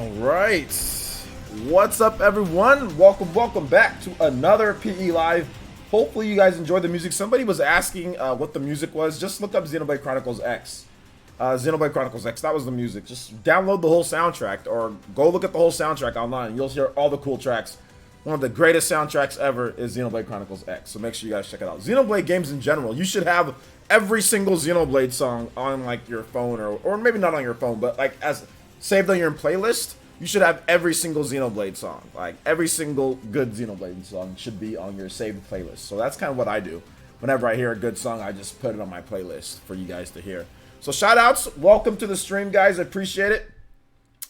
All right. What's up, everyone? Welcome back to another PE Live. Hopefully you guys enjoyed the music. Somebody was asking what the music was. Just look up Xenoblade Chronicles X. Xenoblade Chronicles X, that was the music. Just download the whole soundtrack or go look at the whole soundtrack online. You'll hear all the cool tracks. One of the greatest soundtracks ever is Xenoblade Chronicles X, so make sure you guys check it out. Xenoblade games in general, you should have every single Xenoblade song on like your phone or maybe not on your phone, but like as saved on your playlist. You should have every single Xenoblade song. Like every single good Xenoblade song should be on your saved playlist. So that's kind of what I do. Whenever I hear a good song, I just put it on my playlist for you guys to hear. So shout outs, welcome to the stream, guys. I appreciate it.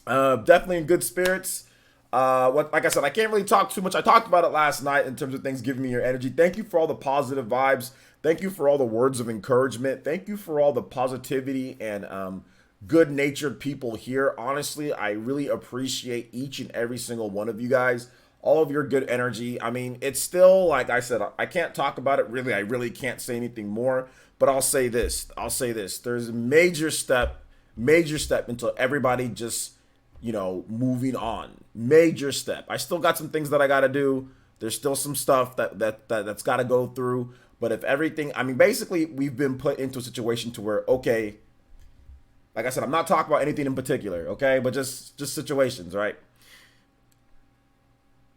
Definitely in good spirits. Like I said, I can't really talk too much. I talked about it last night in terms of things giving me your energy. Thank you for all the positive vibes. Thank you for all the words of encouragement. Thank you for all the positivity and good-natured people here. Honestly, I really appreciate each and every single one of you guys. All of your good energy. I mean, it's still, like I said, I can't talk about it really. I really can't say anything more. But I'll say this. There's a major step until everybody just, moving on. Major step. I still got some things that I got to do. There's still some stuff that's got to go through. But if everything, I mean, basically, we've been put into a situation to where, okay, like I said, I'm not talking about anything in particular, okay? But just situations, right?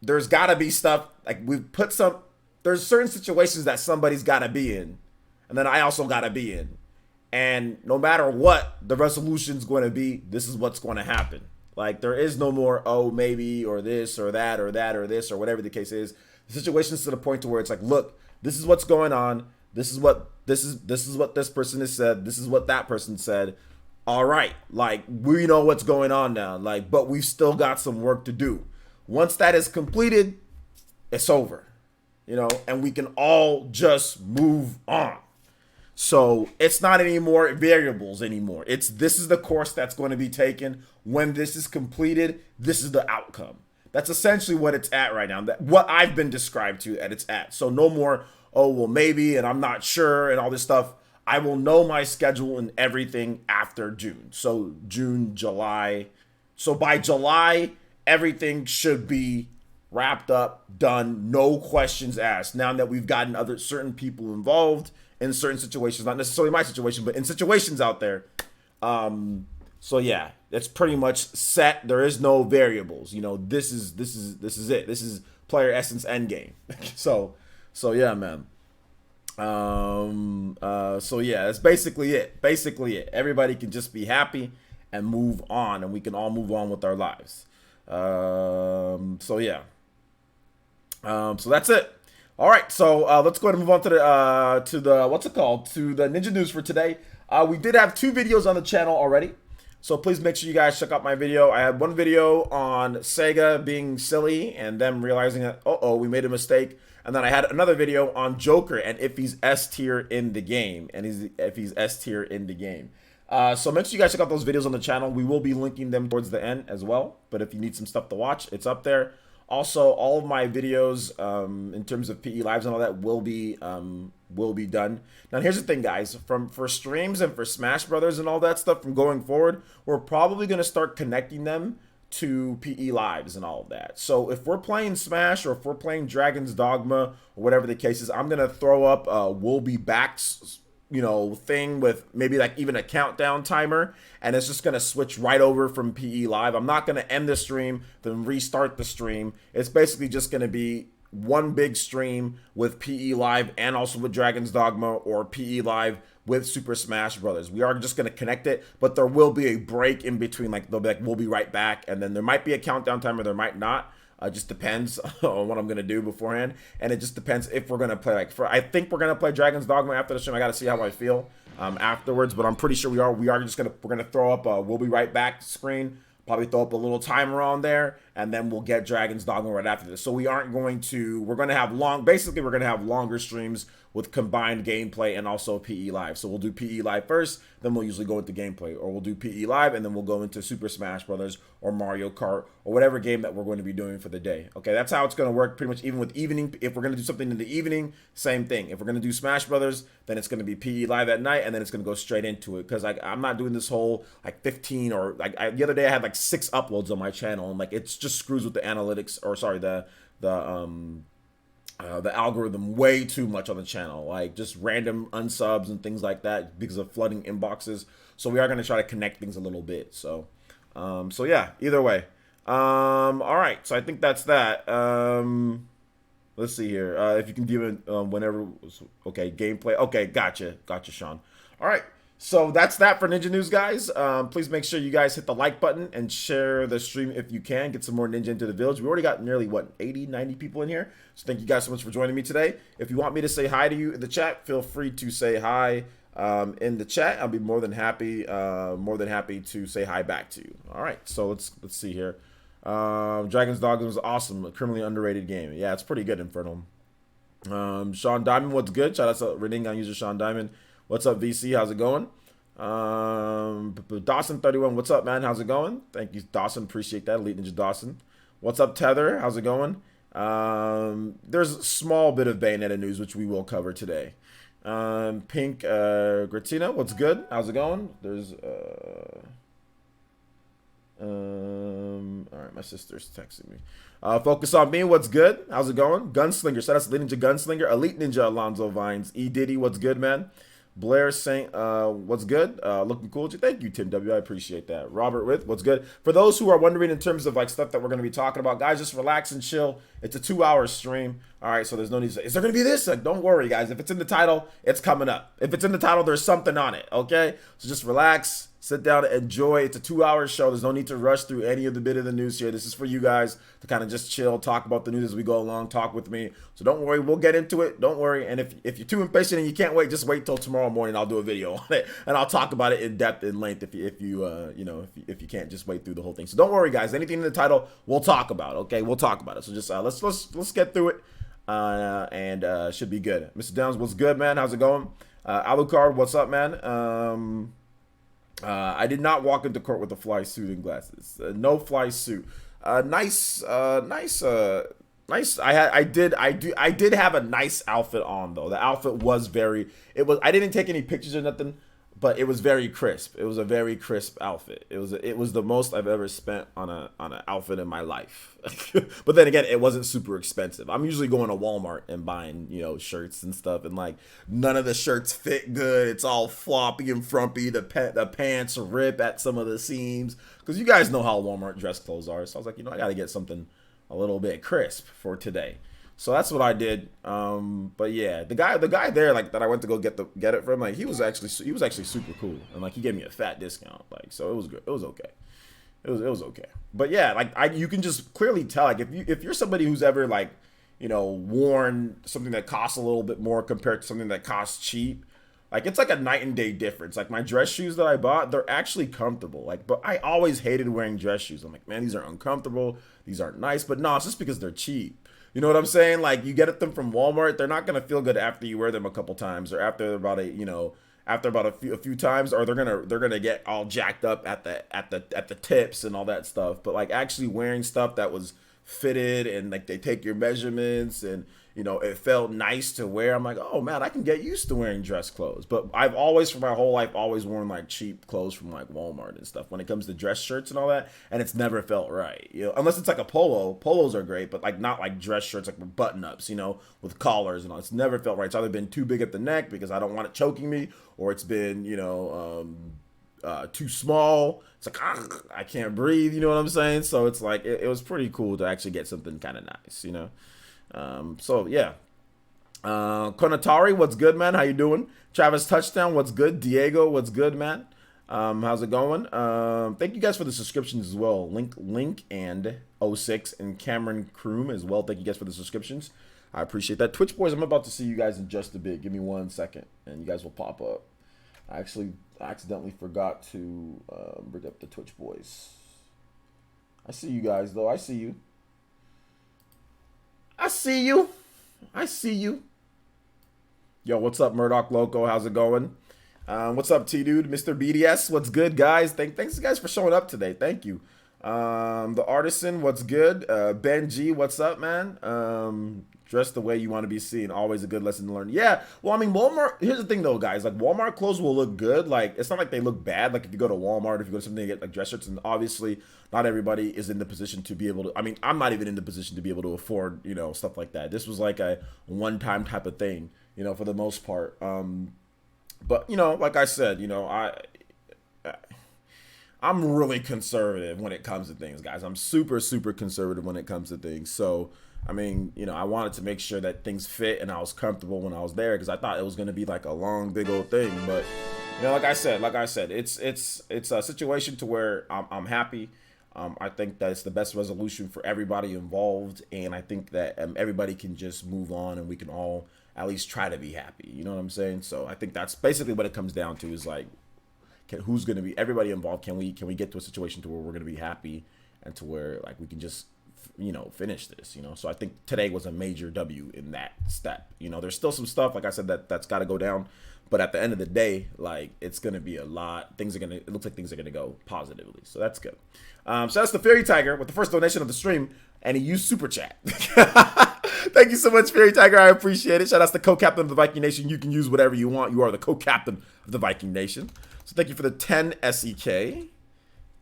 There's got to be stuff, like there's certain situations that somebody's got to be in. And then I also got to be in. And no matter what the resolution's going to be, this is what's going to happen. Like, there is no more, oh, maybe, or this, or that, or that, or this, or whatever the case is. The situation's to the point to where it's like, look, this is what's going on. This is what this person has said. This is what that person said. All right, like, we know what's going on now, like, but we've still got some work to do. Once that is completed, it's over, and we can all just move on. So it's not any more variables anymore. This is the course that's going to be taken. When this is completed, this is the outcome. That's essentially what it's at right now. What I've been described to that it's at. So no more, oh, well, maybe, and I'm not sure, and all this stuff. I will know my schedule and everything after June. So June, July. So by July, everything should be wrapped up, done, no questions asked. Now that we've gotten certain people involved in certain situations, not necessarily my situation, but in situations out there. So yeah, it's pretty much set. There is no variables. This is it. This is player essence endgame. so yeah, man. So yeah, that's basically it. Everybody can just be happy and move on, and we can all move on with our lives. So yeah. So that's it. All right. So let's go ahead and move on to the Ninja News for today. We did have 2 videos on the channel already. So please make sure you guys check out my video. I had one video on Sega being silly and them realizing that, we made a mistake. And then I had another video on Joker and if he's S tier in the game. So make sure you guys check out those videos on the channel. We will be linking them towards the end as well. But if you need some stuff to watch, it's up there. Also, all of my videos in terms of PE Lives and all that will be done. Now, here's the thing, guys. For streams and for Smash Brothers and all that stuff from going forward, we're probably going to start connecting them to PE Lives and all of that. So if we're playing Smash or if we're playing Dragon's Dogma or whatever the case is, I'm going to throw up a we'll be back thing with maybe like even a countdown timer, and it's just going to switch right over from PE Live. I'm not going to end the stream then restart the stream. It's basically just going to be one big stream with PE Live and also with Dragon's Dogma, or PE Live with Super Smash Brothers. We are just going to connect it, but there will be a break in between. Like, they'll be like, we'll be right back, and then there might be a countdown timer, there might not. It just depends on what I'm going to do beforehand, and it just depends if we're going to play. I think we're going to play Dragon's Dogma after the stream. I got to see how I feel afterwards, but I'm pretty sure we're going to throw up a we'll be right back screen. Probably throw up a little timer on there, and then we'll get Dragon's Dogma right after this. So we're going to have longer streams with combined gameplay and also PE Live. So we'll do PE Live first, then we'll usually go into gameplay, or we'll do PE Live and then we'll go into Super Smash Brothers or Mario Kart or whatever game that we're going to be doing for the day. Okay, that's how it's going to work pretty much. Even with evening, if we're going to do something in the evening, same thing. If we're going to do Smash Brothers, then it's going to be PE Live at night, and then it's going to go straight into it, because like I'm not doing this whole like 15 or like the other day I had like 6 uploads on my channel, and like it's just screws with the analytics, or sorry, the algorithm way too much on the channel, like just random unsubs and things like that because of flooding inboxes. So we are going to try to connect things a little bit. So yeah, either way. All right, so I think that's that. Let's see here. If you can do it whenever. Okay, gameplay. Okay, gotcha, Sean. All right. So that's that for Ninja News, guys. Please make sure you guys hit the like button and share the stream if you can. Get some more Ninja into the village. We already got nearly, what, 80, 90 people in here. So thank you guys so much for joining me today. If you want me to say hi to you in the chat, feel free to say hi in the chat. I'll be more than happy to say hi back to you. All right, so let's see here. Dragon's Dogma was awesome. A criminally underrated game. Yeah, it's pretty good, Infernal. Sean Diamond, what's good? Shout out to Rening on user Sean Diamond. What's up, VC? How's it going? Dawson31, what's up, man? How's it going? Thank you, Dawson. Appreciate that. Elite Ninja Dawson. What's up, Tether? How's it going? There's a small bit of Bayonetta news, which we will cover today. Pink Gratina, what's good? How's it going? There's all right, my sister's texting me. Focus on me, what's good? How's it going? Gunslinger, shout out to Elite Ninja Gunslinger. Elite Ninja Alonzo Vines. E Diddy, what's good, man? Blair Saint, what's good? Looking cool. Thank you, Tim W. I appreciate that. Robert With, what's good? For those who are wondering in terms of like stuff that we're going to be talking about, guys, just relax and chill. It's a 2-hour stream. All right, so there's no need to say, is there going to be this? Like, don't worry, guys. If it's in the title, it's coming up. If it's in the title, there's something on it, okay? So just relax, sit down, enjoy. It's a 2-hour show. There's no need to rush through any of the bit of the news here. This is for you guys to kind of just chill, talk about the news as we go along, talk with me. So don't worry, we'll get into it. Don't worry. And if you're too impatient and you can't wait, just wait till tomorrow morning. I'll do a video on it, and I'll talk about it in depth and length if you can't just wait through the whole thing. So don't worry, guys. Anything in the title, we'll talk about. Okay, we'll talk about it. So just let's get through it, and should be good. Mr. Downs, what's good, man? How's it going? Alucard, what's up, man? I did not walk into court with a fly suit and glasses. No fly suit. Nice. I did have a nice outfit on though. The outfit was I didn't take any pictures or nothing, but it was very crisp. It was a very crisp outfit. It was the most I've ever spent on an outfit in my life. But then again, it wasn't super expensive. I'm usually going to Walmart and buying, shirts and stuff, and like none of the shirts fit good. It's all floppy and frumpy. The pants rip at some of the seams, because you guys know how Walmart dress clothes are. So I was like, I got to get something a little bit crisp for today. So that's what I did. But yeah, the guy there, like, that I went to go get it from, like, he was actually super cool, and like he gave me a fat discount, like, so it was good. It was okay. It was okay. But yeah, like you can just clearly tell, like, if you're somebody who's ever like, worn something that costs a little bit more compared to something that costs cheap, like, it's like a night and day difference. Like, my dress shoes that I bought, they're actually comfortable. Like, but I always hated wearing dress shoes. I'm like, man, these are uncomfortable. These aren't nice. But no, it's just because they're cheap. You know what I'm saying? Like, you get them from Walmart, they're not gonna feel good after you wear them a couple times, or after about a few times, or they're gonna get all jacked up at the tips and all that stuff. But like actually wearing stuff that was fitted, and like they take your measurements, and it felt nice to wear, I'm like, oh man, I can get used to wearing dress clothes. But I've always, for my whole life, always worn like cheap clothes from like Walmart and stuff when it comes to dress shirts and all that, and it's never felt right, unless it's like a polo. Polos are great, but like not like dress shirts, like with button ups, with collars and all. It's never felt right. It's either been too big at the neck because I don't want it choking me, or it's been too small. It's like, I can't breathe, you know what I'm saying? So it's like it was pretty cool to actually get something kind of nice, so yeah. Konatari, what's good, man? How you doing? Travis Touchdown, what's good? Diego, what's good, man? How's it going? Thank you guys for the subscriptions as well. Link and 06 and Cameron Kroom as well. Thank you guys for the subscriptions. I appreciate that. Twitch boys, I'm about to see you guys in just a bit. Give me 1 second and you guys will pop up. I actually accidentally forgot to bring up the Twitch boys. I see you guys though. I see you. I see you. Yo, what's up, Murdoch Loco? How's it going? What's up, T Dude, Mr. BDS? What's good, guys? Thanks, guys, for showing up today. Thank you. The Artisan, what's good? Ben G, what's up, man? Dress the way you want to be seen. Always a good lesson to learn. Yeah. Well, I mean, Walmart. Here's the thing, though, guys. Like, Walmart clothes will look good. Like, it's not like they look bad. Like, if you go to Walmart, if you go to something to get like dress shirts, and obviously, not everybody is in the position to be able to. I mean, I'm not even in the position to be able to afford, stuff like that. This was like a one-time type of thing, for the most part. But like I said, I'm really conservative when it comes to things, guys. I'm super, super conservative when it comes to things. So, I mean, I wanted to make sure that things fit and I was comfortable when I was there because I thought it was going to be like a long, big old thing. But, like I said, it's a situation to where I'm happy. I think that it's the best resolution for everybody involved. And I think that everybody can just move on and we can all at least try to be happy. You know what I'm saying? So I think that's basically what it comes down to is like, who's going to be everybody involved? Can we get to a situation to where we're going to be happy and to where like we can just finish this, So I think today was a major W in that step. There's still some stuff like I said that's got to go down, but at the end of the day, like it's going to be a lot. It looks like things are going to go positively, so that's good. So that's the Fairy Tiger with the first donation of the stream, and he used super chat. Thank you so much, Fairy Tiger. I appreciate it. Shout out to the co-captain of the Viking Nation. You can use whatever you want. You are the co-captain of the Viking Nation. So thank you for the 10 SEK.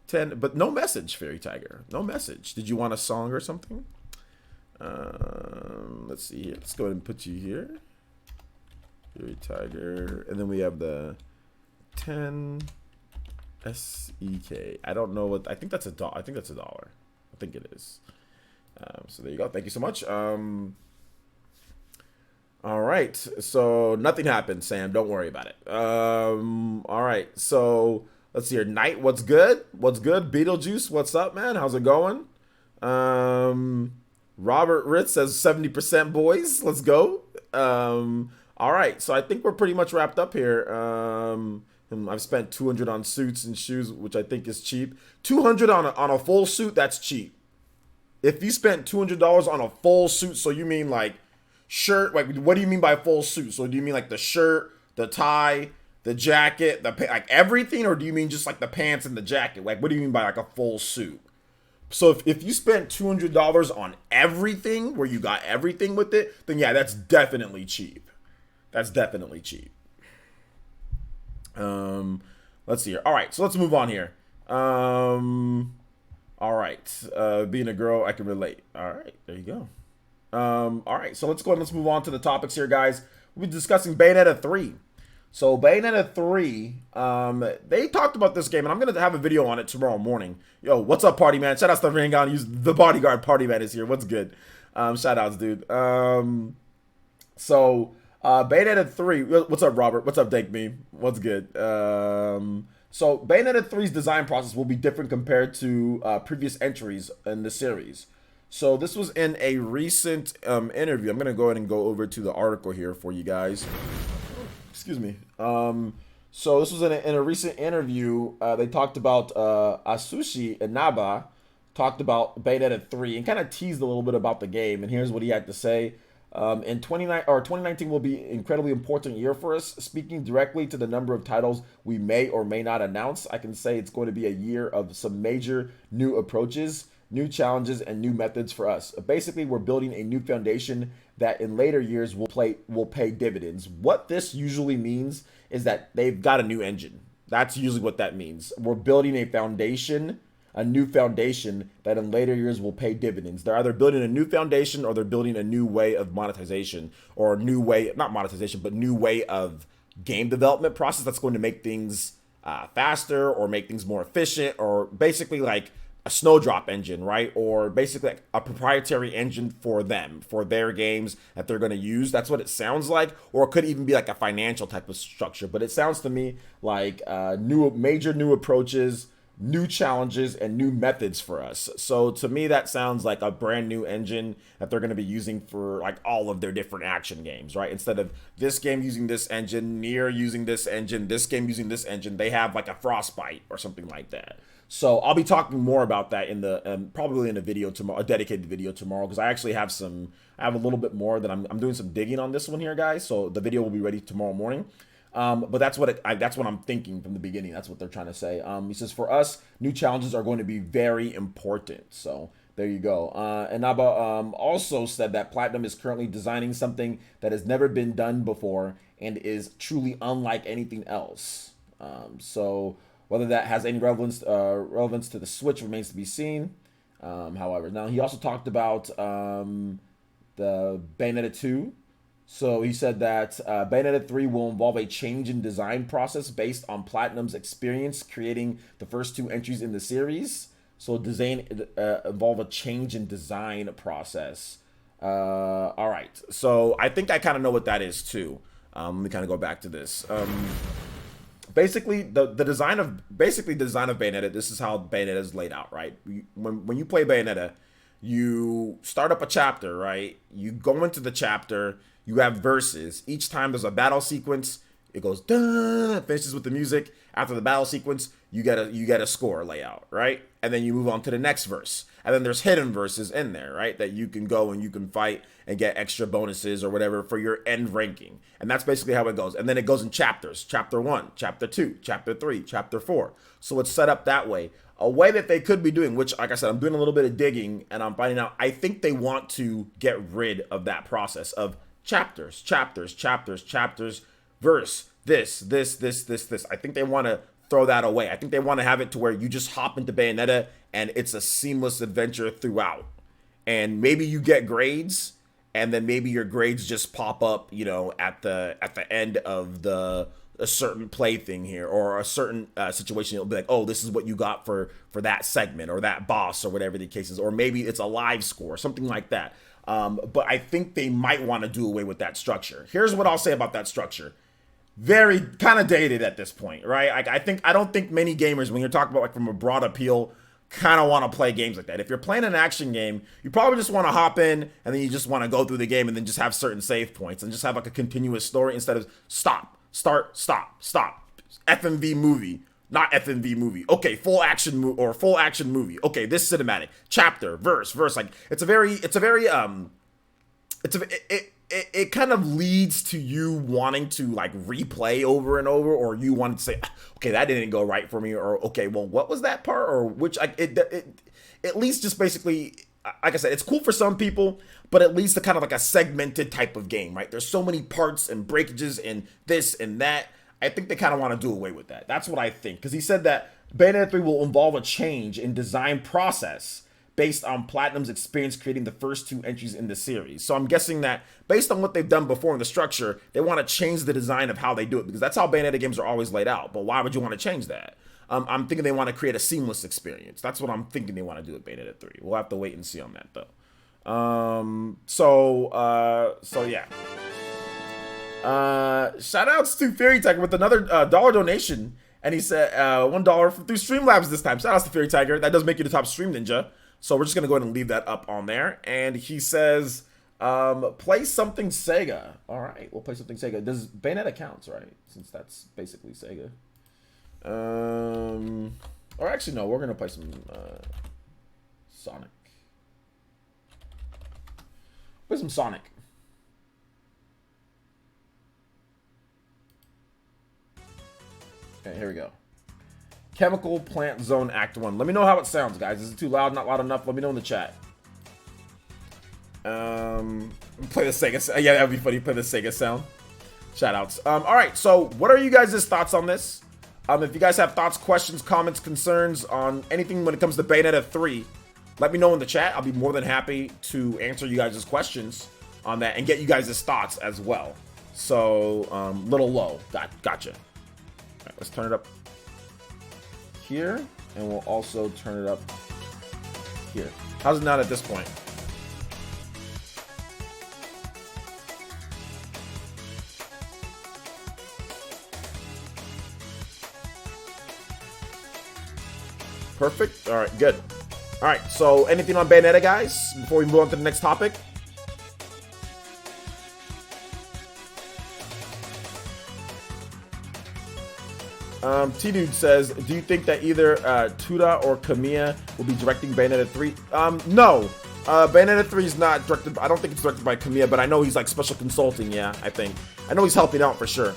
10, but no message, Fairy Tiger. No message. Did you want a song or something? Let's see here. Let's go ahead and put you here. Fairy Tiger. And then we have the 10 SEK. I don't know what. I think that's $1. I think that's $1. I think it is. So there you go. Thank you so much. All right. So nothing happened, Sam. Don't worry about it. All right. So let's see here. Knight, what's good? What's good? Beetlejuice, what's up, man? How's it going? Robert Ritz says 70% boys. Let's go. All right. So I think we're pretty much wrapped up here. I've spent $200 on suits and shoes, which I think is cheap. $200 on a full suit, that's cheap. If you spent $200 on a full suit, so you mean like shirt, like what do you mean by full suit? So do you mean like the shirt, the tie, the jacket, like everything, or do you mean just like the pants and the jacket? Like what do you mean by like a full suit? So if you spent $200 on everything, where you got everything with it, then yeah, that's definitely cheap. That's definitely cheap. Let's see here. All right, so let's move on here. All right, being a girl, I can relate. All right, there you go. All right, so let's go and let's move on to the topics here, guys. We'll be discussing Bayonetta 3. So Bayonetta 3, they talked about this game, and I'm going to have a video on it tomorrow morning. Yo, what's up, party man? Shout out to Rangon. Use the bodyguard party man is here. What's good? Shout outs, dude. So Bayonetta 3, what's up, Robert? What's up, Dank Meme? What's good? So Bayonetta 3's design process will be different compared to previous entries in the series. So this was in a recent interview. I'm going to go ahead and go over to the article here for you guys. Excuse me. So this was in a recent interview. They talked about Asushi Inaba talked about Bayonetta 3 and kind of teased a little bit about the game. And here's what he had to say. In 2019 will be an incredibly important year for us. Speaking directly to the number of titles we may or may not announce, I can say it's going to be a year of some major new approaches, new challenges, and new methods for us. Basically, we're building a new foundation that in later years will pay dividends. What this usually means is that they've got a new engine. That's usually what that means. We're building a foundation, a new foundation that in later years will pay dividends. They're either building a new foundation or they're building a new way of monetization, or a new way, not monetization, but new way of game development process that's going to make things faster or make things more efficient, or basically like a snowdrop engine, right? Or basically like a proprietary engine for them, for their games that they're going to use. That's what it sounds like. Or it could even be like a financial type of structure. But it sounds to me like major new approaches, new challenges, and new methods for us. So to me, that sounds like a brand new engine that they're going to be using for like all of their different action games, right? Instead of this game using this engine, Nier using this engine, this game using this engine, they have like a Frostbite or something like that. So I'll be talking more about that in the probably in a video tomorrow, a dedicated video tomorrow, because I actually have I have a little bit more that I'm doing some digging on this one here, guys. So the video will be ready tomorrow morning. But that's what that's what I'm thinking from the beginning. That's what they're trying to say. He says, for us, new challenges are going to be very important. So there you go. And Naba also said that Platinum is currently designing something that has never been done before and is truly unlike anything else. So whether that has any relevance to the Switch remains to be seen. However, now he also talked about the Bayonetta 2. So he said that Bayonetta 3 will involve a change in design process based on Platinum's experience creating the first 2 entries in the series. So design involve a change in design process. All right. So I think I kind of know what that is too. Let me kind of go back to this. Basically, the design of Bayonetta. This is how Bayonetta is laid out, right? When you play Bayonetta, you start up a chapter, right? You go into the chapter. You have verses. Each time there's a battle sequence, it goes dun, finishes with the music. After the battle sequence, you get a score layout, right? And then you move on to the next verse. And then there's hidden verses in there, right? That you can go and you can fight and get extra bonuses or whatever for your end ranking. And that's basically how it goes. And then it goes in chapters. Chapter 1, Chapter 2, Chapter 3, Chapter 4. So it's set up that way. A way that they could be doing, which, like I said, I'm doing a little bit of digging and I'm finding out, I think they want to get rid of that process of chapters, verse, this. I think they want to throw that away. I think they want to have it to where you just hop into Bayonetta and it's a seamless adventure throughout. And maybe you get grades, and then maybe your grades just pop up, you know, at the end of a certain play thing here, or a certain situation. It'll be like, oh, this is what you got for that segment or that boss or whatever the case is, or maybe it's a live score, something like that. But I think they might want to do away with that structure. Here's what I'll say about that structure. Very kind of dated at this point, right? I don't think many gamers, when you're talking about like from a broad appeal, kind of want to play games like that. If you're playing an action game, you probably just want to hop in and then you just want to go through the game and then just have certain save points and just have like a continuous story instead of stop, start, stop, FMV movie. Not FMV movie. Okay, full action movie. Okay, this cinematic chapter, verse. Like it kind of leads to you wanting to like replay over and over, or you want to say, okay, that didn't go right for me, or okay, well, what was that part, or which it at least just basically, like I said, it's cool for some people, but at least a kind of like a segmented type of game, right? There's so many parts and breakages and this and that. I think they kind of want to do away with that. That's what I think. Because he said that Bayonetta 3 will involve a change in design process based on Platinum's experience creating the first 2 entries in the series. So I'm guessing that based on what they've done before in the structure, they want to change the design of how they do it. Because that's how Bayonetta games are always laid out. But why would you want to change that? I'm thinking they want to create a seamless experience. That's what I'm thinking they want to do with Bayonetta 3. We'll have to wait and see on that, though. So yeah. Shout outs to Fairy Tiger with another dollar donation, and he said $1 through Streamlabs this time. Shout outs to Fairy Tiger. That does make you the top stream ninja, so we're just gonna go ahead and leave that up on there. And he says play something Sega. All right, we'll play something Sega. Does Bayonetta counts, right, since that's basically Sega? Or actually no, we're gonna play some Sonic. Play some Sonic. Okay, here we go. Chemical Plant Zone Act 1. Let me know how it sounds, guys. Is it too loud? Not loud enough? Let me know in the chat. Play the Sega. Yeah, that'd be funny. Play the Sega sound. Shout outs. All right. So, what are you guys' thoughts on this? If you guys have thoughts, questions, comments, concerns on anything when it comes to Bayonetta 3, let me know in the chat. I'll be more than happy to answer you guys' questions on that and get you guys' thoughts as well. So, little low. Gotcha. All right, let's turn it up here, and we'll also turn it up here. How's it not at this point? Perfect. All right, good. All right, so anything on Bayonetta, guys, before we move on to the next topic? T-Dude says, do you think that either Tuda or Kamiya will be directing Bayonetta 3? No. Bayonetta 3 is not directed, I don't think it's directed by Kamiya, but I know he's like special consulting, yeah, I think. I know he's helping out for sure.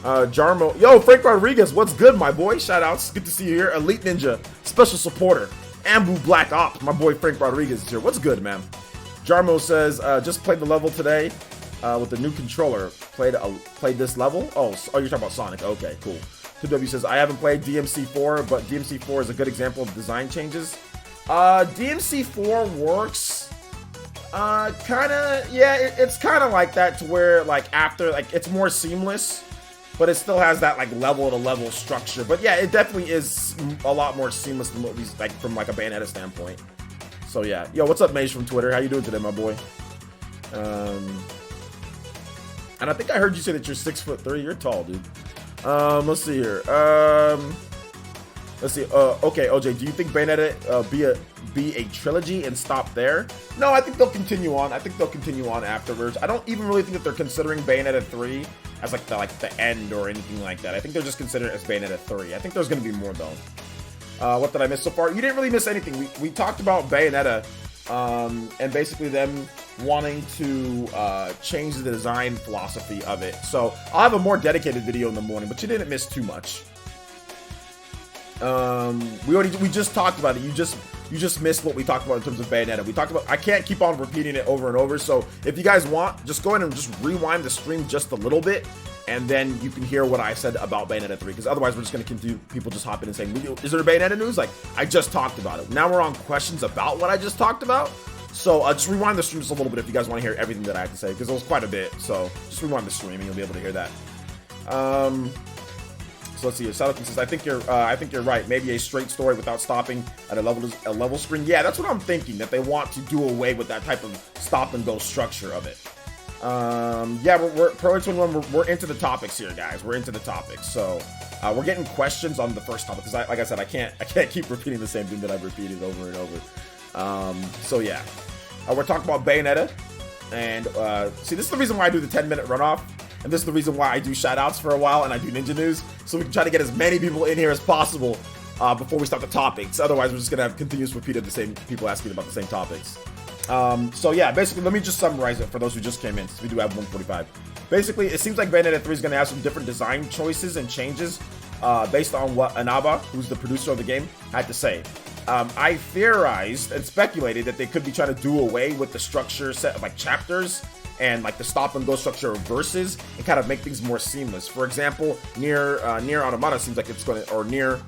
Jarmo, yo, Frank Rodriguez, what's good, my boy? Shout outs, good to see you here. Elite Ninja, special supporter. Ambu Black Ops, my boy Frank Rodriguez is here. What's good, man? Jarmo says, just played the level today with the new controller. Played this level? Oh, you're talking about Sonic. Okay, cool. 2W says, I haven't played DMC4, but DMC4 is a good example of design changes. DMC4 works kinda, yeah, it's kinda like that to where, like, after, like, it's more seamless, but it still has that, like, level-to-level structure. But yeah, it definitely is a lot more seamless than what we, like, from, like, a Bayonetta standpoint. So yeah. Yo, what's up, Mage from Twitter? How you doing today, my boy? And I think I heard you say that you're 6'3". You're tall, dude. Let's see here. Let's see. Okay, OJ, do you think Bayonetta be a trilogy and stop there? No, I think they'll continue on. I think they'll continue on afterwards. I don't even really think that they're considering Bayonetta 3 as like the end or anything like that. I think they're just considering it as Bayonetta 3. I think there's gonna be more though. What did I miss so far? You didn't really miss anything. We talked about Bayonetta, and basically them wanting to change the design philosophy of it. So I'll have a more dedicated video in the morning, but you didn't miss too much. We just talked about it. You just missed what we talked about in terms of Bayonetta. We talked about, I can't keep on repeating it over and over. So if you guys want, just go ahead and just rewind the stream just a little bit, and then you can hear what I said about Bayonetta 3, because otherwise we're just going to continue people just hopping and saying, is there Bayonetta news? Like, I just talked about it. Now we're on questions about what I just talked about. So just rewind the stream just a little bit if you guys want to hear everything that I have to say, because it was quite a bit. So just rewind the stream and you'll be able to hear that. So let's see. Salakin says, I think you're right. Maybe a straight story without stopping at a level screen. Yeah, that's what I'm thinking. That they want to do away with that type of stop and go structure of it. Yeah, we're Pro H21. We're into the topics here, guys. We're into the topics. So we're getting questions on the first topic, because like I said, I can't keep repeating the same thing that I've repeated over and over. So yeah, we're talking about Bayonetta, and see, this is the reason why I do the 10-minute runoff. And this is the reason why I do shoutouts for a while and I do Ninja News, so we can try to get as many people in here as possible before we start the topics. Otherwise, we're just gonna have continuous repeat of the same people asking about the same topics. So yeah, basically, let me just summarize it for those who just came in, since we do have 145. Basically, it seems like Bayonetta 3 is gonna have some different design choices and changes based on what Inaba, who's the producer of the game, had to say. I theorized and speculated that they could be trying to do away with the structure set of like chapters and like the stop and go structure of verses, and kind of make things more seamless. For example, Nier Automata seems like it's going to, or Nier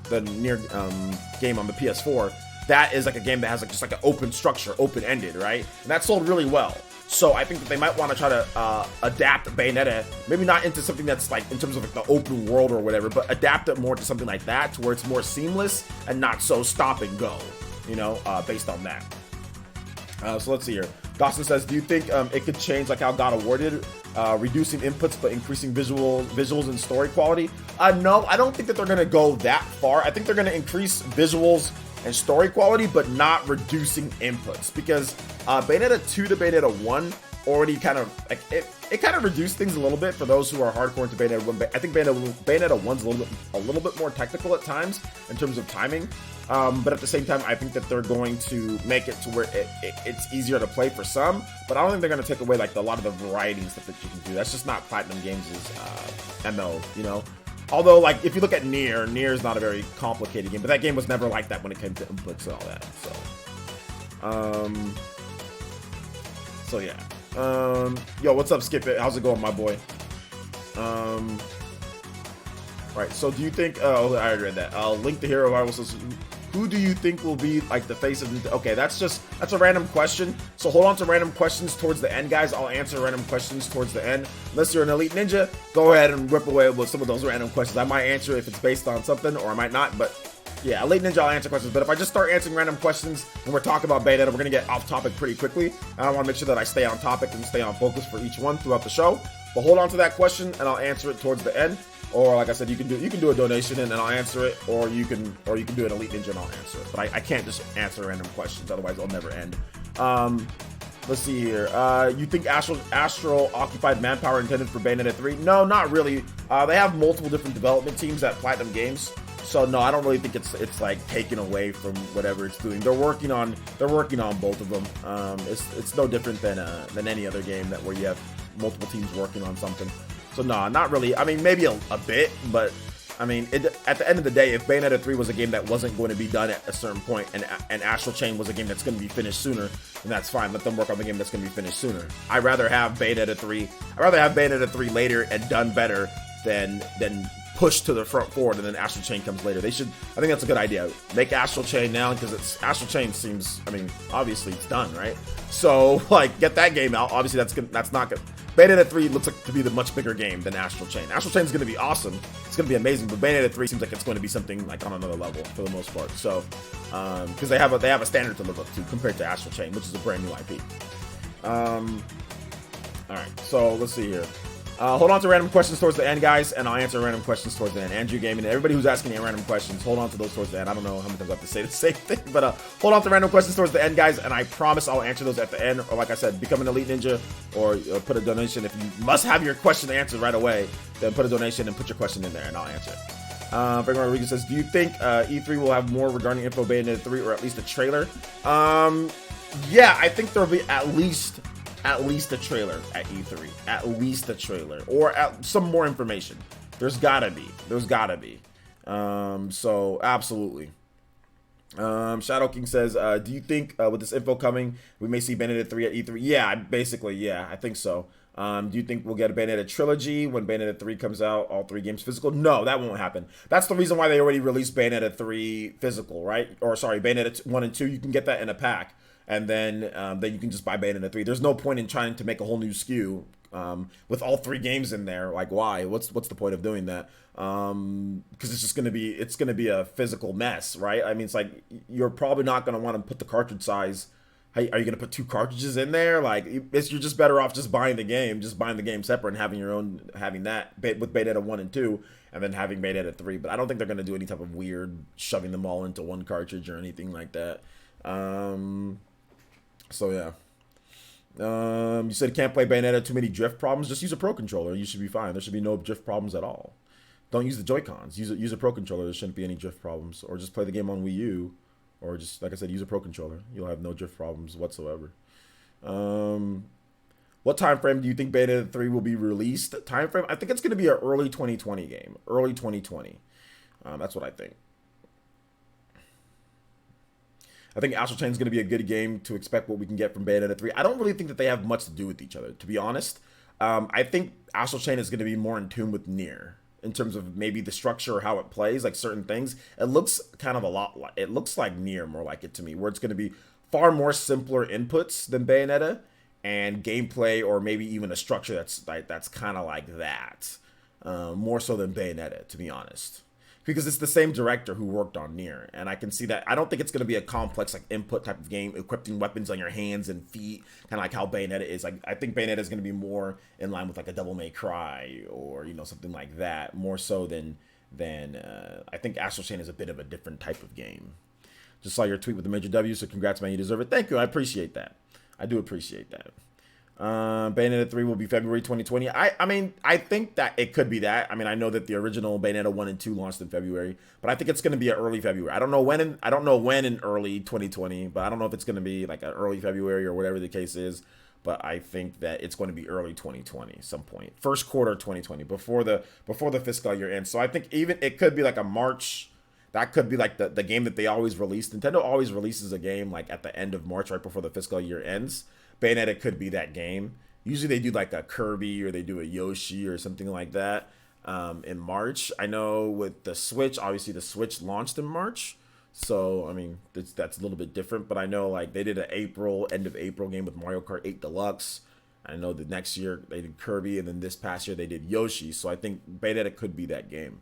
game on the PS4, that is like a game that has like just like an open structure, open-ended, right? And that sold really well. So I think that they might want to try to adapt Bayonetta, maybe not into something that's like in terms of like the open world or whatever, but adapt it more to something like that, to where it's more seamless and not so stop and go, you know, based on that. So let's see here. Dawson says, do you think it could change like how God awarded, reducing inputs but increasing visuals and story quality? No, I don't think that they're going to go that far. I think they're going to increase visuals and story quality, but not reducing inputs, because Bayonetta 2 to Bayonetta 1 already kind of like it kind of reduced things a little bit for those who are hardcore into Bayonetta 1. I think Bayonetta 1's a little bit more technical at times in terms of timing. But at the same time, I think that they're going to make it to where it's easier to play for some, but I don't think they're going to take away like a lot of the variety and stuff that you can do. That's just not Platinum Games' MO, you know? Although, like, if you look at Nier is not a very complicated game, but that game was never like that when it came to inputs and all that, so yeah. Yo, what's up, Skip It? How's it going, my boy? Right, so do you think, oh, I already read that. Link the Hero Bible says, who do you think will be like the face of okay, that's a random question. So hold on to random questions towards the end, guys. I'll answer random questions towards the end. Unless you're an elite ninja, go ahead and rip away with some of those random questions. I might answer if it's based on something, or I might not, but yeah, elite ninja, I'll answer questions. But if I just start answering random questions and we're talking about beta, we're gonna get off topic pretty quickly. I want to make sure that I stay on topic and stay on focus for each one throughout the show. But hold on to that question and I'll answer it towards the end. Or like I said, you can do a donation and then I'll answer it, or you can do an elite ninja and I'll answer it. But I can't just answer random questions, otherwise I'll never end. Let's see here. You think Astral occupied manpower intended for Bayonetta 3? No, not really. They have multiple different development teams at Platinum Games, so no, I don't really think it's like taken away from whatever it's doing. They're working on both of them. It's no different than any other game where you have multiple teams working on something. So no, not really. I mean, maybe a bit, but I mean, at the end of the day, if Bayonetta 3 was a game that wasn't going to be done at a certain point, and Astral Chain was a game that's going to be finished sooner, then that's fine. Let them work on the game that's going to be finished sooner. I'd rather have Bayonetta 3 later and done better than pushed to the front forward and then Astral Chain comes later. I think that's a good idea. Make Astral Chain now, because Astral Chain seems, I mean, obviously it's done, right? So like, get that game out. Obviously that's not good. Bayonetta 3 looks like to be the much bigger game than Astral Chain. Astral Chain is going to be awesome. It's going to be amazing, but Bayonetta 3 seems like it's going to be something like on another level for the most part. So, because they have a standard to live up to compared to Astral Chain, which is a brand new IP. All right, so let's see here. Hold on to random questions towards the end, guys, and I'll answer random questions towards the end. Andrew Gaming, and everybody who's asking me random questions, hold on to those towards the end. I don't know how many times I have to say the same thing, but hold on to random questions towards the end, guys, and I promise I'll answer those at the end. Or like I said, become an Elite Ninja, or put a donation. If you must have your question answered right away, then put a donation and put your question in there, and I'll answer it. Frank Rodriguez says, do you think E3 will have more regarding info Bayonetta 3, or at least a trailer? Yeah, I think there'll be at least a trailer at E3. At least a trailer. Or some more information. There's gotta be. So, absolutely. Shadow King says, do you think with this info coming, we may see Bayonetta 3 at E3? Yeah, basically, yeah, I think so. Do you think we'll get a Bayonetta trilogy when Bayonetta 3 comes out, all 3 games physical? No, that won't happen. That's the reason why they already released Bayonetta 3 physical, right? Or sorry, Bayonetta 1 and 2, you can get that in a pack. And then you can just buy Bayonetta 3. There's no point in trying to make a whole new SKU with all 3 games in there. Like, why? What's the point of doing that? Because it's just gonna be a physical mess, right? I mean, it's like you're probably not gonna want to put the cartridge size. Are you gonna put 2 cartridges in there? Like, you're just better off just buying the game separate and having that with Bayonetta 1 and 2, and then having Bayonetta 3. But I don't think they're gonna do any type of weird shoving them all into one cartridge or anything like that. So yeah. You said you can't play Bayonetta, too many drift problems. Just use a Pro Controller. You should be fine. There should be no drift problems at all. Don't use the Joy-Cons. Use a Pro Controller. There shouldn't be any drift problems. Or just play the game on Wii U. Or just, like I said, use a Pro Controller. You'll have no drift problems whatsoever. What time frame do you think Bayonetta 3 will be released? Time frame? I think it's going to be an early 2020 game. Early 2020. That's what I think. I think Astral Chain is going to be a good game to expect what we can get from Bayonetta 3. I don't really think that they have much to do with each other, to be honest. I think Astral Chain is going to be more in tune with Nier in terms of maybe the structure or how it plays, like certain things. It looks kind of it looks like Nier, more like it to me, where it's going to be far more simpler inputs than Bayonetta, and gameplay or maybe even a structure that's kind of like that, more so than Bayonetta, to be honest. Because it's the same director who worked on Nier, and I can see that. I don't think it's going to be a complex like input type of game, equipping weapons on your hands and feet, kind of like how Bayonetta is. Like, I think Bayonetta is going to be more in line with like a Devil May Cry or something like that, more so than I think Astral Chain is a bit of a different type of game. Just saw your tweet with the major W, so congrats, man, you deserve it. Thank you, I appreciate that. I do appreciate that. Bayonetta 3 will be February 2020. I mean, I think that it could be that. I mean, I know that the original Bayonetta 1 and 2 launched in February, but I think it's going to be an early February. I don't know when in early 2020, but I don't know if it's going to be like an early February or whatever the case is. But I think that it's going to be early 2020, some point, first quarter 2020, before the fiscal year ends. So I think even it could be like a March. That could be like the game that they always release. Nintendo always releases a game like at the end of March, right before the fiscal year ends. Bayonetta could be that game. Usually they do like a Kirby or they do a Yoshi or something like that in March. I know with the Switch, obviously the Switch launched in March. So, I mean, that's a little bit different. But I know like they did an end of April game with Mario Kart 8 Deluxe. I know the next year they did Kirby, and then this past year they did Yoshi. So I think Bayonetta could be that game.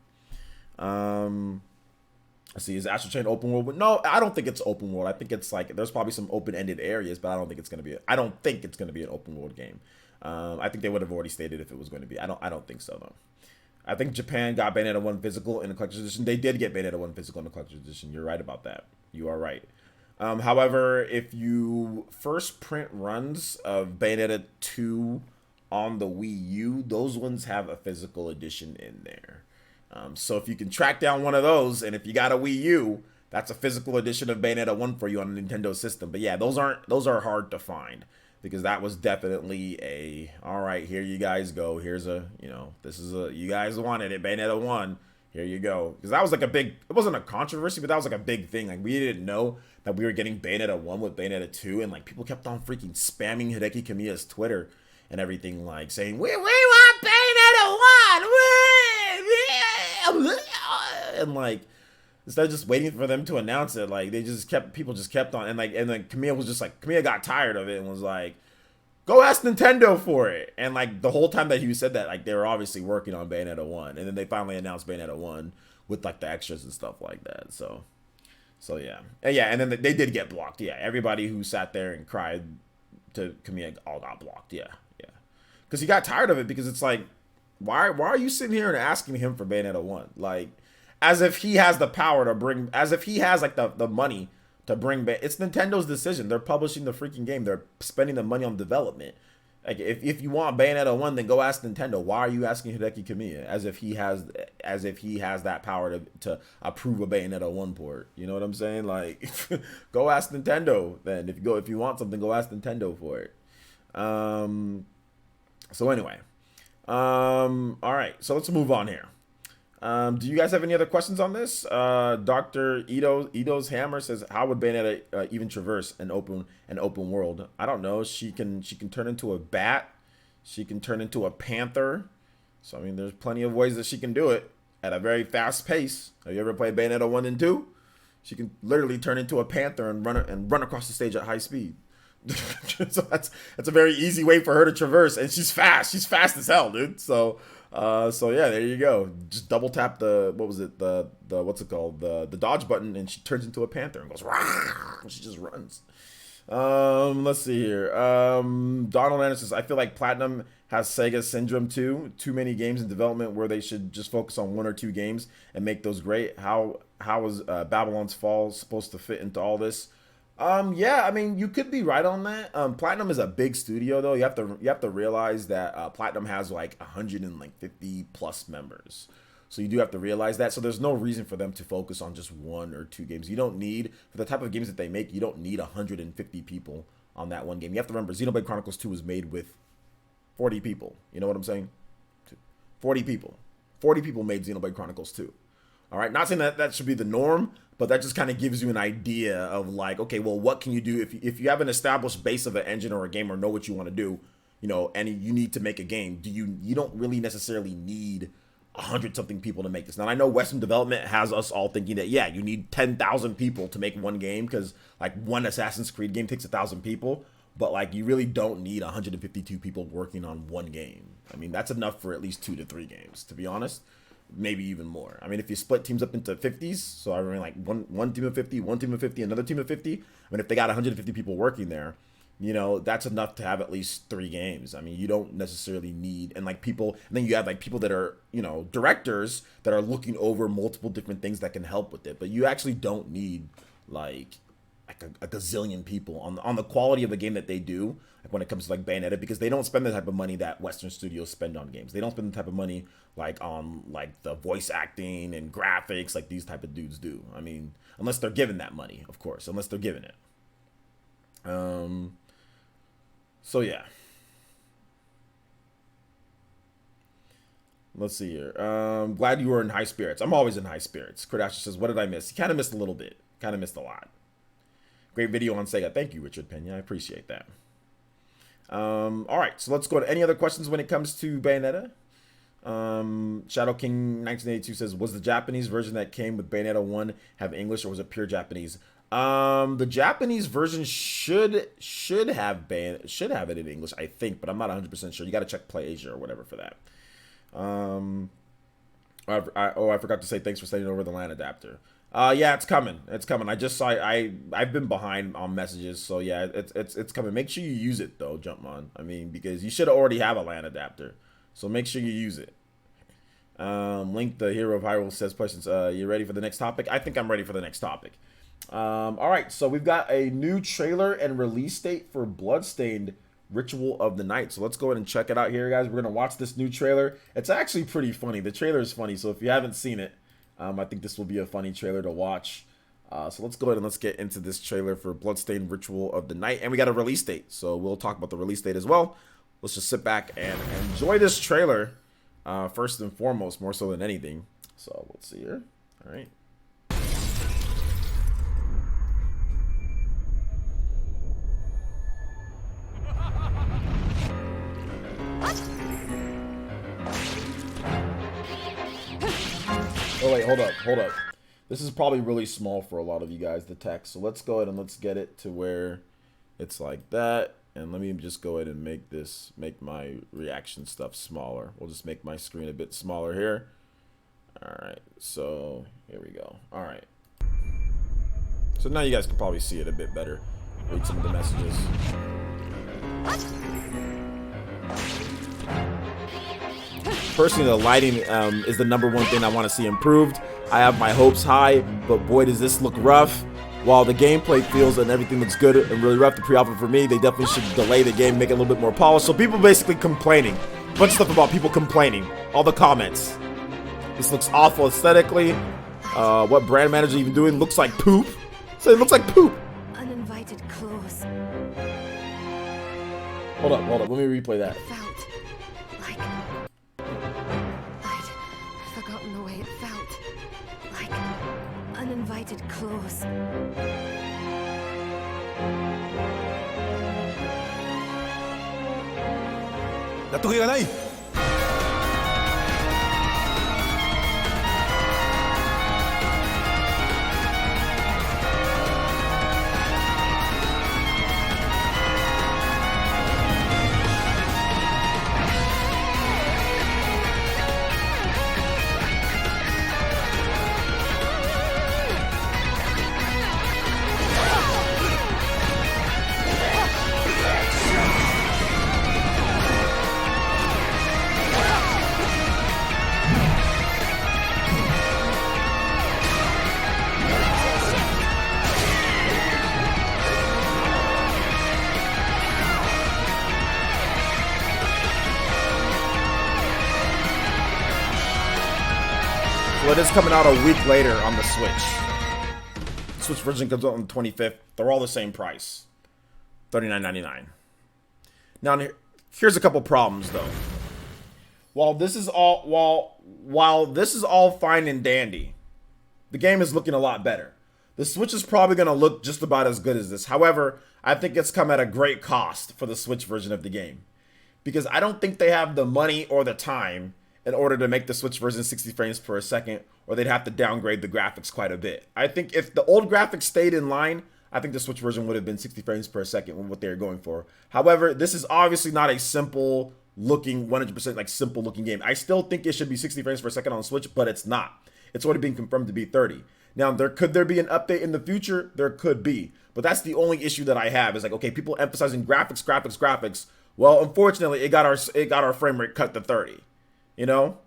Let's see, is Astral Chain open world? No, I don't think it's open world. I think it's like there's probably some open-ended areas, but I don't think it's gonna be an open world game. I think they would have already stated if it was going to be. I don't think so though. I think Japan got Bayonetta 1 physical in the collector's edition. They did get Bayonetta 1 physical in the collector's edition. You're right about that. You are right. However, if you first print runs of Bayonetta 2 on the Wii U, those ones have a physical edition in there. So if you can track down one of those, and if you got a Wii U, that's a physical edition of Bayonetta 1 for you on a Nintendo system. But yeah, those are hard to find because that was definitely a all right, here you guys go. Here's a, this is a, you guys wanted it, Bayonetta 1. Here you go. Because that was like a big, it wasn't a controversy, but that was like a big thing. Like we didn't know that we were getting Bayonetta 1 with Bayonetta 2, and like people kept on freaking spamming Hideki Kamiya's Twitter and everything, like saying, we want Bayonetta 1! And like, instead of just waiting for them to announce it, like people just kept on, and then Kamiya was just like, Kamiya got tired of it and was like, go ask Nintendo for it. And like the whole time that he said that, like they were obviously working on Bayonetta 1, and then they finally announced Bayonetta 1 with like the extras and stuff like that. So yeah. And then they did get blocked. Yeah, everybody who sat there and cried to Kamiya all got blocked. Yeah. Because he got tired of it, because it's like, why are you sitting here and asking him for Bayonetta 1? Like, as if he has the power to bring, as if he has like the money to bring back. It's Nintendo's decision. They're publishing the freaking game. They're spending the money on development. Like, if you want Bayonetta 1, then go ask Nintendo. Why are you asking Hideki Kamiya? As if he has that power to approve a Bayonetta 1 port. You know what I'm saying? Like, go ask Nintendo then. If you want something, go ask Nintendo for it. So anyway. All right. So let's move on here. Do you guys have any other questions on this? Dr. Ito's Hammer says, how would Bayonetta even traverse an open world? I don't know. She can turn into a bat. She can turn into a panther. So I mean, there's plenty of ways that she can do it at a very fast pace. Have you ever played Bayonetta 1 and 2? She can literally turn into a panther and run across the stage at high speed. So that's a very easy way for her to traverse, and she's fast. She's fast as hell, dude. So yeah, there you go. Just double tap the what's it called, the dodge button, and she turns into a panther and goes rah! She just runs. Let's see here. Donald Anderson says, I feel like Platinum has Sega syndrome too. Too many games in development where they should just focus on one or two games and make those great. How is Babylon's Fall supposed to fit into all this? Yeah, I mean, you could be right on that. Platinum is a big studio, though. You have to realize that Platinum has like 150 plus members, so you do have to realize that. So there's no reason for them to focus on just one or two games. You don't need, for the type of games that they make, you don't need 150 people on that one game. You have to remember, Xenoblade Chronicles 2 was made with 40 people. You know what I'm saying? 40 people. 40 people made Xenoblade Chronicles 2. All right, not saying that should be the norm, but that just kind of gives you an idea of like, okay, well, what can you do if you have an established base of an engine or a game, or know what you want to do, and you need to make a game. You don't really necessarily need 100-something people to make this. Now, I know Western development has us all thinking that, yeah, you need 10,000 people to make one game, because like one Assassin's Creed game takes 1,000 people, but like you really don't need 152 people working on one game. I mean, that's enough for at least 2 to 3 games, to be honest. Maybe even more. I mean, if you split teams up into 50s, so I mean like one team of 50, one team of 50, another team of 50. I mean, if they got 150 people working there, that's enough to have at least 3 games. I mean, you don't necessarily need, and then you have like people that are, directors that are looking over multiple different things that can help with it. But you actually don't need like a gazillion people on the quality of the game that they do, like when it comes to like Bayonetta, because they don't spend the type of money that Western studios spend on games. They don't spend the type of money like on like the voice acting and graphics like these type of dudes do. I mean, unless they're given that money, of course, unless they're given it. So yeah. Let's see here. Glad you were in high spirits. I'm always in high spirits. Kardashian says, what did I miss? You kind of missed a little bit. Kind of missed a lot. Great video on Sega. Thank you, Richard Pena. I appreciate that. All right, so let's go to any other questions when it comes to Bayonetta. Shadow King 1982 says, was the Japanese version that came with Bayonetta 1 have English, or was it pure Japanese? The Japanese version should have it in English, I think, but I'm not 100% sure. You got to check Play Asia or whatever for that. I forgot to say thanks for sending over the LAN adapter. Yeah, it's coming. It's coming. I just saw. I've been behind on messages, so yeah, it's coming. Make sure you use it though, Jumpmon. I mean, because you should already have a LAN adapter, so make sure you use it. Link, the hero of Hyrule, says questions. You ready for the next topic? I think I'm ready for the next topic. All right, so we've got a new trailer and release date for Bloodstained Ritual of the Night. So let's go ahead and check it out here, guys. We're going to watch this new trailer. It's actually pretty funny. The trailer is funny, so if you haven't seen it, I think this will be a funny trailer to watch. So let's go ahead and let's get into this trailer for Bloodstained Ritual of the Night. And we got a release date, so we'll talk about the release date as well. Let's just sit back and enjoy this trailer first and foremost, more so than anything. So let's see here. All right. Oh wait, hold up. This is probably really small for a lot of you guys, the text. So let's go ahead and let's get it to where it's like that. And let me just go ahead and make my reaction stuff smaller. We'll just make my screen a bit smaller here. All right, so here we go. All right. So now you guys can probably see it a bit better. Read some of the messages. Personally, the lighting is the #1 thing I want to see improved. I have my hopes high, but boy, does this look rough. While the gameplay feels and everything looks good and really rough, the pre-alpha for me, they definitely should delay the game, make it a little bit more polished. So people basically complaining. A bunch of stuff about people complaining. All the comments. This looks awful aesthetically. What brand manager even doing? Looks like poop. So it looks like poop. Uninvited close. Hold up. Let me replay that. Felt like I'd forgotten the way it felt. Like uninvited close. Natuloy ka, Nay! So it is coming out a week later on the Switch. The Switch version comes out on the 25th. They're all the same price, $39.99. Now here's a couple problems though. While this is all fine and dandy, the game is looking a lot better. The Switch is probably going to look just about as good as this. However, I think it's come at a great cost for the Switch version of the game, because I don't think they have the money or the time in order to make the Switch version 60 frames per second, or they'd have to downgrade the graphics quite a bit. I think if the old graphics stayed in line, I think the Switch version would have been 60 frames per second with what they were going for. However, this is obviously not a simple looking, 100% like simple looking game. I still think it should be 60 frames per second on the Switch, but it's not. It's already been confirmed to be 30. Now, could there be an update in the future? There could be. But that's the only issue that I have is like, okay, people emphasizing graphics. Well, unfortunately, it got our frame rate cut to 30. You know,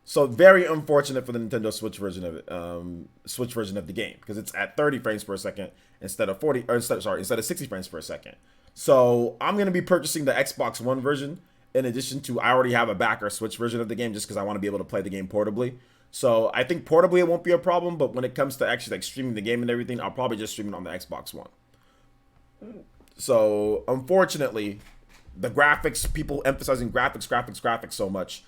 so very unfortunate for the Nintendo Switch version of it, the game, because it's at 30 frames per second instead of instead of 60 frames per second. So I'm gonna be purchasing the Xbox One version in addition to I already have a backer Switch version of the game just because I want to be able to play the game portably. So I think portably it won't be a problem, but when it comes to actually like streaming the game and everything, I'll probably just stream it on the Xbox One. So unfortunately, the graphics, people emphasizing graphics so much,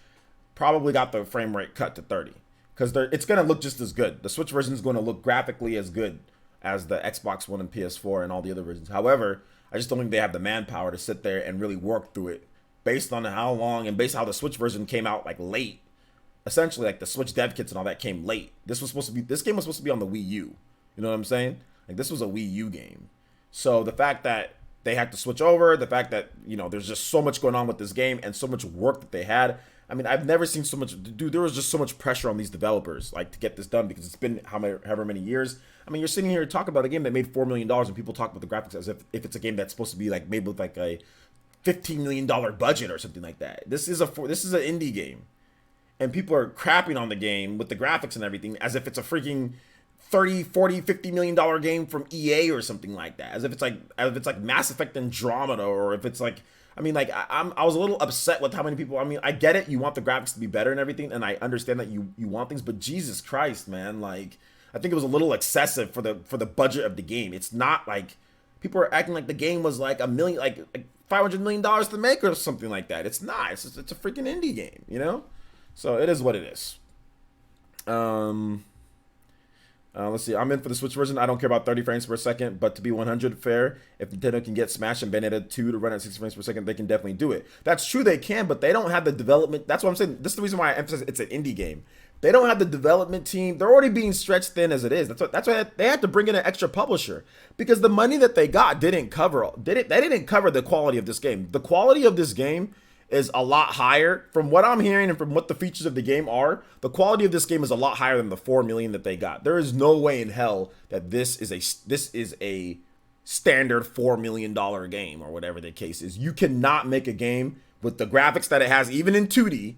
probably got the frame rate cut to 30 because it's going to look just as good. The Switch version is going to look graphically as good as the Xbox One and PS4 and all the other versions. However, I just don't think they have the manpower to sit there and really work through it based on how long and based on how the Switch version came out like late. Essentially, like the Switch dev kits and all that came late. This game was supposed to be on the Wii U. You know what I'm saying? Like this was a Wii U game. So the fact that they had to switch over, the fact that, you know, there's just so much going on with this game and so much work that they had. I mean, I've never seen so much, dude, there was just so much pressure on these developers, like, to get this done, because it's been however many years. I mean, you're sitting here talking about a game that made $4 million, and people talk about the graphics as if it's a game that's supposed to be, like, made with, like, a $15 million budget or something like that. This is an indie game, and people are crapping on the game with the graphics and everything as if it's a freaking 30, 40, 50 million dollar game from EA or something like that. As if it's like Mass Effect Andromeda, or if it's like, I mean, like I was a little upset with how many people. I mean, I get it, you want the graphics to be better and everything, and I understand that you want things, but Jesus Christ, man, like I think it was a little excessive for the budget of the game. It's not like people are acting like the game was like a million, like $500 million to make or something like that. It's not. It's a freaking indie game, you know. So it is what it is. Let's see. I'm in for the Switch version. I don't care about 30 frames per second, but to be 100 fair, if Nintendo can get Smash and Bayonetta 2 to run at 60 frames per second, they can definitely do it. That's true, they can, but they don't have the development. That's what I'm saying. This is the reason why I emphasize it's an indie game. They don't have the development team. They're already being stretched thin as it is. That's why they had to bring in an extra publisher, because the money that they got didn't cover the quality of this game. The quality of this game is a lot higher from what I'm hearing and from what the features of the game are. The quality of this game is a lot higher than the $4 million that they got. There is no way in hell that this is a standard $4 million game or whatever the case is. You cannot make a game with the graphics that it has, even in 2D.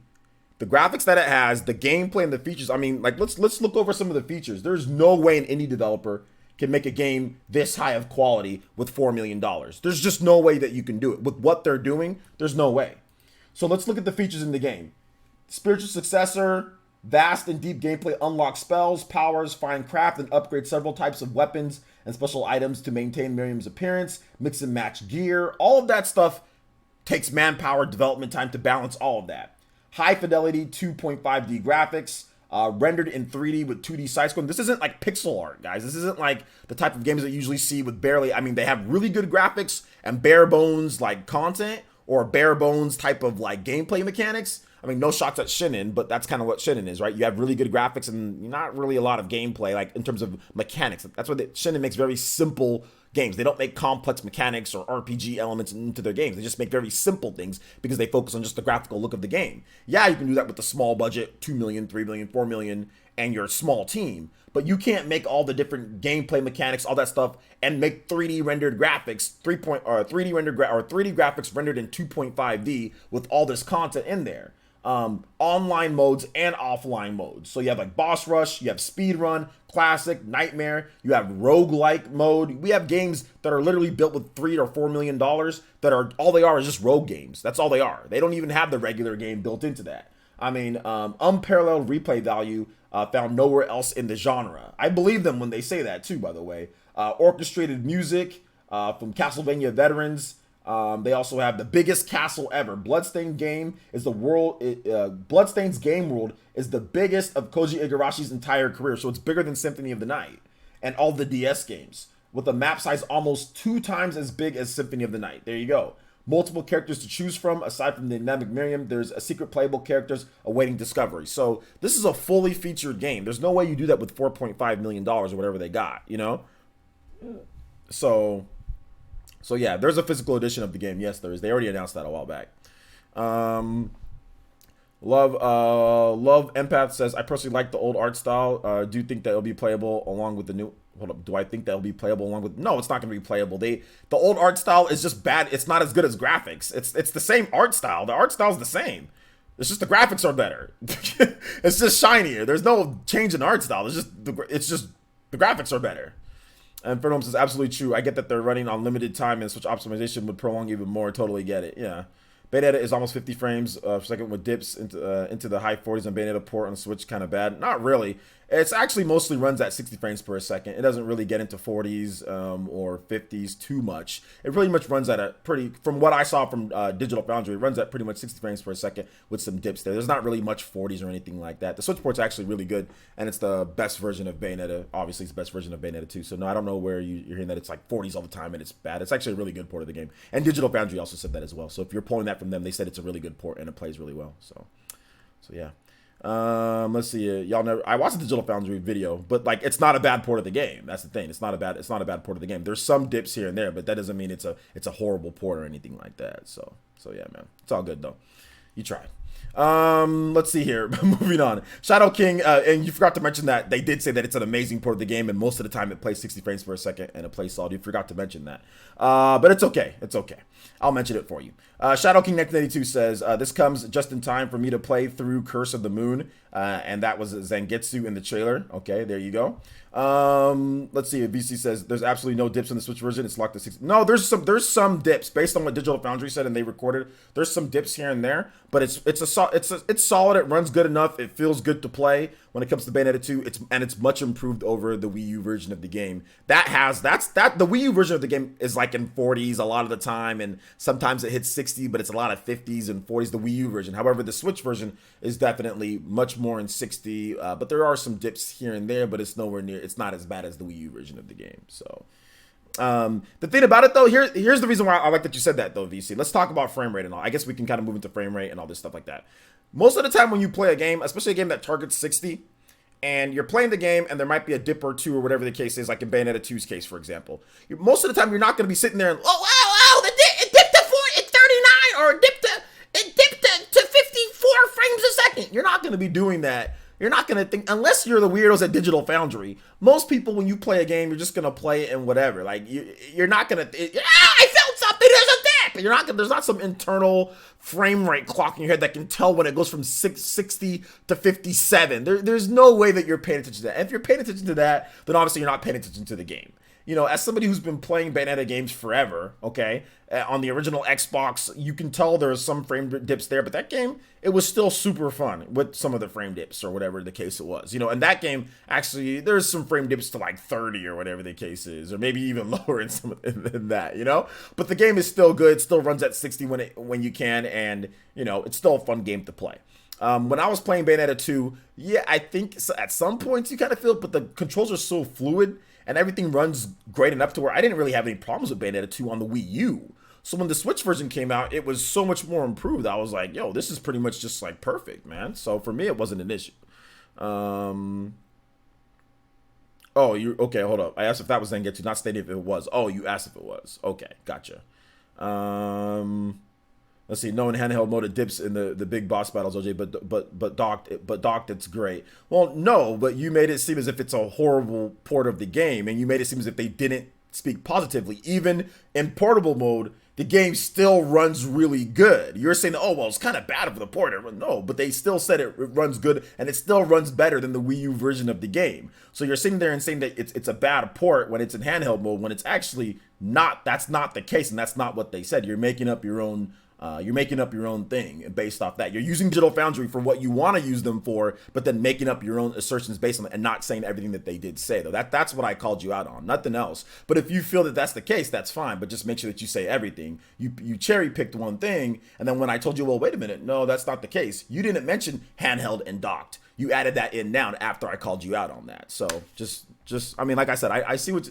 The graphics that it has, the gameplay and the features. I mean, like let's look over some of the features. There's no way an indie developer can make a game this high of quality with $4 million. There's just no way that you can do it. With what they're doing, there's no way. So let's look at the features in the game. Spiritual successor, vast and deep gameplay, unlock spells, powers, find craft, and upgrade several types of weapons and special items to maintain Miriam's appearance, mix and match gear. All of that stuff takes manpower, development time to balance all of that. High fidelity 2.5D graphics, rendered in 3D with 2D side-scrolling. This isn't like pixel art, guys. This isn't like the type of games that you usually see with barely, I mean, they have really good graphics and bare bones like content, or bare bones type of like gameplay mechanics. I mean, no shots at Shinin, but that's kind of what Shinin is, right? You have really good graphics and not really a lot of gameplay, like in terms of mechanics. That's what Shinin makes very simple games. They don't make complex mechanics or RPG elements into their games. They just make very simple things because they focus on just the graphical look of the game. Yeah, you can do that with a small budget, 2 million, 3 million, 4 million, and your small team. But you can't make all the different gameplay mechanics, all that stuff, and make 3D rendered graphics, 3D graphics rendered in 2.5D with all this content in there. Online modes and offline modes. So you have like boss rush, you have speed run, classic, nightmare, you have roguelike mode. We have games that are literally built with $3 or $4 million that are, all they are is just rogue games. That's all they are. They don't even have the regular game built into that. I mean, unparalleled replay value found nowhere else in the genre. I believe them when they say that too, by the way. Orchestrated music from Castlevania veterans. They also have the biggest castle ever. Bloodstained game is the world. Bloodstained's game world is the biggest of Koji Igarashi's entire career, so it's bigger than Symphony of the Night and all the DS games, with a map size almost 2 times as big as Symphony of the Night. There you go. Multiple characters to choose from. Aside from the dynamic Miriam, there's a secret playable characters awaiting discovery. So this is a fully featured game. There's no way you do that with $4.5 million or whatever they got, you know? So yeah, there's a physical edition of the game. Yes, there is. They already announced that a while back. Love Empath says, I personally like the old art style. Do you think that it'll be playable along with the new? Hold up. Do I think that'll be playable along with? No, it's not going to be playable. The old art style is just bad. It's not as good as graphics. It's the same art style. The art style is the same. It's just the graphics are better. It's just shinier. There's no change in art style. It's just the graphics are better. And Fernholm says, absolutely true. I get that they're running on limited time and Switch optimization would prolong even more. Totally get it. Yeah. Bayonetta is almost 50 frames per second with dips into the high 40s, and Bayonetta port on Switch kind of bad. Not really. It's actually mostly runs at 60 frames per second. It doesn't really get into 40s or 50s too much. It really much runs at a pretty, from what I saw from Digital Foundry, it runs at pretty much 60 frames per second with some dips there. There's not really much 40s or anything like that. The Switch port's actually really good, and it's the best version of Bayonetta. Obviously, it's the best version of Bayonetta 2. So no, I don't know where you're hearing that it's like 40s all the time and it's bad. It's actually a really good port of the game. And Digital Foundry also said that as well. So if you're pulling that from them, they said it's a really good port and it plays really well. So yeah. Let's see. Y'all never. I watched the Digital Foundry video, but like, it's not a bad port of the game. That's the thing. It's not a bad port of the game. There's some dips here and there, but that doesn't mean it's a horrible port or anything like that. So yeah, man. It's all good though. You try. Let's see here. Moving on. Shadow King, and you forgot to mention that they did say that it's an amazing port of the game, and most of the time it plays 60 frames per second and it plays solid. You forgot to mention that. But it's okay. It's okay. I'll mention it for you. Shadow King 1982 says, this comes just in time for me to play through Curse of the Moon, and that was Zangetsu in the trailer. Okay, there you go. Let's see. VC says there's absolutely no dips in the Switch version. It's locked to 60. No, there's some dips based on what Digital Foundry said and they recorded. There's some dips here and there, but it's solid. It runs good enough. It feels good to play when it comes to Bayonetta 2. It's much improved over the Wii U version of the game. The Wii U version of the game is like in 40s a lot of the time, and sometimes it hits 60, but it's a lot of 50s and 40s. The Wii U version, however, the Switch version is definitely much more in 60. But there are some dips here and there, but it's nowhere near. It's not as bad as the Wii U version of the game. So, the thing about it though, here's the reason why I like that you said that though, VC. Let's talk about frame rate and all. I guess we can kind of move into frame rate and all this stuff like that. Most of the time when you play a game, especially a game that targets 60, and you're playing the game and there might be a dip or two or whatever the case is, like in Bayonetta 2's case, for example, most of the time you're not going to be sitting there and, it dipped to 39 or it dipped to 54 frames a second. You're not going to be doing that. You're not going to think, unless you're the weirdos at Digital Foundry. Most people, when you play a game, you're just going to play it and whatever. Like, you're not going to, I felt something, there's a dip. You're not gonna, there's not some internal frame rate clock in your head that can tell when it goes from 60 to 57. There's no way that you're paying attention to that. And if you're paying attention to that, then obviously you're not paying attention to the game. You know, as somebody who's been playing Bayonetta games forever, okay, on the original Xbox, you can tell there's some frame dips there, but that game, it was still super fun with some of the frame dips or whatever the case it was. You know, and that game, actually, there's some frame dips to like 30 or whatever the case is, or maybe even lower in some than that, you know? But the game is still good, it still runs at 60 when you can, and, you know, it's still a fun game to play. When I was playing Bayonetta 2, yeah, I think at some points you kind of feel it, but the controls are so fluid, and everything runs great enough to where I didn't really have any problems with Bayonetta 2 on the Wii U. So when the Switch version came out, it was so much more improved. I was like, yo, this is pretty much just like perfect, man. So for me, it wasn't an issue. Oh, you okay? Hold up. I asked if that was Zangetsu, not stating if it was. Oh, you asked if it was. Okay, gotcha. Let's see. No in handheld mode it dips in the big boss battles, OJ, but docked it's great. Well, no, but you made it seem as if it's a horrible port of the game, and you made it seem as if they didn't speak positively. Even in portable mode, the game still runs really good. You're saying, oh, well, it's kind of bad for the port. No, but they still said it runs good, and it still runs better than the Wii U version of the game. So you're sitting there and saying that it's a bad port when it's in handheld mode, when it's actually not. That's not the case, and that's not what they said. You're making up your own. Thing based off that. You're using Digital Foundry for what you want to use them for, but then making up your own assertions based on it and not saying everything that they did say, though. That's what I called you out on, nothing else. But if you feel that that's the case, that's fine, but just make sure that you say everything. You cherry picked one thing, and then when I told you, well, wait a minute, no, that's not the case. You didn't mention handheld and docked. You added that in now after I called you out on that. So just I mean, like I said, I see what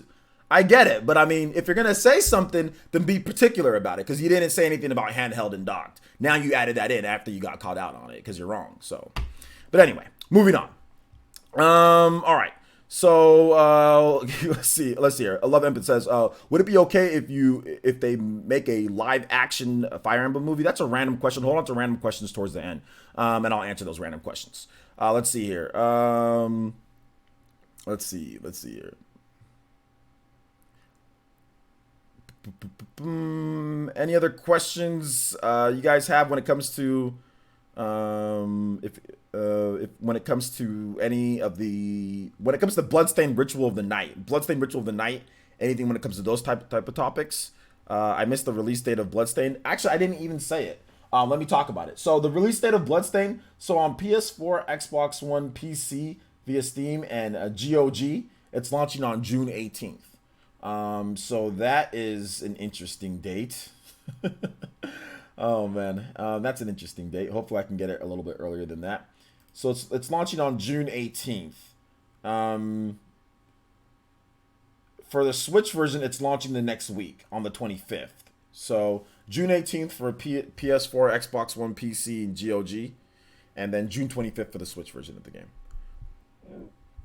I get it, but I mean, if you're going to say something, then be particular about it, because you didn't say anything about handheld and docked. Now you added that in after you got called out on it, because you're wrong. So, but anyway, moving on. All right. So, let's see here. I Love Empathy says, would it be okay if they make a live action Fire Emblem movie? That's a random question. Hold on to random questions towards the end, and I'll answer those random questions. Let's see here. Let's see here. Any other questions you guys have when it comes to when it comes to any of when it comes to Bloodstained Ritual of the Night, anything when it comes to those type of topics? I missed the release date of Bloodstained. Actually, I didn't even say it. Let me talk about it. So the release date of Bloodstained, so on PS4, Xbox One, PC via Steam, and GOG, it's launching on June 18th. So that is an interesting date. Oh man, that's an interesting date. Hopefully I can get it a little bit earlier than that. So it's launching on June 18th. For the Switch version, it's launching the next week on the 25th. So June 18th for PS4, Xbox One, PC, and GOG, and then June 25th for the Switch version of the game.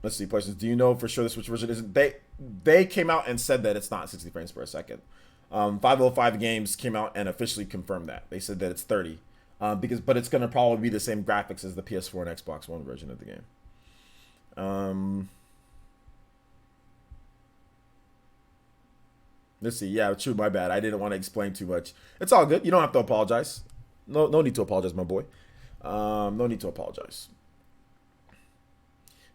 Let's see, questions. Do you know for sure the Switch version isn't? They came out and said that it's not 60 frames per second. 505 Games came out and officially confirmed that. They said that it's 30. But it's gonna probably be the same graphics as the PS4 and Xbox One version of the game. Let's see. Yeah, true. My bad. I didn't want to explain too much. It's all good. You don't have to apologize. No need to apologize, my boy. No need to apologize.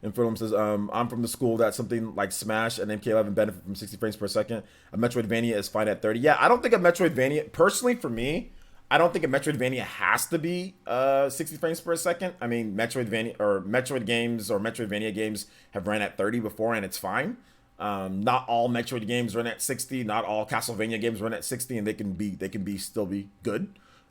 And Fernum says, I'm from the school that something like Smash and MK11 benefit from 60 frames per second. A Metroidvania is fine at 30. Yeah, I don't think a Metroidvania, personally for me, I don't think a Metroidvania has to be 60 frames per second. I mean, Metroidvania or Metroid games or Metroidvania games have ran at 30 before, and it's fine. Not all Metroid games run at 60. Not all Castlevania games run at 60, and they can still be good.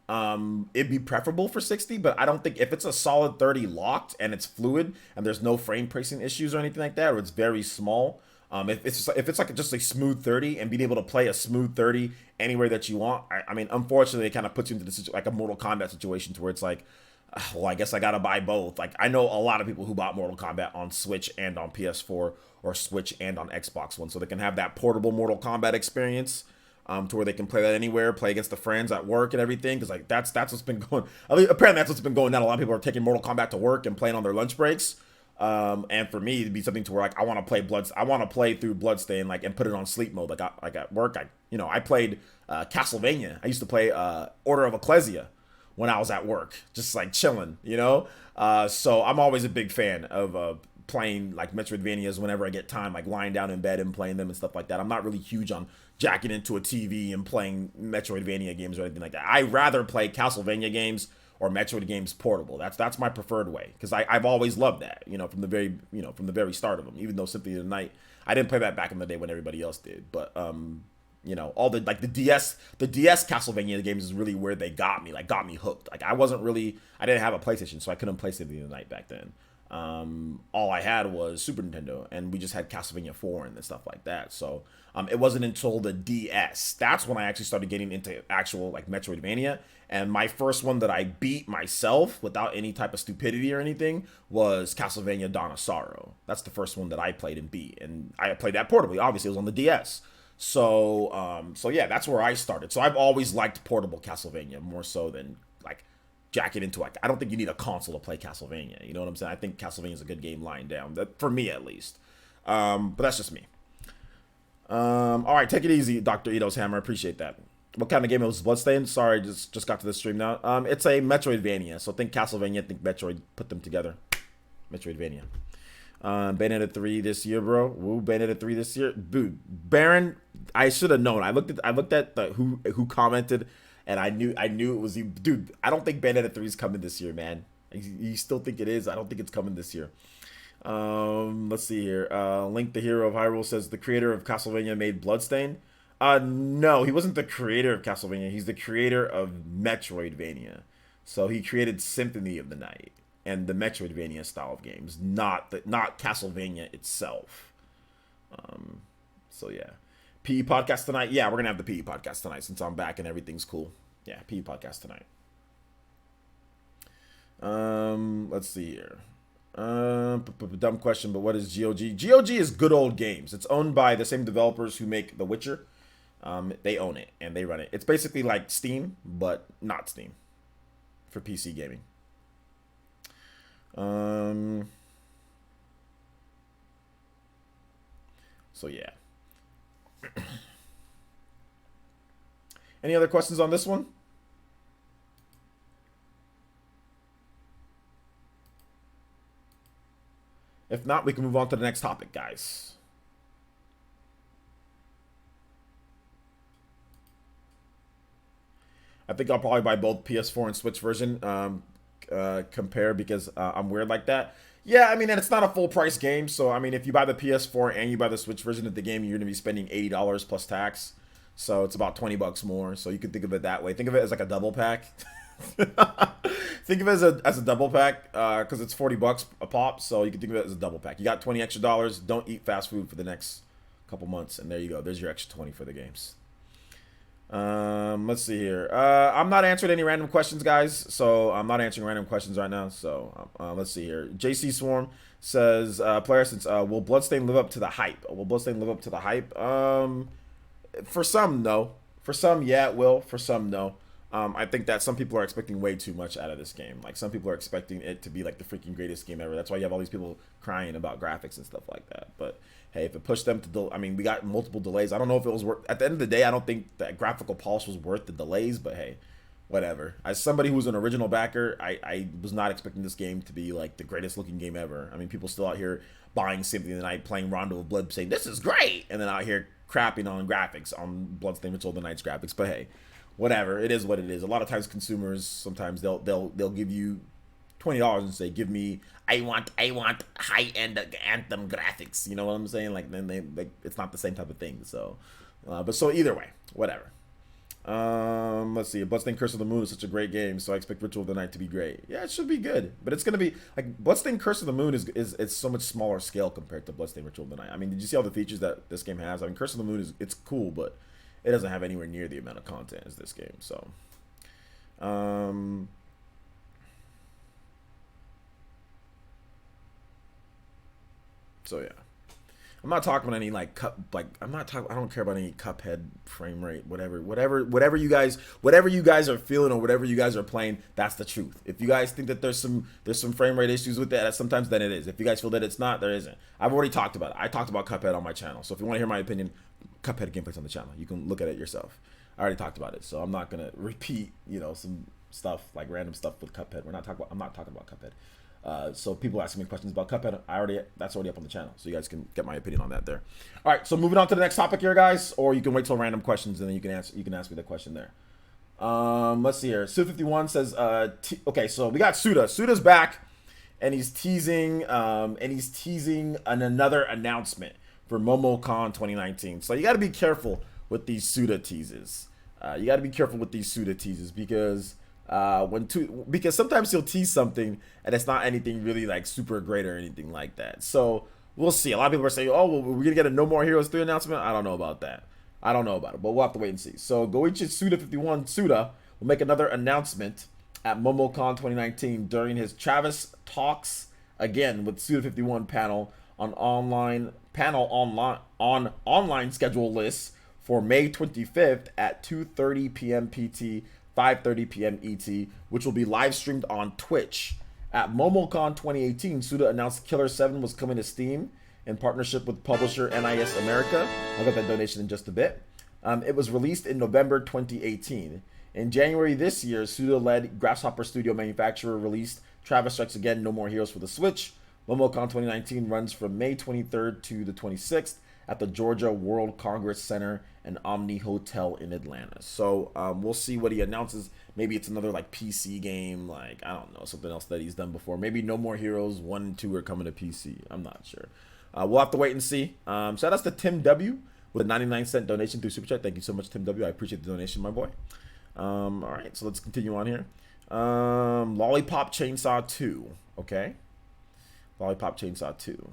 It'd be preferable for 60, but I don't think if it's a solid 30 locked and it's fluid and there's no frame pacing issues or anything like that, or it's very small. If it's like just a smooth 30 and being able to play a smooth 30 anywhere that you want, I mean, unfortunately, it kind of puts you into this like a Mortal Kombat situation to where it's like, well, I guess I gotta buy both. Like I know a lot of people who bought Mortal Kombat on Switch and on PS4 or Switch and on Xbox One, so they can have that portable Mortal Kombat experience. To where they can play that anywhere, play against the friends at work and everything, because like that's what's been going. I mean, apparently that's what's been going on. A lot of people are taking Mortal Kombat to work and playing on their lunch breaks. And for me, it'd be something to where like I want to play through Bloodstained like and put it on sleep mode. Like at work, I played Castlevania. I used to play Order of Ecclesia when I was at work, just like chilling, So I'm always a big fan of playing like Metroidvanias whenever I get time, like lying down in bed and playing them and stuff like that. I'm not really huge on jacking into a TV and playing Metroidvania games or anything like that. I rather play Castlevania games or Metroid games portable. That's my preferred way, because I've always loved that, from the very start of them. Even though Symphony of the Night, I didn't play that back in the day when everybody else did, but all the like the DS Castlevania games is really where they got me hooked. Like I didn't have a PlayStation, so I couldn't play Symphony of the Night back then. All I had was Super Nintendo, and we just had Castlevania 4 and stuff like that. So it wasn't until the DS that's when I actually started getting into actual like Metroidvania. And my first one that I beat myself without any type of stupidity or anything was Castlevania Dawn of Sorrow. That's the first one that I played and beat, and I played that portably. Obviously, it was on the DS. So yeah, that's where I started. So I've always liked portable Castlevania more so than like jack it into like, I don't think you need a console to play Castlevania. You know what I'm saying? I think Castlevania is a good game lying down, that, for me at least. But that's just me. All right, take it easy, Dr. Ito's Hammer. Appreciate that. What kind of game was Bloodstained? Sorry, just got to the stream now. It's a Metroidvania. So think Castlevania, think Metroid, put them together. Metroidvania. Bayonetta 3 this year, bro. Woo, Bayonetta 3 this year. Dude, Baron, I should have known. I looked at the who commented, and I knew it was you. Dude, I don't think Bayonetta 3 is coming this year, man. You still think it is? I don't think it's coming this year. Let's see here. Link the Hero of Hyrule says the creator of Castlevania made Bloodstained. No, he wasn't the creator of Castlevania. He's the creator of Metroidvania. So he created Symphony of the Night and the Metroidvania style of games, not Castlevania itself. So yeah. PE podcast tonight. Yeah, we're gonna have the PE podcast tonight since I'm back and everything's cool. Yeah, PE podcast tonight. Let's see here. Dumb question, but what is GOG? GOG is Good Old Games. It's owned by the same developers who make The Witcher. They own it and they run it. It's basically like Steam, but not Steam for PC gaming. So yeah. Any other questions on this one? If not, we can move on to the next topic, guys. I think I'll probably buy both PS4 and Switch version. Compare because I'm weird like that. Yeah, I mean, and it's not a full price game. So, I mean, if you buy the PS4 and you buy the Switch version of the game, you're going to be spending $80 plus tax. So it's about $20 more. So you can think of it that way. Think of it as like a double pack. Think of it as a double pack because it's $40 a pop. So you can think of it as a double pack. You got $20 extra. Don't eat fast food for the next couple months. And there you go. There's your extra 20 for the games. Let's see here. I'm not answering any random questions, guys. So I'm not answering random questions right now. So let's see here. JC Swarm says, player since will Bloodstained live up to the hype? Will Bloodstained live up to the hype? For some, no. For some, yeah, it will. For some, no. I think that some people are expecting way too much out of this game. Like some people are expecting it to be like the freaking greatest game ever. That's why you have all these people crying about graphics and stuff like that. But hey, if it pushed them to, I mean, we got multiple delays. I don't know if it was worth. At the end of the day, I don't think that graphical polish was worth the delays. But hey, whatever. As somebody who's an original backer, I was not expecting this game to be like the greatest looking game ever. I mean, people still out here buying Symphony of the Night, playing Rondo of Blood, saying this is great, and then out here crapping on graphics, on Bloodstained Ritual of the Night's graphics. But hey, whatever. It is what it is. A lot of times consumers, sometimes they'll give you $20 and say, give me, I want high end Anthem graphics. You know what I'm saying? Like then they it's not the same type of thing. So, but so either way, whatever. Let's see. Bloodstained Curse of the Moon is such a great game, so I expect Ritual of the Night to be great. Yeah, it should be good, but it's gonna be like Bloodstained Curse of the Moon is it's so much smaller scale compared to Bloodstained Ritual of the Night. I mean, did you see all the features that this game has? I mean, Curse of the Moon it's cool, but it doesn't have anywhere near the amount of content as this game. So, yeah. I'm not talking about any like I'm not talking. I don't care about any Cuphead frame rate, whatever you guys are feeling or whatever you guys are playing. That's the truth. If you guys think that there's some frame rate issues with that, sometimes then it is. If you guys feel that it's not, there isn't. I've already talked about it. I talked about Cuphead on my channel. So if you want to hear my opinion, Cuphead gameplay's on the channel. You can look at it yourself. I already talked about it, so I'm not gonna repeat some stuff like random stuff with Cuphead. I'm not talking about Cuphead. So people asking me questions about Cuphead, that's already up on the channel, so you guys can get my opinion on that there. All right, so moving on to the next topic here, guys, or you can wait till random questions and then you can ask me the question there. Let's see here. Suda51 says, okay, so we got Suda. Suda's back, and he's teasing another announcement for MomoCon 2019. So you got to be careful with these Suda teases. Because sometimes he'll tease something and it's not anything really like super great or anything like that. So we'll see. A lot of people are saying, oh, well, we're gonna get a No More Heroes 3 announcement. I don't know about that. But we'll have to wait and see. So Goichi Suda51 Suda will make another announcement at MomoCon 2019 during his Travis Talks Again with Suda51 panel on online schedule lists for May 25th at 2:30 p.m. PT, 5:30 p.m. ET, which will be live streamed on Twitch. At MomoCon 2018, Suda announced Killer 7 was coming to Steam in partnership with publisher NIS America. I'll get that donation in just a bit. It was released in November 2018. In January this year, Suda-led Grasshopper Studio manufacturer released Travis Strikes Again No More Heroes for the Switch. MomoCon 2019 runs from May 23rd to the 26th at the Georgia World Congress Center and Omni Hotel in Atlanta. So we'll see what he announces. Maybe it's another like PC game, like I don't know, something else that he's done before. Maybe No More Heroes 1 and 2 are coming to PC. I'm not sure. We'll have to wait and see. Shout outs to Tim W with a 99-cent donation through Super Chat. Thank you so much, Tim W. I appreciate the donation, my boy. All right, so let's continue on here. Lollipop Chainsaw 2. Okay. Lollipop Chainsaw 2.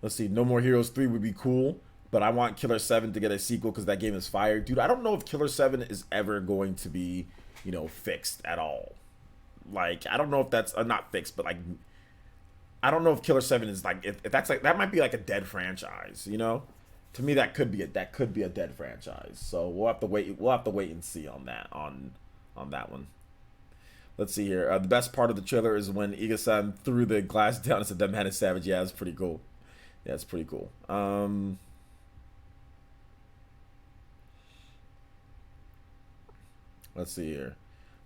Let's see. No More Heroes 3 would be cool, but I want Killer 7 to get a sequel because that game is fire. Dude, I don't know if Killer 7 is ever going to be, fixed at all. Like, I don't know if that's not fixed, but like, I don't know if Killer 7 is like, if that's like, that might be like a dead franchise, To me, that could be a dead franchise. So we'll have to wait and see on that one. Let's see here. The best part of the trailer is when Iga-san threw the glass down and said, "That man is savage." Yeah, it's pretty cool. Yeah, it's pretty cool. Let's see here.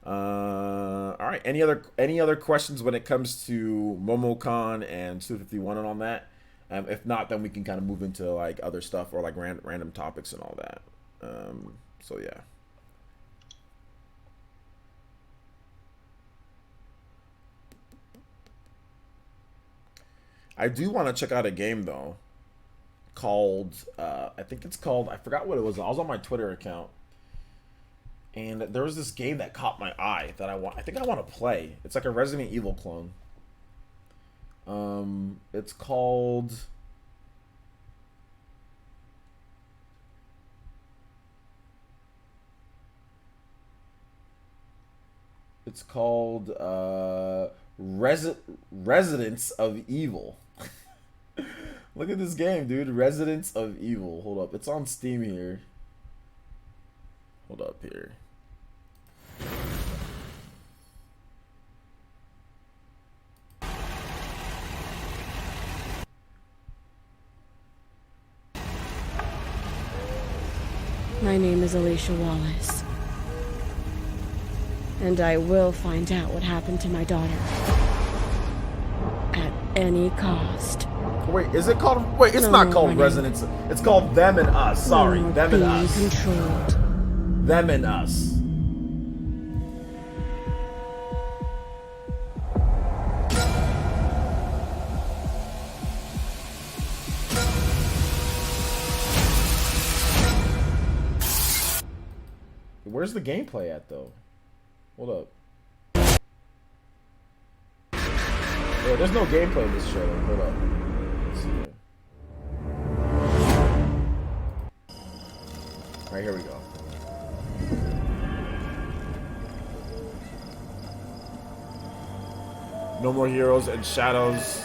All right. Any other questions when it comes to MomoCon and Suda51 and on that? If not, then we can kind of move into like other stuff or like random topics and all that. So yeah. I do want to check out a game though called I forgot what it was. I was on my Twitter account and there was this game that caught my eye that I think I want to play. It's like a Resident Evil clone. It's called Residents of Evil. Look at this game, dude. Residents of Evil. Hold up. It's on Steam here. Hold up here. My name is Alicia Wallace. And I will find out what happened to my daughter. At any cost. Wait, is it called... Wait, it's not called Residents. It's called Them and Us. Sorry, Them and Us. Controlled. Them and Us. Where's the gameplay at, though? Hold up. Yeah, there's no gameplay in this trailer. Hold up. Let's see here. Alright, here we go. No More Heroes and Shadows.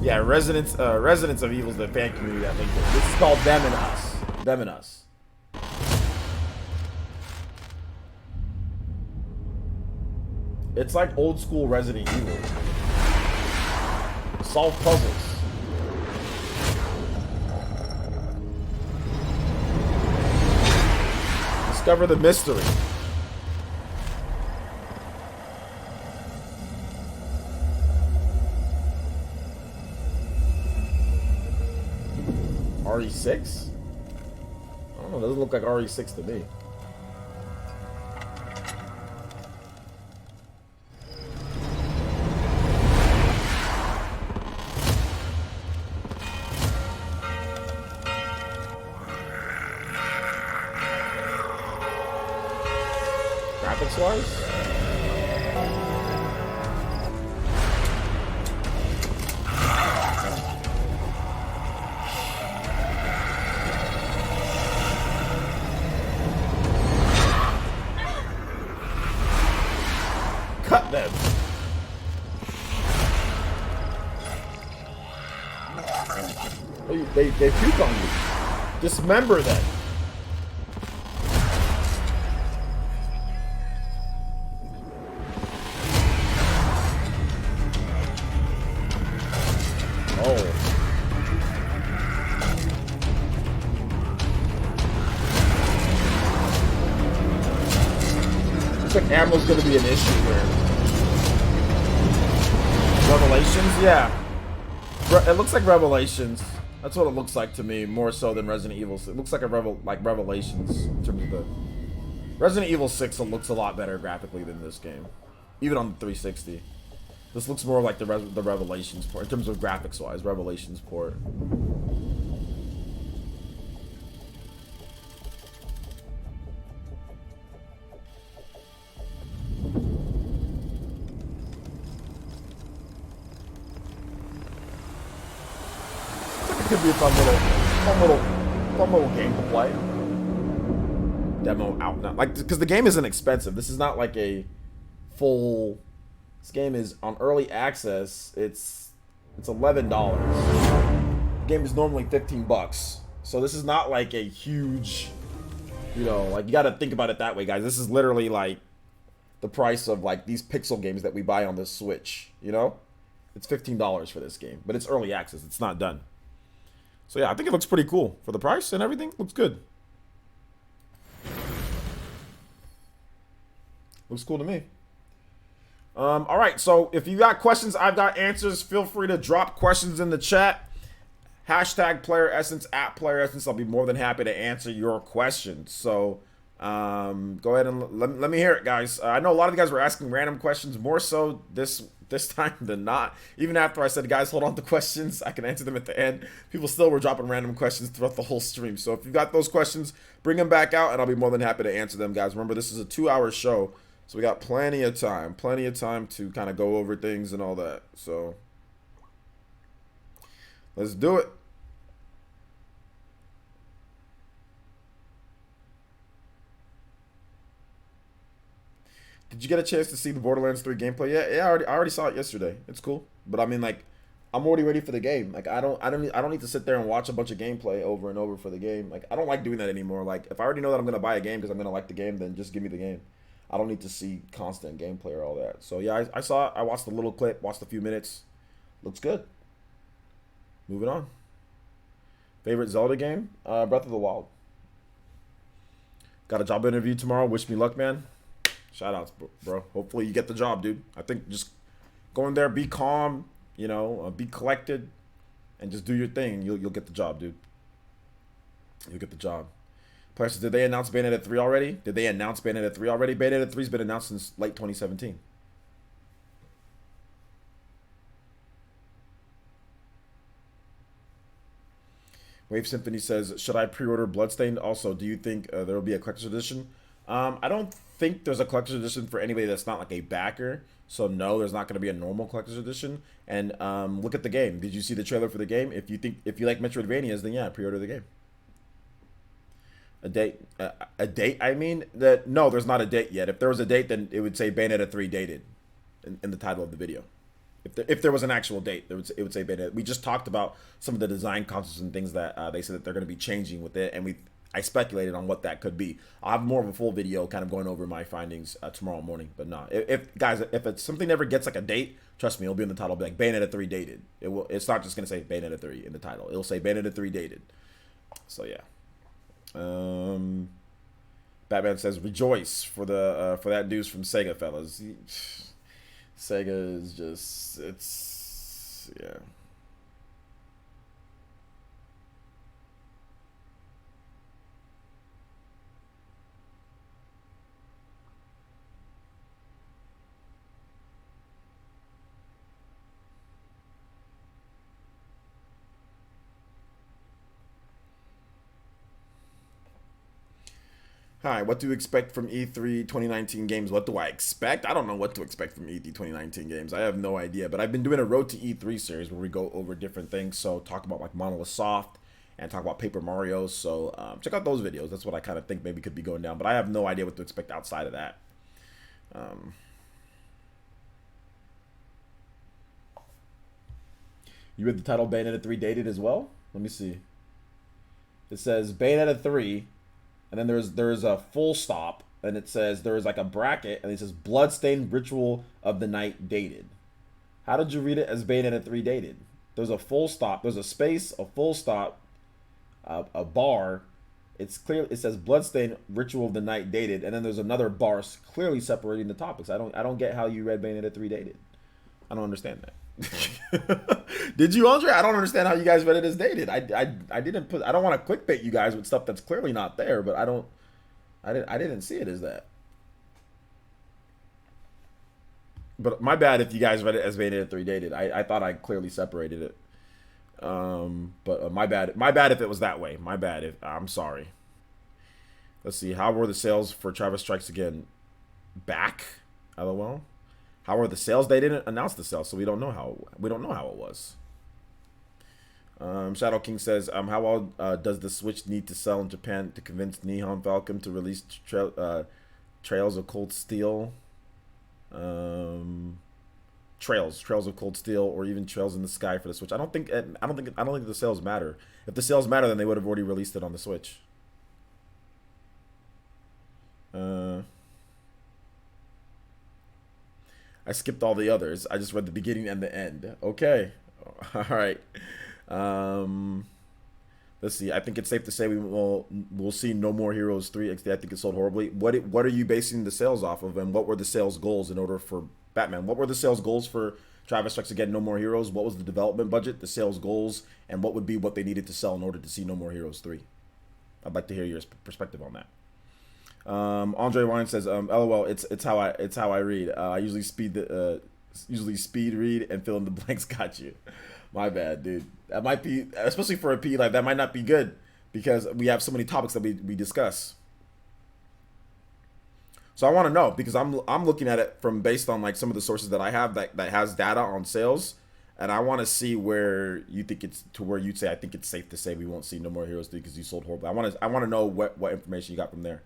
Yeah, Residents of Evil's the fan community that linked it. This is called Them and Us. Them and Us. It's like old school Resident Evil. Solve puzzles. Discover the mystery. RE6? I don't know, it doesn't look like RE6 to me. Graphics wise? Cut them. Oh, they puke on you. Dismember them. Oh. Looks like ammo's gonna be an issue here. Revelations? Yeah. It looks like Revelations. That's what it looks like to me, more so than Resident Evil. It looks like a Revelations in terms of the... Resident Evil 6 looks a lot better graphically than this game. Even on the 360. This looks more like the Revelations port, in terms of graphics-wise, Revelations port. It could be a fun little game to play. Demo out now, like, because the game isn't expensive. This is not like a full... This game is on early access. It's $11. The game is normally $15, so this is not like a huge, you know, like, you got to think about it that way, guys. This is literally like the price of like these pixel games that we buy on the Switch. You know, it's $15 for this game, but it's early access. It's not done. So yeah, I think it looks pretty cool for the price and everything. Looks good. Looks cool to me. All right, so if you got questions, I've got answers. Feel free to drop questions in the chat. Hashtag Player Essence, at Player Essence. I'll be more than happy to answer your questions. So go ahead and let me hear it, guys. I know a lot of you guys were asking random questions, more so this time than not. Even after I said, guys, hold on to questions, I can answer them at the end. People still were dropping random questions throughout the whole stream. So if you got those questions, bring them back out, and I'll be more than happy to answer them, guys. Remember, this is a 2-hour show. So we got plenty of time to kind of go over things and all that. So let's do it. Did you get a chance to see the Borderlands 3 gameplay yet? Yeah, I already saw it yesterday. It's cool. But I mean, like, I'm already ready for the game. Like I don't need to sit there and watch a bunch of gameplay over and over for the game. Like I don't like doing that anymore. Like if I already know that I'm gonna buy a game because I'm gonna like the game, then just give me the game. I don't need to see constant gameplay or all that. So yeah, I saw it. I watched a little clip, watched a few minutes. Looks good. Moving on. Favorite Zelda game? Breath of the Wild. Got a job interview tomorrow. Wish me luck, man. Shout outs, bro. Hopefully you get the job, dude. I think just go in there, be calm, you know, be collected, and just do your thing. You'll get the job, dude. You'll get the job. Plus, did they announce Bayonetta 3 already? Did they announce Bayonetta 3 already? Bayonetta 3's been announced since late 2017. Wave Symphony says, should I pre-order Bloodstained? Also, do you think there will be a collector's edition? I don't think there's a collector's edition for anybody that's not like a backer. So no, there's not going to be a normal collector's edition. And look at the game. Did you see the trailer for the game? If you like Metroidvanias, then yeah, pre-order the game. A date? I mean, no, there's not a date yet. If there was a date, then it would say Bayonetta 3 dated in the title of the video. If there was an actual date, it would say Bayonetta. We just talked about some of the design concepts and things that they said that they're going to be changing with it, and I speculated on what that could be. I'll have more of a full video kind of going over my findings tomorrow morning. But no, if it's something never gets like a date, trust me, it'll be in the title. It'll be like Bayonetta 3 dated. It's not just going to say Bayonetta 3 in the title. It'll say Bayonetta 3 dated. So yeah. Batman says, rejoice for that news from Sega, fellas. Sega is just, yeah. Hi, what do you expect from E3 2019 games? What do I expect? I don't know what to expect from E3 2019 games. I have no idea. But I've been doing a Road to E3 series where we go over different things. So talk about like Monolith Soft and talk about Paper Mario. So check out those videos. That's what I kind of think maybe could be going down. But I have no idea what to expect outside of that. You read the title Bayonetta 3 dated as well? Let me see. It says Bayonetta 3. And then there's a full stop, and it says there's like a bracket, and it says Bloodstained Ritual of the Night dated. How did you read it as Bayonetta 3 dated? There's a full stop, there's a space, a full stop, a bar. It's clear. It says Bloodstained Ritual of the Night dated, and then there's another bar clearly separating the topics. I don't get how you read Bayonetta 3 dated. I don't understand that. Did you, Andre? I don't understand how you guys read it as dated. I don't want to clickbait you guys with stuff that's clearly not there, but I didn't see it as that. But my bad if you guys read it as Bayonetta 3 dated. I thought I clearly separated it. But my bad if it was that way. My bad. I'm sorry. Let's see. How were the sales for Travis Strikes Again? Back? LOL. How are the sales? They didn't announce the sales, so we don't know how it was. Shadow King says, how well does the Switch need to sell in Japan to convince Nihon Falcom to release Trails of Cold Steel? Trails of Cold Steel, or even Trails in the Sky for the Switch. I don't think the sales matter. If the sales matter, then they would have already released it on the Switch. I skipped all the others. I just read the beginning and the end. Okay. All right. Let's see. I think it's safe to say we'll see No More Heroes 3 XD. I think it sold horribly. What are you basing the sales off of, and what were the sales goals in order for Batman? What were the sales goals for Travis Strikes Again, No More Heroes? What was the development budget, the sales goals, and what would be what they needed to sell in order to see No More Heroes 3? I'd like to hear your perspective on that. Andre Wine says, "LOL, it's how I read. I usually speed read and fill in the blanks. Got you. My bad, dude. That might be, especially for a PE Live, that might not be good because we have so many topics that we discuss. So I want to know because I'm looking at it from based on like some of the sources that I have that has data on sales, and I want to see where you think it's to where you'd say I think it's safe to say we won't see No More Heroes 3 because you sold horribly. I want to know what information you got from there."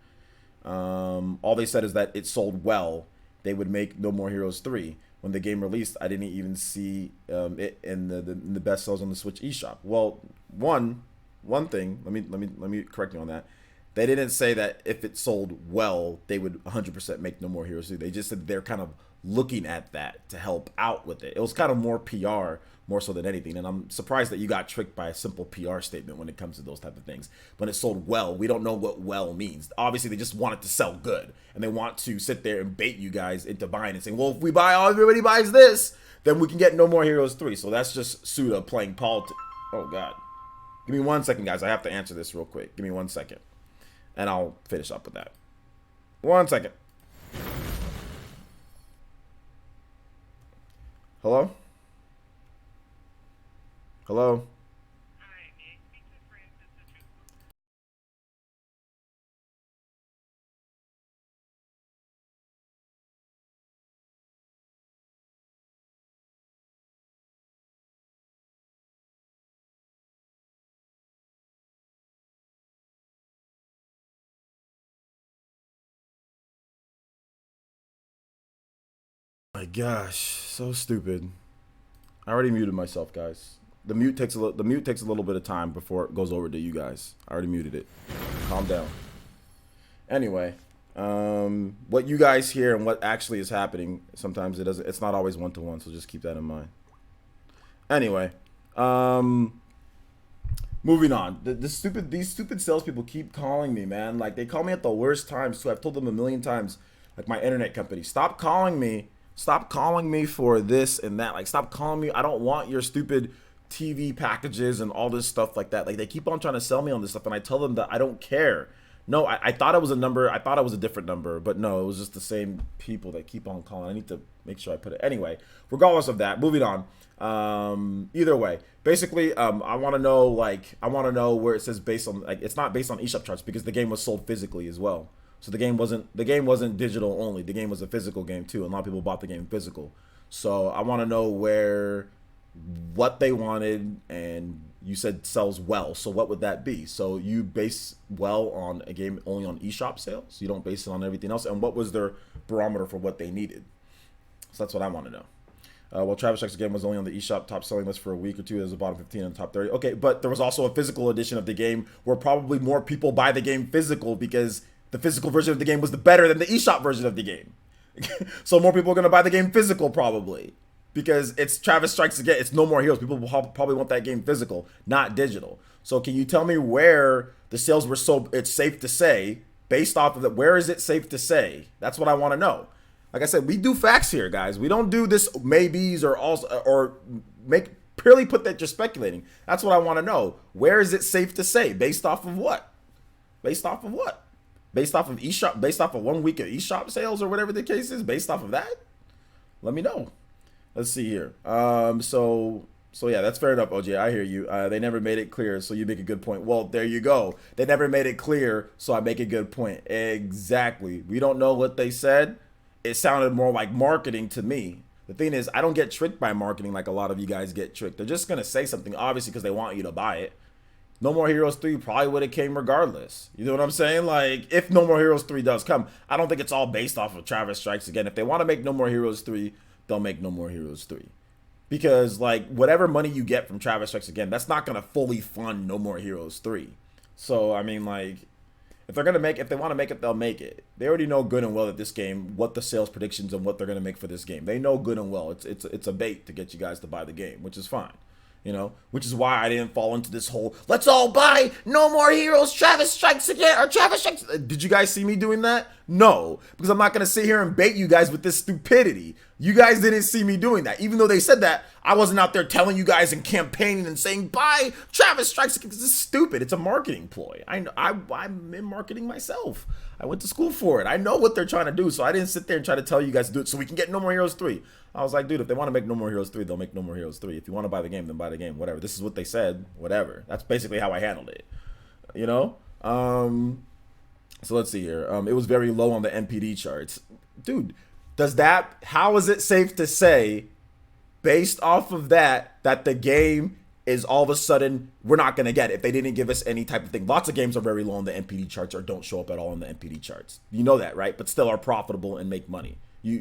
All they said is that it sold well. They would make No More Heroes 3. when the game released, I didn't even see it in the best sales on the Switch eShop. Well, one thing, let me correct you on that. They didn't say that if it sold well, they would 100% make No More Heroes 3. They just said they're kind of looking at that to help out with it. It was kind of more PR, more so than anything. And I'm surprised that you got tricked by a simple PR statement when it comes to those type of things. When it sold well, we don't know what well means. Obviously, they just want it to sell good. And they want to sit there and bait you guys into buying and saying, well, if we buy all, everybody buys this, then we can get No More Heroes 3. So that's just Suda playing politics. Oh, God. Give me 1 second, guys. I have to answer this real quick. Give me 1 second. And I'll finish up with that. 1 second. Hello? Hello? My gosh, so stupid. I already muted myself, guys. The mute takes a little bit of time before it goes over to you guys. I already muted it. Calm down. Anyway, what you guys hear and what actually is happening, sometimes it's not always one-to-one, so just keep that in mind. Anyway, moving on. These stupid salespeople keep calling me, man. Like, they call me at the worst times, so I've told them a million times, like my internet company, stop calling me. Stop calling me for this and that. Like, stop calling me. I don't want your stupid TV packages and all this stuff like that. Like, they keep on trying to sell me on this stuff, and I tell them that I don't care. No, I thought it was a number. I thought it was a different number, but no, it was just the same people that keep on calling. I need to make sure I put it. Anyway, regardless of that, moving on. Either way, basically, I want to know, where it says based on, like, it's not based on eShop charts because the game was sold physically as well. So the game wasn't digital only. The game was a physical game too, and a lot of people bought the game physical. So I want to know what they wanted, and you said sells well. So what would that be? So you base well on a game only on eShop sales? You don't base it on everything else? And what was their barometer for what they needed? So that's what I want to know. Well, Travis Strikes Again was only on the eShop top selling list for a week or two. It was the bottom 15 and top 30. Okay, but there was also a physical edition of the game where probably more people buy the game physical because the physical version of the game was better than the eShop version of the game. So more people are going to buy the game physical probably because it's Travis Strikes Again. It's No More Heroes. People will probably want that game physical, not digital. So can you tell me where the sales were so it's safe to say based off of that? Where is it safe to say? That's what I want to know. Like I said, we do facts here, guys. We don't do this maybes or make purely put that you're speculating. That's what I want to know. Where is it safe to say? Based off of what? Based off of what? Based off of eShop, based off of 1 week of eShop sales or whatever the case is, based off of that? Let me know. Let's see here. So yeah, that's fair enough, OJ. I hear you. They never made it clear, so you make a good point. Well, there you go. They never made it clear, so I make a good point. Exactly. We don't know what they said. It sounded more like marketing to me. The thing is, I don't get tricked by marketing like a lot of you guys get tricked. They're just going to say something, obviously, because they want you to buy it. No More Heroes 3 probably would have came regardless. You know what I'm saying? Like, if No More Heroes 3 does come, I don't think it's all based off of Travis Strikes Again. If they want to make No More Heroes 3, they'll make No More Heroes 3. Because, like, whatever money you get from Travis Strikes Again, that's not going to fully fund No More Heroes 3. So, I mean, like, if they want to make it, they'll make it. They already know good and well that this game, what the sales predictions and what they're going to make for this game. They know good and well. It's a bait to get you guys to buy the game, which is fine. You know, which is why I didn't fall into this whole, let's all buy No More Heroes, Travis Strikes Again, or Travis Strikes. Did you guys see me doing that? No, because I'm not going to sit here and bait you guys with this stupidity. You guys didn't see me doing that. Even though they said that, I wasn't out there telling you guys and campaigning and saying, buy Travis Strikes Again. This is stupid. It's a marketing ploy. I'm in marketing myself. I went to school for it. I know what they're trying to do, so I didn't sit there and try to tell you guys to do it so we can get No More Heroes 3. I was like, dude, if they want to make No More Heroes 3, they'll make No More Heroes 3. If you want to buy the game, then buy the game. Whatever. This is what they said. Whatever. That's basically how I handled it. You know? So let's see here. It was very low on the NPD charts. Dude, how is it safe to say, based off of that the game is all of a sudden, we're not going to get it if they didn't give us any type of thing. Lots of games are very low on the NPD charts or don't show up at all on the NPD charts. You know that, right? But still are profitable and make money.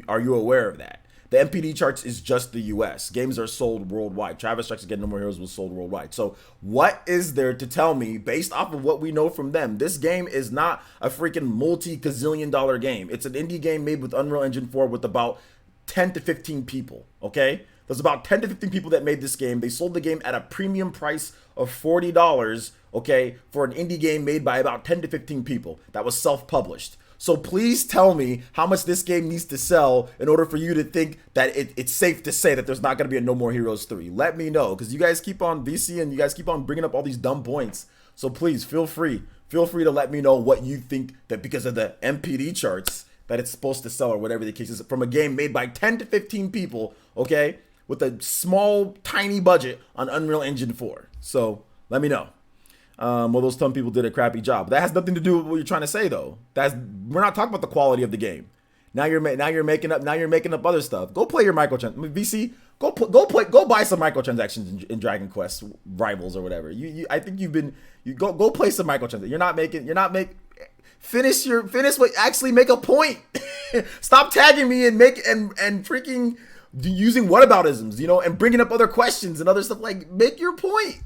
Are you aware of that? The MPD charts is just the US. Games are sold worldwide. Travis Strikes Again, No More Heroes was sold worldwide. So what is there to tell me, based off of what we know from them, this game is not a freaking multi-gazillion dollar game. It's an indie game made with Unreal Engine 4 with about 10 to 15 people, okay? There's about 10 to 15 people that made this game. They sold the game at a premium price of $40, okay, for an indie game made by about 10 to 15 people that was self-published. So please tell me how much this game needs to sell in order for you to think that it's safe to say that there's not going to be a No More Heroes 3. Let me know, because you guys keep on VC and you guys keep on bringing up all these dumb points. So please feel free to let me know what you think that because of the MPD charts that it's supposed to sell or whatever the case is from a game made by 10 to 15 people, okay, with a small, tiny budget on Unreal Engine 4. So let me know. Well, those 10 people did a crappy job. That has nothing to do with what you're trying to say, though. We're not talking about the quality of the game. Now you're making up other stuff. Go play your microtransactions. VC, go buy some microtransactions in Dragon Quest Rivals or whatever. I think go play some microtransactions. Finish what actually make a point. Stop tagging me and freaking using whataboutisms, and bringing up other questions and other stuff. Like, make your point.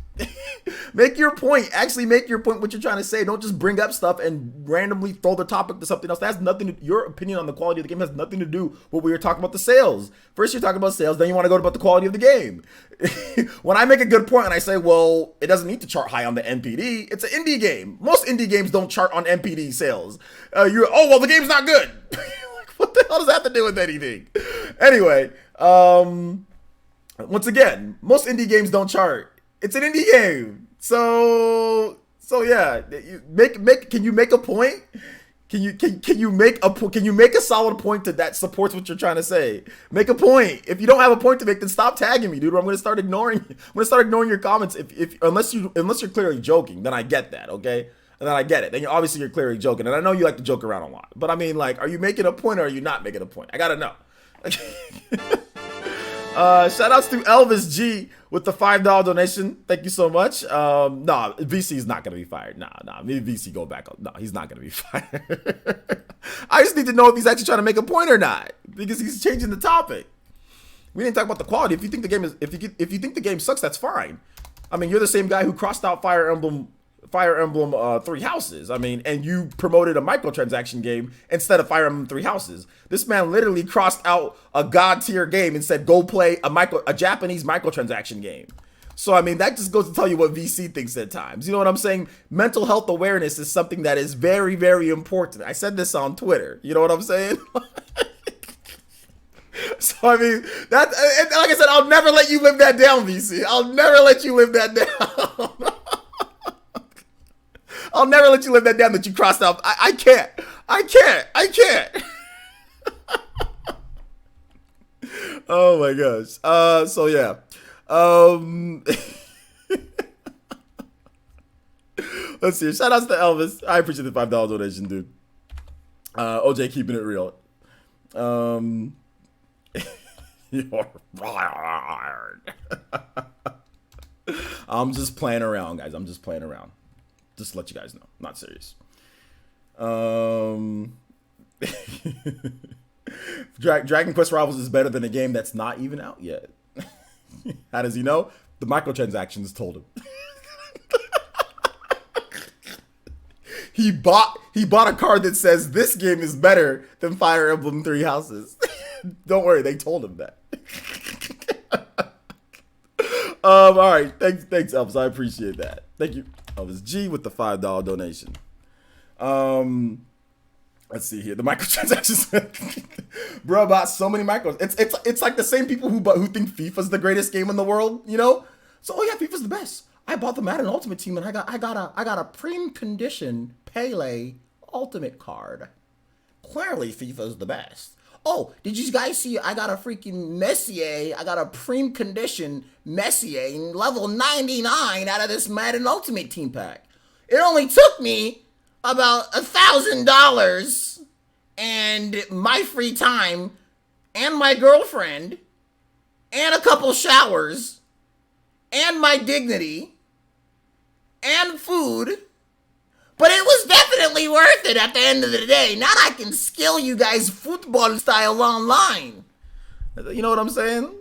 Make your point. Actually make your point, what you're trying to say. Don't just bring up stuff and randomly throw the topic to something else. That has nothing to, your opinion on the quality of the game has nothing to do with what we were talking about the sales. First you're talking about sales, then you want to go about the quality of the game. When I make a good point and I say, well, it doesn't need to chart high on the NPD, it's an indie game. Most indie games don't chart on NPD sales. Well, the game's not good. Like, what the hell does that have to do with anything? Anyway, once again, most indie games don't chart. It's an indie game. So yeah, can you make a point? Can you make a solid point that supports what you're trying to say? Make a point. If you don't have a point to make, then stop tagging me, dude. Or I'm gonna start ignoring you. I'm gonna start ignoring your comments. Unless you're clearly joking, then I get that, okay? And then I get it. Then you're clearly joking, and I know you like to joke around a lot. But I mean, like, are you making a point or are you not making a point? I gotta know. Shout outs to Elvis G with the $5 donation. Thank you so much. VC is not gonna be fired. Maybe VC go back up. No, he's not gonna be fired. I just need to know if he's actually trying to make a point or not, because he's changing the topic. We didn't talk about the quality. If you think the game is, if you think the game sucks, that's fine. I mean, you're the same guy who crossed out Fire Emblem Three Houses. I mean, and you promoted a microtransaction game instead of Fire Emblem Three Houses. This man literally crossed out a god tier game and said, go play a Japanese microtransaction game. So, I mean, that just goes to tell you what VC thinks at times. You know what I'm saying? Mental health awareness is something that is very, very important. I said this on Twitter. You know what I'm saying? So, I mean, like I said, I'll never let you live that down, VC. I'll never let you live that down. I'll never let you live that down that you crossed out. I can't. Oh my gosh. So yeah. Let's see. Shout outs to Elvis. I appreciate the $5 donation, dude. OJ keeping it real. You're fired. I'm just playing around, guys. I'm just playing around. Just to let you guys know. Not serious. Dragon Quest Rivals is better than a game that's not even out yet. How does he know? The microtransactions told him. He bought a card that says this game is better than Fire Emblem Three Houses. Don't worry, they told him that. All right, thanks, Elvis. I appreciate that. Thank you, Elvis G, with the $5 donation. Let's see here. The microtransactions, bro. Bought so many micros. It's like the same people who think FIFA's the greatest game in the world. You know? So oh yeah, FIFA's the best. I bought the Madden Ultimate Team and I got a prime condition Pele Ultimate card. Clearly, FIFA's the best. Oh, did you guys see? I got a freaking Messier. I got a prime condition Messier in level 99 out of this Madden Ultimate Team pack. It only took me about $1,000 and my free time and my girlfriend and a couple showers and my dignity and food. But it was definitely worth it at the end of the day. Now I can skill you guys football style online. You know what I'm saying?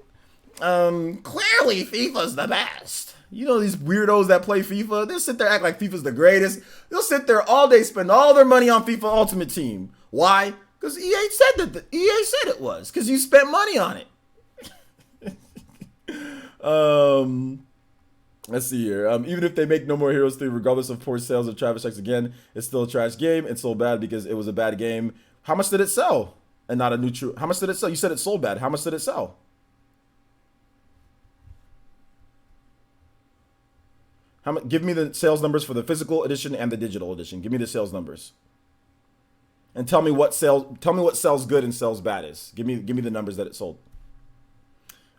Clearly FIFA's the best. You know these weirdos that play FIFA? They'll sit there act like FIFA's the greatest. They'll sit there all day, spend all their money on FIFA Ultimate Team. Why? Because EA said that. EA said it was. Because you spent money on it. Let's see here. Even if they make No More Heroes 3, regardless of poor sales of Travis Strikes Again, it's still a trash game. It's so bad because it was a bad game. How much did it sell? And not a new true. How much did it sell? You said it sold bad. How much did it sell? Give me the sales numbers for the physical edition and the digital edition. Give me the sales numbers. And tell me what sells good and sells bad is. Give me the numbers that it sold.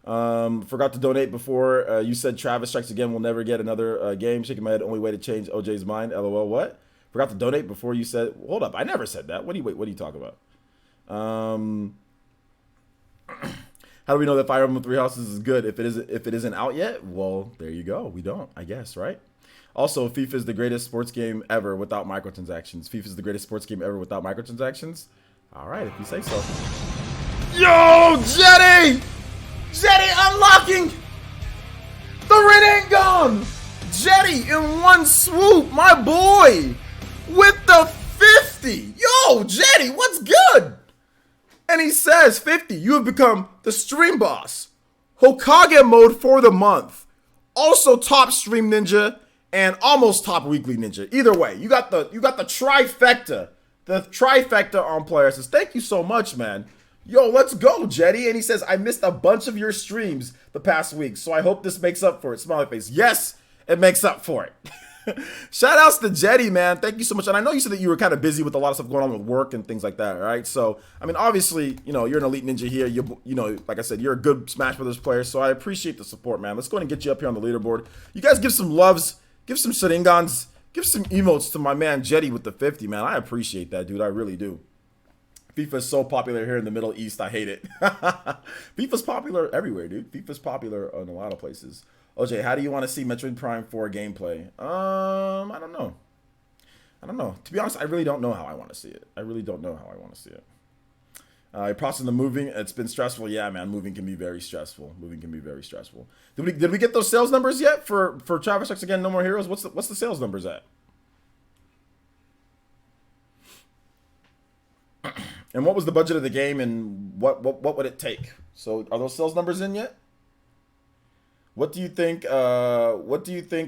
Forgot to donate before. You said Travis Strikes Again will never get another game. Shaking my head. Only way to change OJ's mind. LOL. What? Forgot to donate before you said. Hold up. I never said that. What are you talking about? How do we know that Fire Emblem Three Houses is good if it isn't out yet? Well, there you go. We don't, I guess, right? Also, FIFA is the greatest sports game ever without microtransactions. FIFA is the greatest sports game ever without microtransactions. All right, if you say so. Yo, Jetty! Jetty unlocking! The Renegade! Jetty in one swoop, my boy! With the 50! Yo, Jetty, what's good? And he says, 50, you have become the stream boss. Hokage mode for the month. Also top stream ninja and almost top weekly ninja. Either way, you got the trifecta. The trifecta on player says, thank you so much, man. Yo, let's go, Jetty. And he says, I missed a bunch of your streams the past week, so I hope this makes up for it. Smiley face. Yes, it makes up for it. Shout outs to Jetty, man. Thank you so much. And I know you said that you were kind of busy with a lot of stuff going on with work and things like that, right? So, I mean, obviously, you know, you're an elite ninja here. You know, like I said, you're a good Smash Brothers player, so I appreciate the support, man. Let's go ahead and get you up here on the leaderboard. You guys give some loves, give some Sharingans, give some emotes to my man Jetty with the 50, man. I appreciate that, dude. I really do. FIFA is so popular here in the Middle East. I hate it. FIFA's popular everywhere, dude. FIFA's popular in a lot of places. OJ, how do you want to see Metroid Prime 4 gameplay? I don't know. To be honest, I really don't know how I want to see it. Processing the moving, it's been stressful. Yeah, man, moving can be very stressful. Did we get those sales numbers yet for Travis Strikes Again, No More Heroes? What's the sales numbers at? And what was the budget of the game, and what would it take? So, are those sales numbers in yet? What do you think?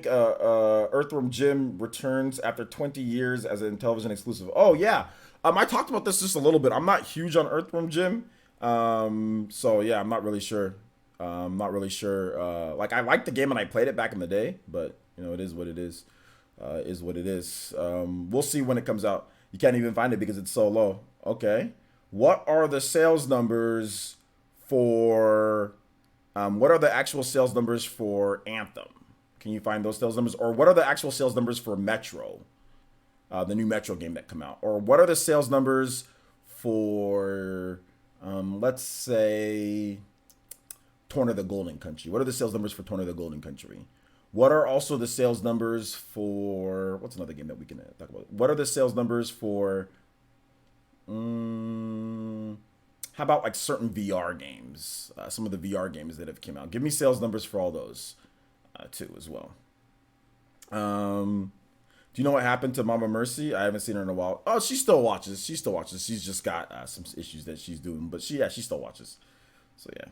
Earthworm Jim returns after 20 years as a television exclusive. Oh yeah, I talked about this just a little bit. I'm not huge on Earthworm Jim, so yeah, I'm not really sure. Like I liked the game and I played it back in the day, but you know, it is what it is. We'll see when it comes out. You can't even find it because it's so low. Okay, what are the sales numbers for? What are the actual sales numbers for Anthem? Can you find those sales numbers? Or what are the actual sales numbers for Metro? The new Metro game that come out? Or what are the sales numbers for, let's say, Torn of the Golden Country? What are the sales numbers for Torn of the Golden Country? What are also the sales numbers for, what's another game that we can talk about? What are the sales numbers for, how about like certain VR games? Some of the VR games that have come out. Give me sales numbers for all those too as well. Do you know what happened to Mama Mercy? I haven't seen her in a while. Oh, she still watches. She's just got some issues that she's doing, but she still watches. So yeah.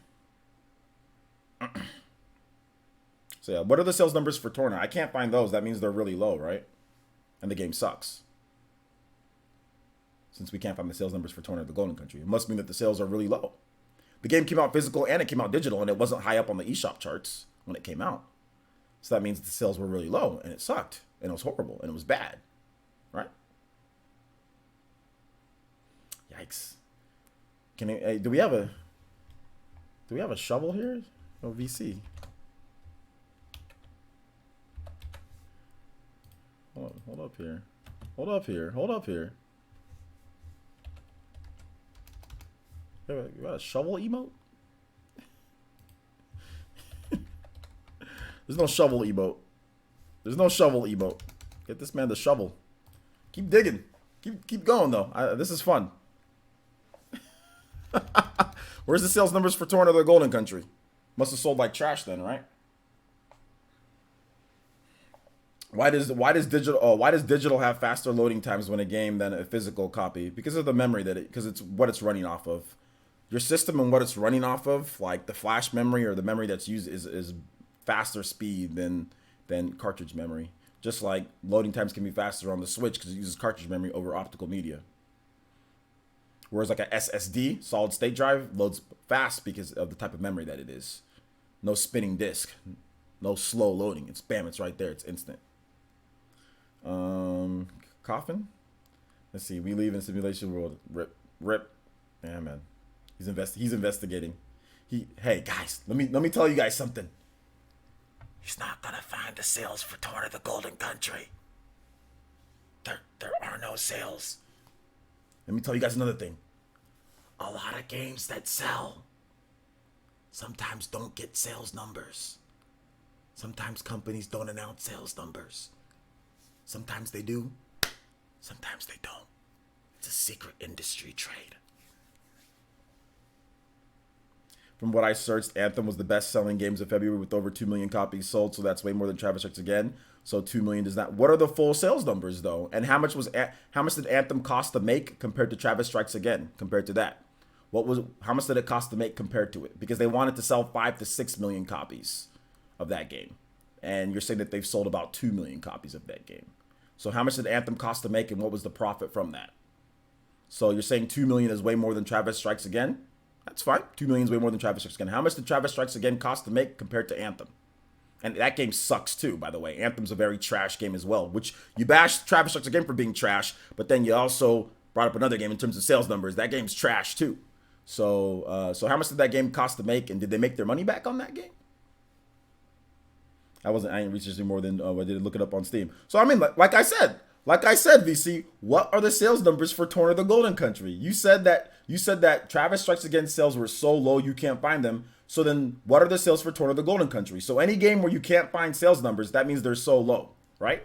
So yeah, what are the sales numbers for Torna? I can't find those. That means they're really low, right? And the game sucks. Since we can't find the sales numbers for Torna of the Golden Country. It must mean that the sales are really low. The game came out physical and it came out digital, and it wasn't high up on the eShop charts when it came out. So that means the sales were really low, and it sucked, and it was horrible, and it was bad. Right? Yikes. Do we have a shovel here? Oh, VC. Hold up here. You got a shovel emote? There's no shovel emote. Get this man the shovel. Keep digging. Keep going though. This is fun. Where's the sales numbers for Torn of the Golden Country? Must have sold like trash then, right? Why does digital have faster loading times when a game than a physical copy? Because of the memory because it's what it's running off of. Your system and what it's running off of, like the flash memory or the memory that's used is faster speed than cartridge memory. Just like loading times can be faster on the Switch because it uses cartridge memory over optical media. Whereas like a SSD, solid state drive, loads fast because of the type of memory that it is. No spinning disk, no slow loading. It's bam, it's right there. It's instant. Coffin. Let's see. We leave in simulation world. Rip. Yeah, man. He's investigating. Hey guys, let me tell you guys something. He's not gonna find the sales for Torn of the Golden Country. There are no sales. Let me tell you guys another thing. A lot of games that sell sometimes don't get sales numbers. Sometimes companies don't announce sales numbers. Sometimes they do. Sometimes they don't. It's a secret industry trade. From what I searched, Anthem was the best-selling games of February with over 2 million copies sold, so that's way more than Travis Strikes Again. So 2 million does not. What are the full sales numbers though? And how much did Anthem cost to make compared to Travis Strikes Again? Compared to that, how much did it cost to make compared to it? Because they wanted to sell 5 to 6 million copies of that game, and you're saying that they've sold about 2 million copies of that game. So how much did Anthem cost to make, and what was the profit from that? So you're saying 2 million is way more than Travis Strikes Again? That's fine. 2 million is way more than Travis Strikes Again. How much did Travis Strikes Again cost to make compared to Anthem? And that game sucks too, by the way. Anthem's a very trash game as well, which you bash Travis Strikes Again for being trash, but then you also brought up another game in terms of sales numbers. That game's trash too. So how much did that game cost to make, and did they make their money back on that game? I ain't researching more than I did look it up on Steam. So I mean, like I said, VC, what are the sales numbers for Torn of the Golden Country? You said that Travis Strikes Again sales were so low you can't find them. So then what are the sales for Torn of the Golden Country? So any game where you can't find sales numbers, that means they're so low, right?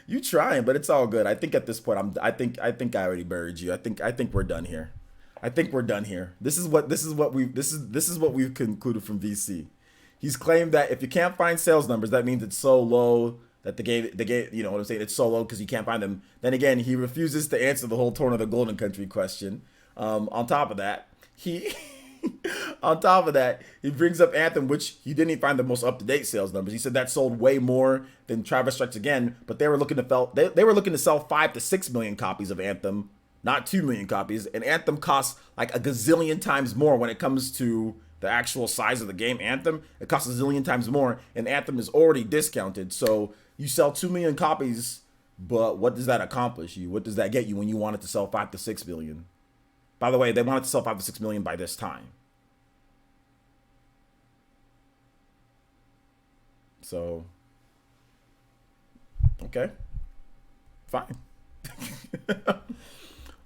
You trying, but it's all good. I think at this point I think I already buried you. I think we're done here. This is what we've concluded from VC. He's claimed that if you can't find sales numbers, that means it's so low that the game, you know what I'm saying? It's so low because you can't find them. Then again, he refuses to answer the whole Torn of the Golden Country question. On top of that, he brings up Anthem, which he didn't even find the most up-to-date sales numbers. He said that sold way more than Travis Strikes Again, but they were looking to sell 5 to 6 million copies of Anthem, not 2 million copies. And Anthem costs like a gazillion times more when it comes to the actual size of the game. Anthem, it costs a zillion times more, and Anthem is already discounted. So you sell 2 million copies, but what does that accomplish you? What does that get you when you want it to sell 5 to 6 million? By the way, they wanted to sell 5 to 6 million by this time. So, okay, fine.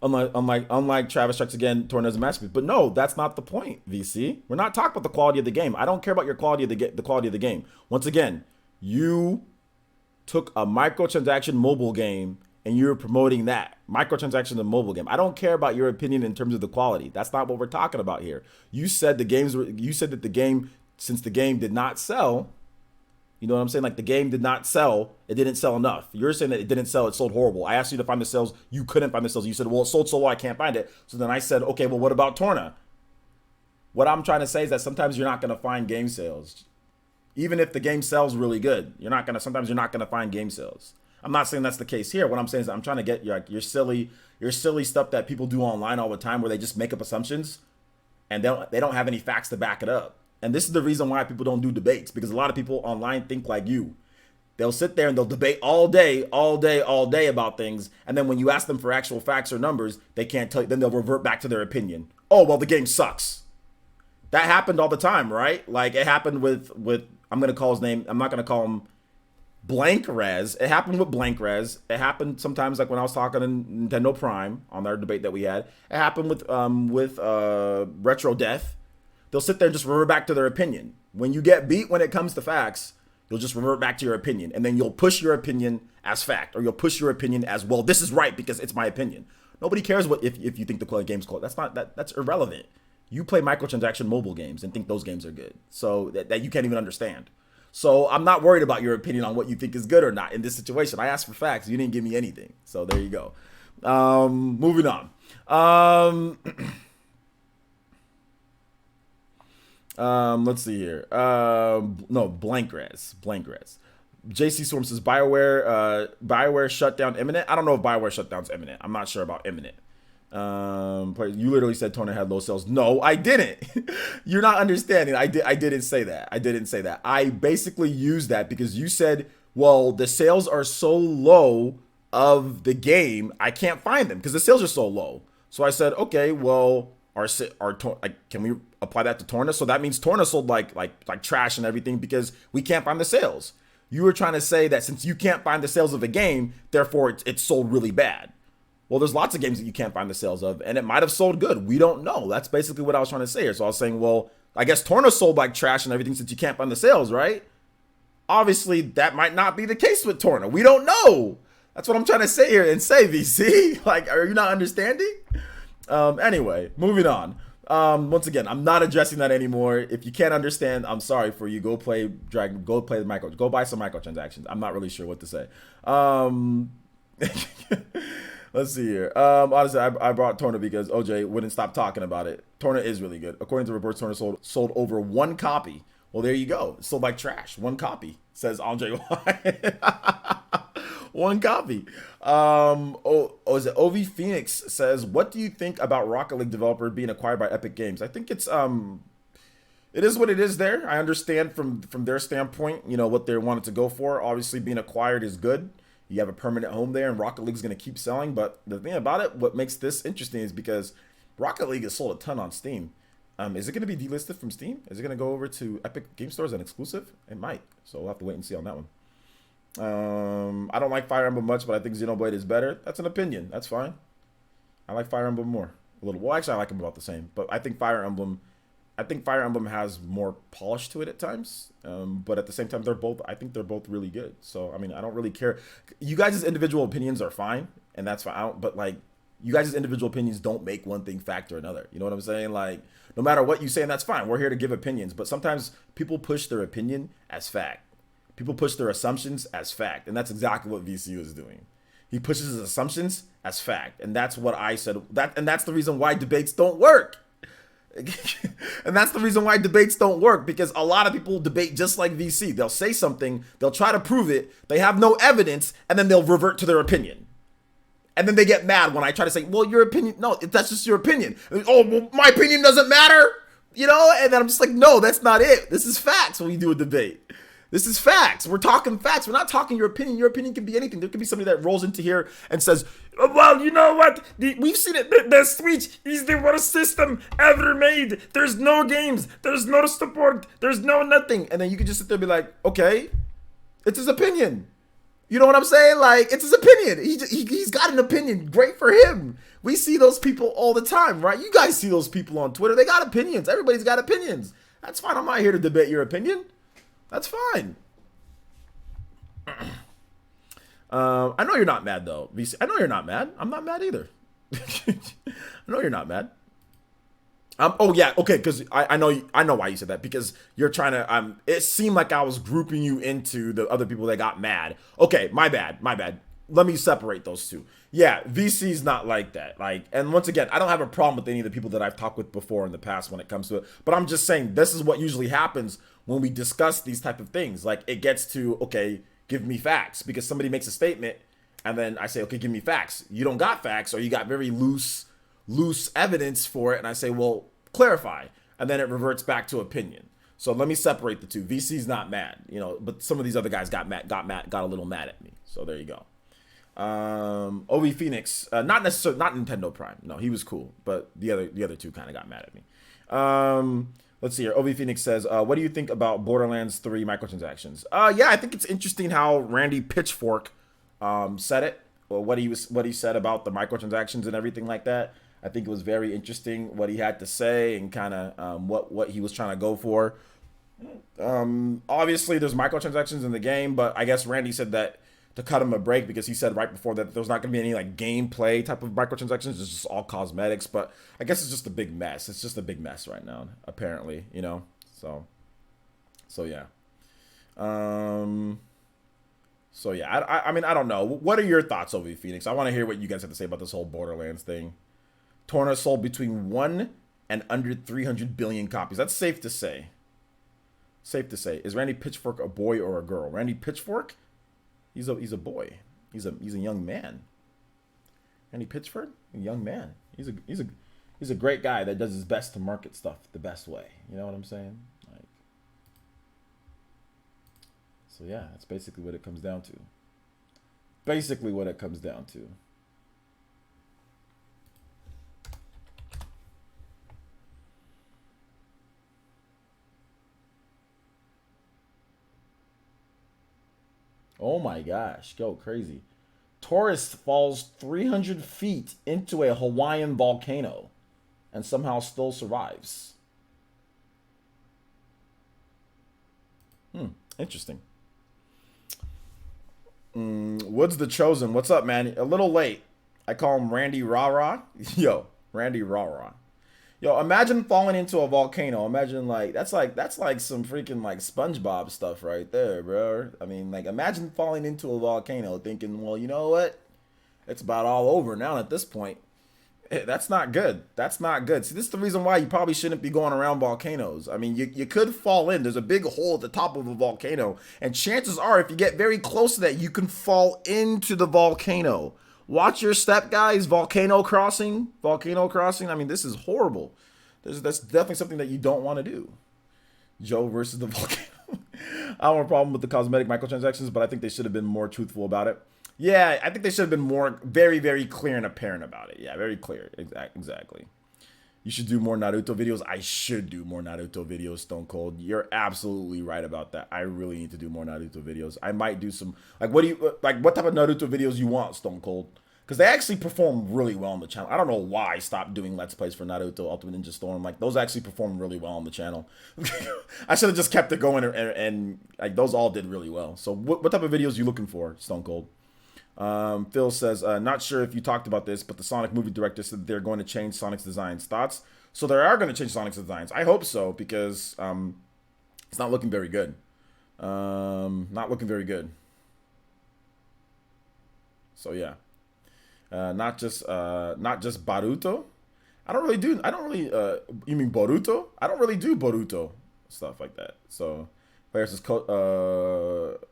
Unlike Travis Strikes Again, Torn as a masterpiece. But no, that's not the point, VC. We're not talking about the quality of the game. I don't care about your quality of the quality of the game. Once again, you took a microtransaction mobile game and you're promoting that microtransaction in the mobile game. I don't care about your opinion in terms of the quality. That's not what we're talking about here. You said that the game, since the game did not sell, you know what I'm saying? Like the game did not sell. It didn't sell enough. You're saying that it didn't sell. It sold horrible. I asked you to find the sales. You couldn't find the sales. You said, well, it sold so low, I can't find it. So then I said, okay, well, what about Torna? What I'm trying to say is that sometimes you're not going to find game sales. Even if the game sells really good, sometimes you're not going to find game sales. I'm not saying that's the case here. What I'm saying is I'm trying to get your silly stuff that people do online all the time where they just make up assumptions and they don't have any facts to back it up. And this is the reason why people don't do debates, because a lot of people online think like you. They'll sit there and they'll debate all day about things. And then when you ask them for actual facts or numbers, they can't tell you. Then they'll revert back to their opinion. Oh, well, the game sucks. That happened all the time, right? Like it happened with I'm going to call his name. I'm not going to call him Blank Rez. It happened with Blank Rez. It happened sometimes like when I was talking to Nintendo Prime on our debate that we had. It happened with Retro Death. They'll sit there and just revert back to their opinion. When you get beat when it comes to facts, you'll just revert back to your opinion. And then you'll push your opinion as fact, or you'll push your opinion as, well, this is right because it's my opinion. Nobody cares what if you think the game's cool. That's irrelevant. You play microtransaction mobile games and think those games are good, so that you can't even understand. So I'm not worried about your opinion on what you think is good or not in this situation. I asked for facts. You didn't give me anything. So there you go. Moving on. Let's see here. No, blank res. JC Storm says BioWare shutdown imminent. I don't know if BioWare shutdown's imminent. I'm not sure about imminent. You literally said Torna had low sales. No, I didn't. You're not understanding. I didn't say that. I basically used that because you said, well, the sales are so low of the game, I can't find them because the sales are so low. So I said, okay, well, can we apply that to Torna? So that means Torna sold like trash and everything because we can't find the sales. You were trying to say that since you can't find the sales of a game, therefore it's sold really bad. Well, there's lots of games that you can't find the sales of, and it might have sold good. We don't know. That's basically what I was trying to say here. So I was saying, well, I guess Torna sold like trash and everything since you can't find the sales, right? Obviously, that might not be the case with Torna. We don't know. That's what I'm trying to say here and say, VC. Like, are you not understanding? Anyway, moving on. Once again, I'm not addressing that anymore. If you can't understand, I'm sorry for you. Go play the micro. Go buy some microtransactions. I'm not really sure what to say. Let's see here. Honestly, I brought Torna because OJ wouldn't stop talking about it. Torna is really good. According to reports, Torna sold over 1 copy. Well, there you go. It sold like trash. 1 copy, says Andre Y. 1 copy. Is it OV Phoenix says, what do you think about Rocket League developer being acquired by Epic Games? I think it is what it is there. I understand from their standpoint, what they wanted to go for. Obviously, being acquired is good. You have a permanent home there, and Rocket League is going to keep selling. But the thing about it, what makes this interesting is because Rocket League has sold a ton on Steam. Is it going to be delisted from Steam? Is it going to go over to Epic Game Store as an exclusive? It might. So we'll have to wait and see on that one. I don't like Fire Emblem much, but I think Xenoblade is better. That's an opinion. That's fine. I like Fire Emblem more. A little. Well, actually, I like them about the same. But I think Fire Emblem has more polish to it at times. But at the same time, I think they're both really good. So, I mean, I don't really care. You guys' individual opinions are fine, and that's fine. But, like, you guys' individual opinions don't make one thing fact or another. You know what I'm saying? Like, no matter what you say, and that's fine. We're here to give opinions. But sometimes people push their opinion as fact. People push their assumptions as fact. And that's exactly what VCU is doing. He pushes his assumptions as fact. And that's what I said. And that's the reason why debates don't work. And that's the reason why debates don't work, because a lot of people debate just like VC. They'll say something, they'll try to prove it, they have no evidence, and then they'll revert to their opinion. And then they get mad when I try to say, well, your opinion, no, that's just your opinion. Oh, well, my opinion doesn't matter, and then I'm just like, no, that's not it. This is facts when we do a debate. This is facts. We're talking facts. We're not talking your opinion. Your opinion can be anything. There could be somebody that rolls into here and says, well, you know what? We've seen it. The Switch is the worst system ever made. There's no games. There's no support. There's no nothing. And then you can just sit there and be like, okay, it's his opinion. You know what I'm saying? Like, it's his opinion. He's got an opinion. Great for him. We see those people all the time, right? You guys see those people on Twitter. They got opinions. Everybody's got opinions. That's fine. I'm not here to debate your opinion. That's fine. I know you're not mad though, VC. I know you're not mad. I'm not mad either. I know you're not mad. Oh yeah, okay, because I know why you said that, because you're trying to it seemed like I was grouping you into the other people that got mad. Okay, my bad. Let me separate those two. Yeah, VC's not like that. Like, and once again, I don't have a problem with any of the people that I've talked with before in the past when it comes to it. But I'm just saying, this is what usually happens when we discuss these type of things. Like, it gets to, okay, give me facts, because somebody makes a statement and then I say, okay, give me facts. You don't got facts, or you got very loose evidence for it. And I say, well, clarify. And then it reverts back to opinion. So let me separate the two. VC's not mad, but some of these other guys got a little mad at me. So there you go. OV Phoenix, not necessarily, not Nintendo Prime. No, he was cool, but the other two kind of got mad at me. Let's see here. OV Phoenix says, what do you think about Borderlands 3 microtransactions? Yeah, I think it's interesting how Randy Pitchfork said it, or what he said about the microtransactions and everything like that. I think it was very interesting what he had to say and kind of what he was trying to go for. Obviously, there's microtransactions in the game, but I guess Randy said that to cut him a break because he said right before that there's not going to be any like gameplay type of microtransactions. It's just all cosmetics. But I guess it's just a big mess. It's just a big mess right now, apparently, you know. So yeah. So yeah, I mean, I don't know. What are your thoughts, OV Phoenix? I want to hear what you guys have to say about this whole Borderlands thing. Torna sold between 1 and under 300 billion copies. That's safe to say. Safe to say. Is Randy Pitchfork a boy or a girl? Randy Pitchfork? He's a boy. He's a young man. Randy Pitchford? A young man. He's a great guy that does his best to market stuff the best way. You know what I'm saying? Like, so yeah, that's basically what it comes down to. Basically what it comes down to. Oh my gosh, go crazy. Tourist falls 300 feet into a Hawaiian volcano and somehow still survives. Interesting. Woods the Chosen. What's up, man? A little late. I call him Randy Rah-Rah. Yo, Randy Rah-Rah. Yo, imagine falling into a volcano. Imagine that's like some freaking like SpongeBob stuff right there, bro. I mean, like imagine falling into a volcano thinking, well, you know what? It's about all over now at this point. That's not good. That's not good. See, this is the reason why you probably shouldn't be going around volcanoes. I mean, you could fall in. There's a big hole at the top of a volcano. And chances are, if you get very close to that, you can fall into the volcano. Watch your step, guys. Volcano crossing. Volcano crossing. I mean, this is horrible. That's definitely something that you don't want to do. Joe versus the volcano. I don't have a problem with the cosmetic microtransactions, but I think they should have been more truthful about it. Yeah, I think they should have been more, very, very clear and apparent about it. Yeah, very clear. Exactly. You should do more Naruto videos. I should do more Naruto videos, Stone Cold. You're absolutely right about that. I really need to do more Naruto videos. I might do some, what type of Naruto videos you want, Stone Cold? Because they actually perform really well on the channel. I don't know why I stopped doing Let's Plays for Naruto Ultimate Ninja Storm. Like, those actually perform really well on the channel. I should have just kept it going, and like those all did really well. So what type of videos are you looking for, Stone Cold? Phil says, not sure if you talked about this, but the Sonic movie director said they're going to change Sonic's designs. Thoughts? So they are going to change Sonic's designs. I hope so, because it's not looking very good. Not looking very good. So yeah. Not just Baruto. You mean Boruto? I don't really do Boruto stuff like that. So players is cosplay.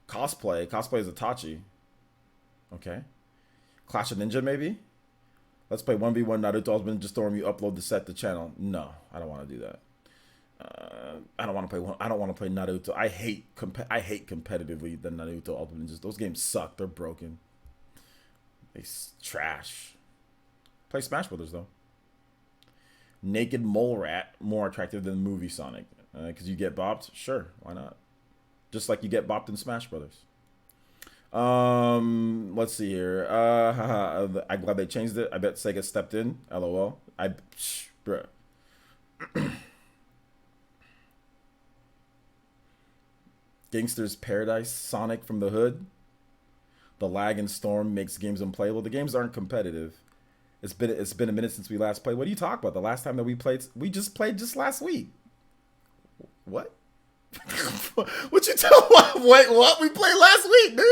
Cosplay is Itachi. Okay. Clash of Ninja maybe? Let's play 1v1 Naruto Ultimate Ninja Storm. You upload the set to channel. No, I don't want to do that. I don't want to play Naruto. I hate competitively the Naruto Ultimate Ninjas. Those games suck. They're broken. They trash. Play Smash Brothers though. Naked Mole Rat more attractive than movie Sonic because you get bopped. Sure, why not? Just like you get bopped in Smash Brothers. Let's see here. I'm glad they changed it. I bet Sega stepped in. LOL. Bruh. Gangster's Paradise. Sonic from the Hood. The lag and storm makes games unplayable. The games aren't competitive. It's been a minute since we last played. What are you talking about? The last time that we just played last week. What? What you tell? Wait, what? We played last week, dude.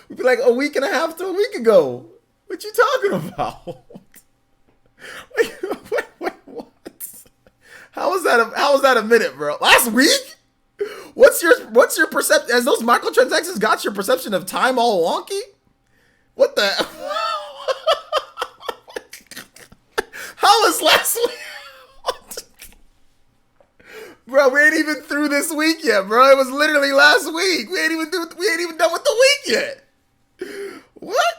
We played like a week and a half to a week ago. What you talking about? Wait, what? How was that a minute, bro? Last week? What's your perception? Has those microtransactions got your perception of time all wonky? What the? How was last week? Bro, we ain't even through this week yet, bro. It was literally last week. We ain't even done with the week yet. What?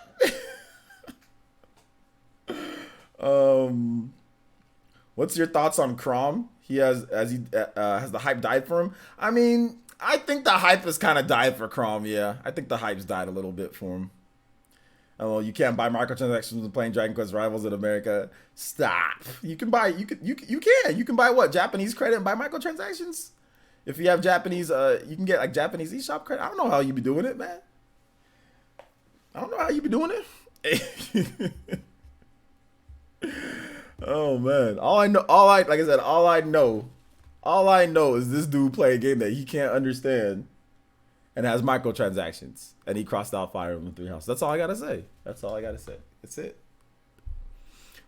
What's your thoughts on Crom? He has the hype died for him? I mean, I think the hype has kind of died for Crom. Yeah, I think the hype's died a little bit for him. Oh, you can't buy microtransactions when playing Dragon Quest Rivals in America. Stop. You can buy buy what? Japanese credit and buy microtransactions? If you have Japanese, you can get like Japanese eShop credit. I don't know how you be doing it, man. I don't know how you be doing it. Oh man, all I know is this dude play a game that he can't understand and has microtransactions, and he crossed out Fire Emblem Three Houses. That's all I gotta say. That's it.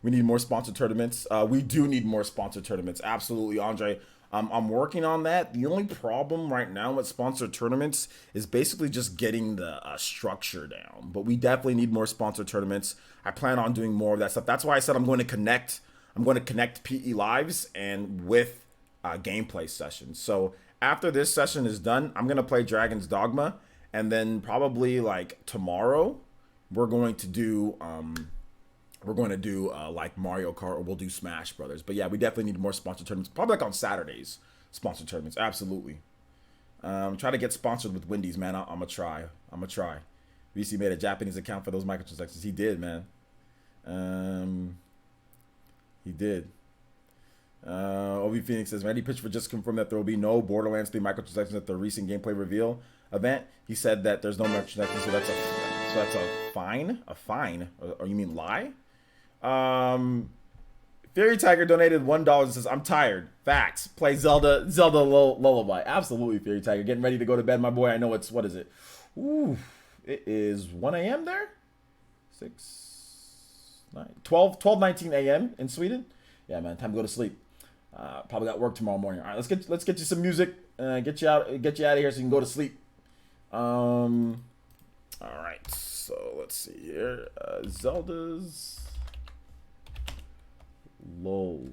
We need more sponsored tournaments. We do need more sponsored tournaments. Absolutely, Andre. I'm working on that. The only problem right now with sponsored tournaments is basically just getting the structure down. But we definitely need more sponsored tournaments. I plan on doing more of that stuff. That's why I said I'm going to connect PE lives and with gameplay sessions. So after this session is done, I'm going to play Dragon's Dogma, and then probably like tomorrow we're going to do like Mario Kart, or we'll do Smash Brothers. But yeah, we definitely need more sponsored tournaments. Probably like on Saturdays, sponsored tournaments. Absolutely. Try to get sponsored with Wendy's, man. I'm gonna try. VC made a Japanese account for those microtransactions. He did, man. He did. Obi Phoenix says, Randy Pitchford just confirmed that there will be no Borderlands 3 microtransactions at the recent gameplay reveal event. He said that there's no microtransactions, so that's a fine. A fine? Or you mean lie? Fairy Tiger donated $1 and says, I'm tired. Facts. Play Zelda Lullaby. Absolutely, Fairy Tiger. Getting ready to go to bed, my boy. I know it's, what is it? Ooh, it is 1 a.m. there? 12:19 a.m. in Sweden? Yeah, man, time to go to sleep. Probably got work tomorrow morning. All right, let's get you some music. Get you out of here so you can go to sleep. All right, so let's see here. Zelda's lol.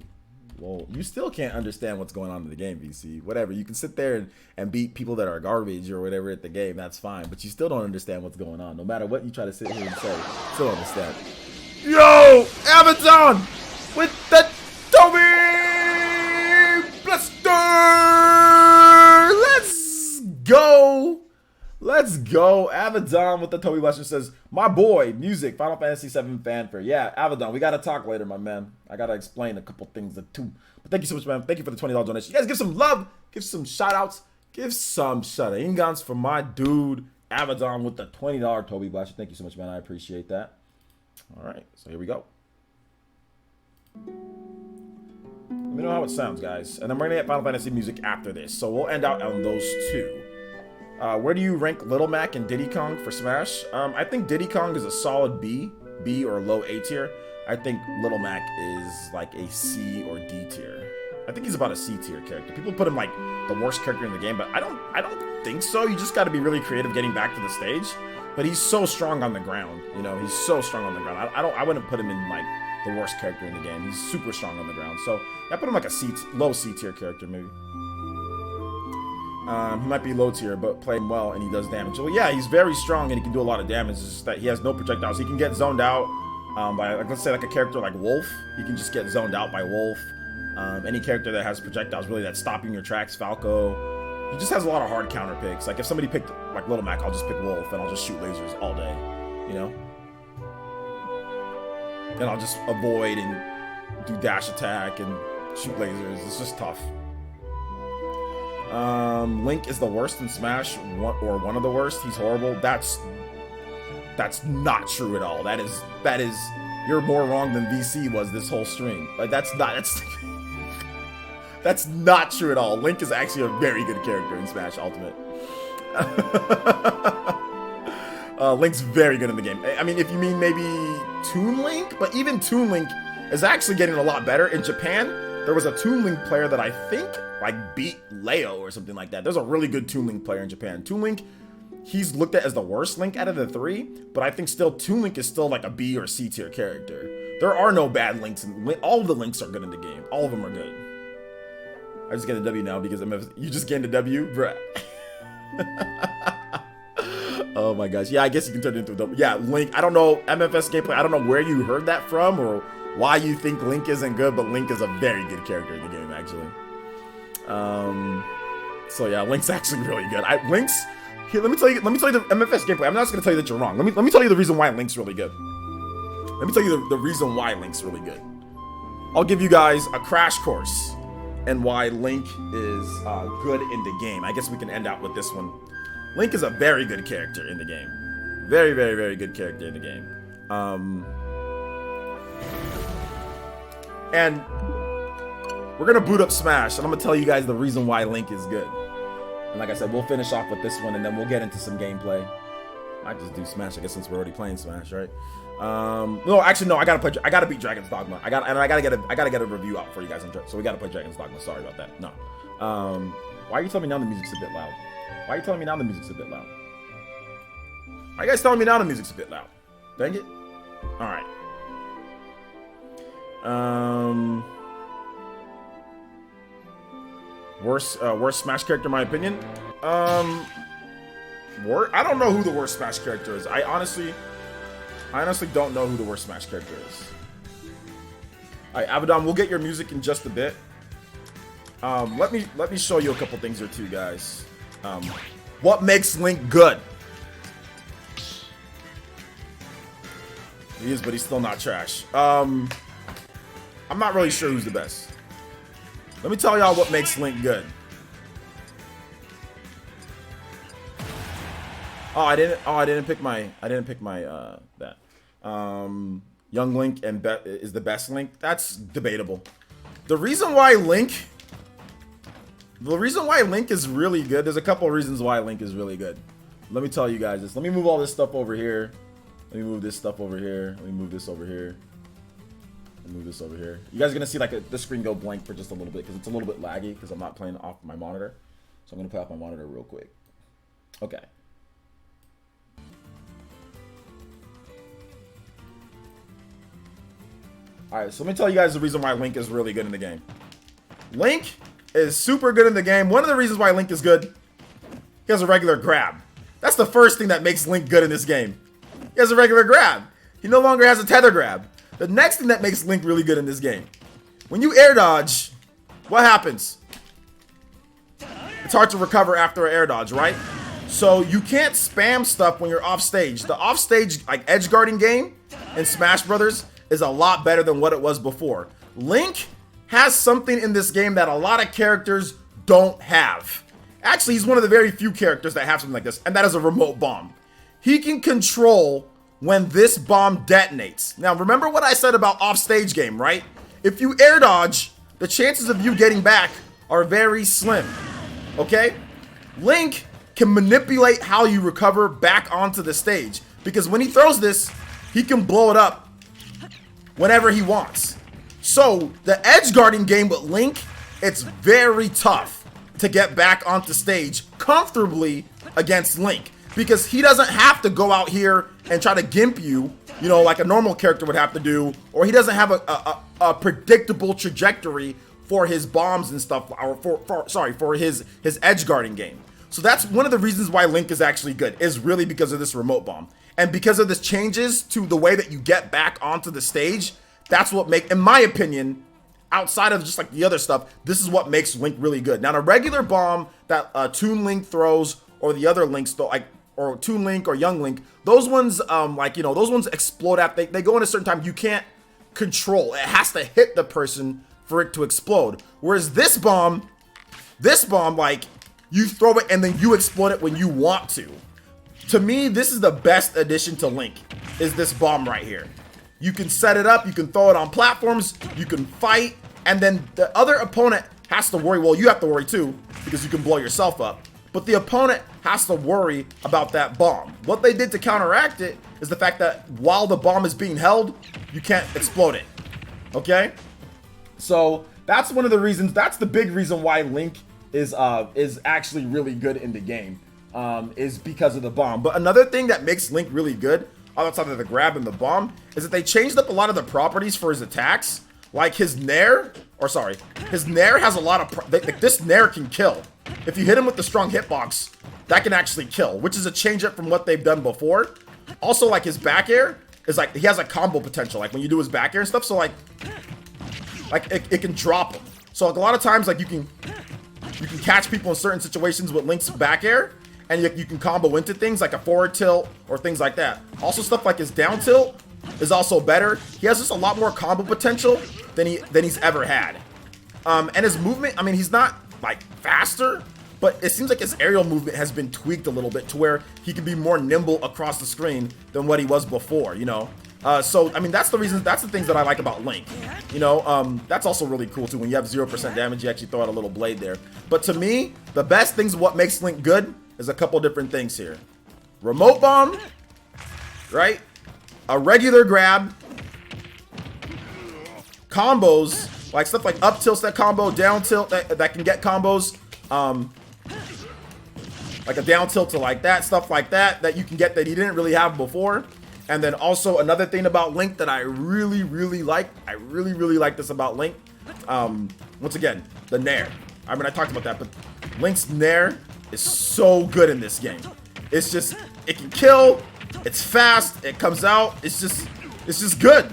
You still can't understand what's going on in the game, VC. Whatever. You can sit there and beat people that are garbage or whatever at the game. That's fine. But you still don't understand what's going on. No matter what you try to sit here and say, still don't understand. Yo, Amazon with the Toby Blaster. Let's go. Avedon with the Toby Blaster says, my boy, music, Final Fantasy VII fanfare. Yeah, Avedon, we got to talk later, my man. I got to explain a couple things too. But thank you so much, man. Thank you for the $20 donation. You guys give some love, give some shout outs, give some shout-ingans for my dude, Avedon with the $20 Toby Blaster. Thank you so much, man. I appreciate that. All right, so here we go. Let me know how it sounds, guys. And then we're going to get Final Fantasy music after this. So we'll end out on those two. Where do you rank Little Mac and Diddy Kong for Smash? I think Diddy Kong is a solid B or low A tier. I think Little Mac is like a C or D tier. I think he's about a C tier character. People put him like the worst character in the game, but I don't think so. You just got to be really creative getting back to the stage. But he's so strong on the ground, you know. He's so strong on the ground. I wouldn't put him in like the worst character in the game. He's super strong on the ground. So I put him like a low C tier character maybe. He might be low tier, but playing well and he does damage. Well, yeah, he's very strong and he can do a lot of damage. It's just that he has no projectiles. He can get zoned out by, like, let's say, like a character like Wolf. He can just get zoned out by Wolf. Any character that has projectiles, really, that's stopping your tracks, Falco. He just has a lot of hard counter picks. Like, if somebody picked, like, Little Mac, I'll just pick Wolf and I'll just shoot lasers all day, you know? And I'll just avoid and do dash attack and shoot lasers. It's just tough. Link is the worst in Smash, or one of the worst. He's horrible. That's not true at all. That is you're more wrong than VC was this whole stream. Like that's not true at all. Link is actually a very good character in Smash Ultimate. Link's very good in the game. I mean, if you mean maybe Toon Link, but even Toon Link is actually getting a lot better. In Japan, there was a Toon Link player that I think like beat Leo or something like that. There's a really good Toon Link player in Japan. Toon Link, he's looked at as the worst Link out of the three, but I think still Toon Link is still like a B or C tier character. There are no bad Links, and all of the Links are good in the game. All of them are good. I just get a W now because you just gained a W, bruh. Oh my gosh. Yeah, I guess you can turn it into a W. Yeah, Link. I don't know MFS gameplay. I don't know where you heard that from or why you think Link isn't good, but Link is a very good character in the game, actually. So yeah, Link's actually really good. Link's here. Let me tell you the MFS gameplay. I'm not just gonna tell you that you're wrong. Let me tell you the reason why Link's really good. Let me tell you the reason why Link's really good. I'll give you guys a crash course and why Link is good in the game. I guess we can end out with this one. Link is a very good character in the game. Very, very, very good character in the game. And we're gonna boot up Smash, and I'm gonna tell you guys the reason why Link is good. And like I said, we'll finish off with this one, and then we'll get into some gameplay. I just do Smash, I guess, since we're already playing Smash, right? No, actually, no. I gotta beat Dragon's Dogma. I gotta get a review out for you guys. So we gotta play Dragon's Dogma. Sorry about that. No. Why are you telling me now the music's a bit loud? Why are you telling me now the music's a bit loud? Why are you guys telling me now the music's a bit loud? Dang it. All right. Worst Smash character, in my opinion. I don't know who the worst Smash character is. I honestly don't know who the worst Smash character is. Alright, Abaddon, we'll get your music in just a bit. Let me show you a couple things here too, guys. What makes Link good? He is, but he's still not trash. I'm not really sure who's the best. Let me tell y'all what makes Link good. I didn't pick my that. Young Link and is the best Link. That's debatable. The reason why Link is really good. There's a couple of reasons why Link is really good. Let me tell you guys this. Let me move all this stuff over here. Let me move this stuff over here. Let me move this over here. Move this over here. You guys are gonna see like the screen go blank for just a little bit because it's a little bit laggy because I'm not playing off my monitor. So I'm gonna play off my monitor real quick. Okay. Alright, so let me tell you guys the reason why Link is really good in the game. Link is super good in the game. One of the reasons why Link is good, he has a regular grab. That's the first thing that makes Link good in this game. He has a regular grab. He no longer has a tether grab. The next thing that makes Link really good in this game, when you air dodge, what happens? It's hard to recover after an air dodge, right? So you can't spam stuff when you're off stage. The off stage like edge guarding game in Smash Brothers is a lot better than what it was before. Link has something in this game that a lot of characters don't have. Actually, he's one of the very few characters that have something like this, and that is a remote bomb. He can control when this bomb detonates. Now, remember what I said about off-stage game, right? If you air dodge, the chances of you getting back are very slim, okay? Link can manipulate how you recover back onto the stage because when he throws this, he can blow it up whenever he wants. So, the edge guarding game with Link, it's very tough to get back onto stage comfortably against Link because he doesn't have to go out here and try to gimp you, you know, like a normal character would have to do, or he doesn't have a predictable trajectory for his bombs and stuff, or for his edge guarding game. So that's one of the reasons why Link is actually good, is really because of this remote bomb. And because of this changes to the way that you get back onto the stage, that's what in my opinion, outside of just like the other stuff, this is what makes Link really good. Now, the regular bomb that Toon Link throws, or the other Links, or Toon Link or Young Link, those ones, those ones explode after they go in a certain time. You can't control. It has to hit the person for it to explode. Whereas this bomb, like, you throw it and then you explode it when you want to. To me, this is the best addition to Link, is this bomb right here. You can set it up, you can throw it on platforms, you can fight, and then the other opponent has to worry. Well, you have to worry too, because you can blow yourself up. But the opponent has to worry about that bomb. What they did to counteract it is the fact that while the bomb is being held, you can't explode it. Okay? So that's one of the reasons, that's the big reason why Link is actually really good in the game, is because of the bomb. But another thing that makes Link really good, outside of the grab and the bomb, is that they changed up a lot of the properties for his attacks. Like his Nair, his Nair has a lot of, this Nair can kill. If you hit him with the strong hitbox, that can actually kill, which is a change up from what they've done before. Also, like his back air is like, he has a combo potential, like when you do his back air and stuff, so like it can drop him. So like a lot of times, like you can catch people in certain situations with Link's back air, and you can combo into things like a forward tilt or things like that. Also, stuff like his down tilt is also better. He has just a lot more combo potential than he's ever had. And his movement, I mean, he's not like faster, but it seems like his aerial movement has been tweaked a little bit to where he can be more nimble across the screen than what he was before, you know? So, I mean, that's the things that I like about Link, you know? That's also really cool, too. When you have 0% damage, you actually throw out a little blade there. But to me, the best things, what makes Link good, is a couple different things here. Remote bomb, right? A regular grab, combos, like stuff like up tilt that combo, down tilt that can get combos, like a down tilt to like that, stuff like that you can get that he didn't really have before. And then also another thing about Link that I really like this about Link, once again, the Nair. I mean, I talked about that, but Link's Nair is so good in this game. It's just, it can kill, it's fast, it comes out, it's just good.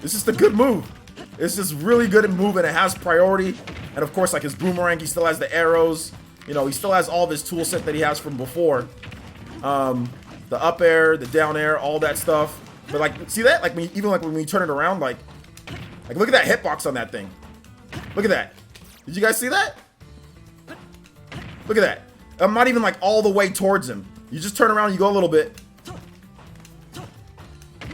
It's just a good move. It's just really good at move, and it has priority. And of course, like his boomerang, he still has the arrows. You know, he still has all of his tool set that he has from before. The up air, the down air, all that stuff. But like, see that? Like, even like when we turn it around, like look at that hitbox on that thing. Look at that. Did you guys see that? Look at that. I'm not even like all the way towards him. You just turn around, you go a little bit.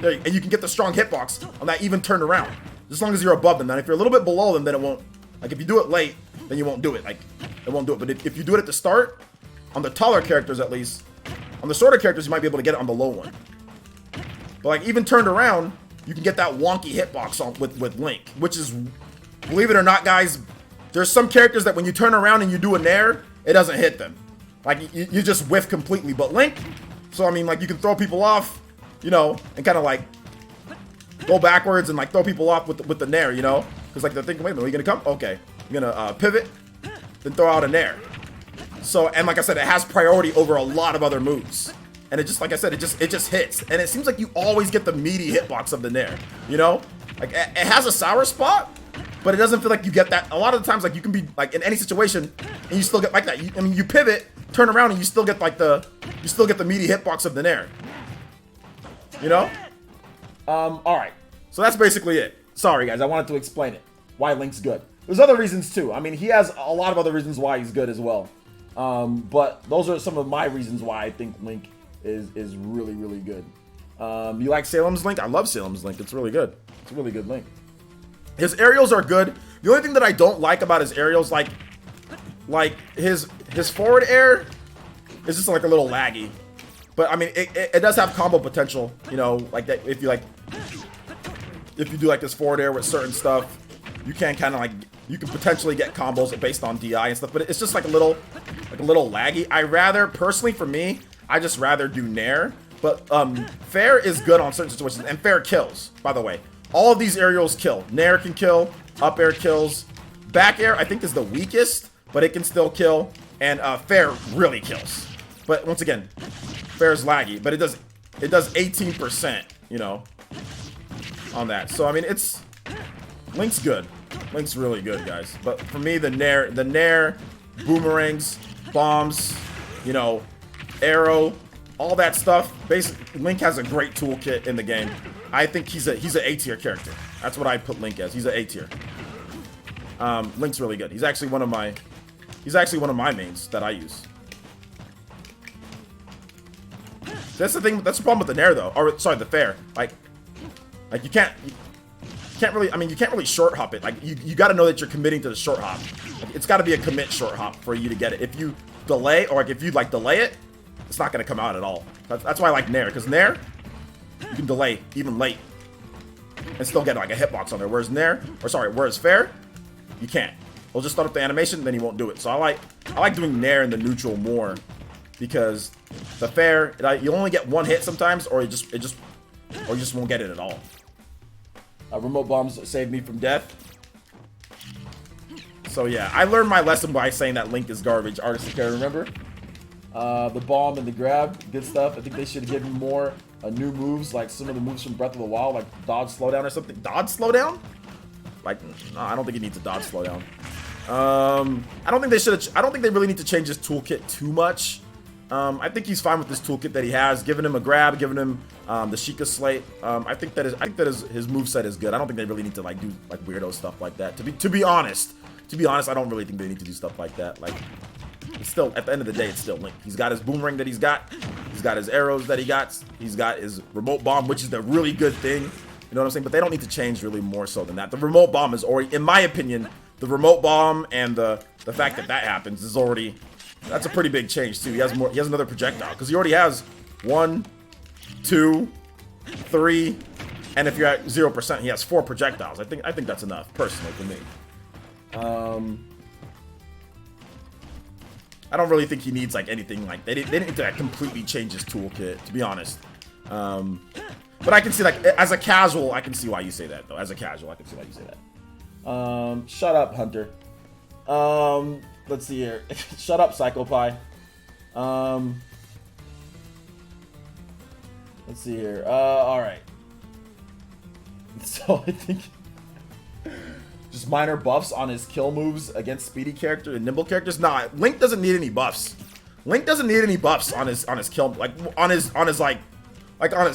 There, and you can get the strong hitbox on that even turned around. As long as you're above them. Then if you're a little bit below them, then it won't. Like if you do it late, then you won't do it. Like it won't do it. But if you do it at the start, on the taller characters at least, on the shorter characters, you might be able to get it on the low one. But like even turned around, you can get that wonky hitbox on with Link, which is, believe it or not, guys, there's some characters that when you turn around and you do a Nair, it doesn't hit them. Like you just whiff completely. But Link, so I mean, like you can throw people off, you know, and kind of like go backwards and like throw people off with the Nair, you know, because like they're thinking, wait a minute, are you gonna come? Okay, you're gonna pivot, then throw out a Nair. So, and like I said, it has priority over a lot of other moves. And it just, like I said, it just hits. And it seems like you always get the meaty hitbox of the Nair, you know? Like, it has a sour spot, but it doesn't feel like you get that. A lot of the times, like, you can be, like, in any situation, and you still get like that. I mean, you pivot, turn around, and you still get, like, the meaty hitbox of the Nair. You know? Alright. So that's basically it. Sorry, guys, I wanted to explain it. Why Link's good. There's other reasons, too. I mean, he has a lot of other reasons why he's good as well. But those are some of my reasons why I think Link is really good. You like Salem's Link? I love Salem's Link. It's really good. It's a really good Link. His aerials are good. The only thing that I don't like about his aerials, like his forward air is just like a little laggy. But I mean, it does have combo potential, you know, like that. If you do like this forward air with certain stuff, you can kind of like, you can potentially get combos based on DI and stuff, but it's just like a little laggy. Personally for me, I just rather do Nair, but Fair is good on certain situations, and Fair kills, by the way. All of these aerials kill. Nair can kill, up air kills, back air I think is the weakest, but it can still kill, and Fair really kills. But once again, Fair is laggy, but it does 18%, you know, on that. So I mean, Link's good. Link's really good, guys. But for me, the Nair, boomerangs, bombs, you know, arrow, all that stuff. Basically, Link has a great toolkit in the game. I think he's an A tier character. That's what I put Link as. He's an A tier. Link's really good. He's actually one of my mains that I use. That's the thing. That's the problem with the Nair, though. Or sorry, the Fair. Like you can't really, I mean, you can't really short hop it. Like you got to know that you're committing to the short hop. Like, it's got to be a commit short hop for you to get it. If you delay, or like if you like delay it, it's not going to come out at all. That's why I like Nair, because Nair, you can delay even late and still get like a hitbox on there. Whereas Fair, you can't. He'll just start up the animation, then he won't do it. So I like doing Nair in the neutral more, because the Fair, you only get one hit sometimes, or you just won't get it at all. Remote bombs saved me from death. So yeah, I learned my lesson by saying that Link is garbage. Artist care, remember? The bomb and the grab, good stuff. I think they should give him more new moves, like some of the moves from Breath of the Wild, like dodge slowdown or something. Dodge slowdown? Like, no, I don't think he needs a dodge slowdown. I don't think they really need to change his toolkit too much. I think he's fine with this toolkit that he has. Giving him a grab, giving him the Sheikah Slate. I think that his moveset is good. I don't think they really need to like do like weirdo stuff like that. To be honest, I don't really think they need to do stuff like that. Like It's still, at the end of the day, it's still Link. He's got his boomerang that he's got his arrows that he's got his remote bomb, which is the really good thing. You know what I'm saying? But they don't need to change really more so than that. The remote bomb is already, in my opinion, the remote bomb and the fact that happens is already, that's a pretty big change too. He has another projectile because he already has 1, 2, 3, and if you're at 0%, he has 4 projectiles. I think that's enough personally for me. I don't really think he needs like anything like they didn't need to completely change his toolkit, to be honest. But I can see, like, as a casual, I can see why you say that though. As a casual, I can see why you say that. Shut up, Hunter. Let's see here. Shut up, Psychopie. Let's see here. All right. So I think just minor buffs on his kill moves against speedy character and nimble characters. Nah, Link doesn't need any buffs. Link doesn't need any buffs on his kill, like on his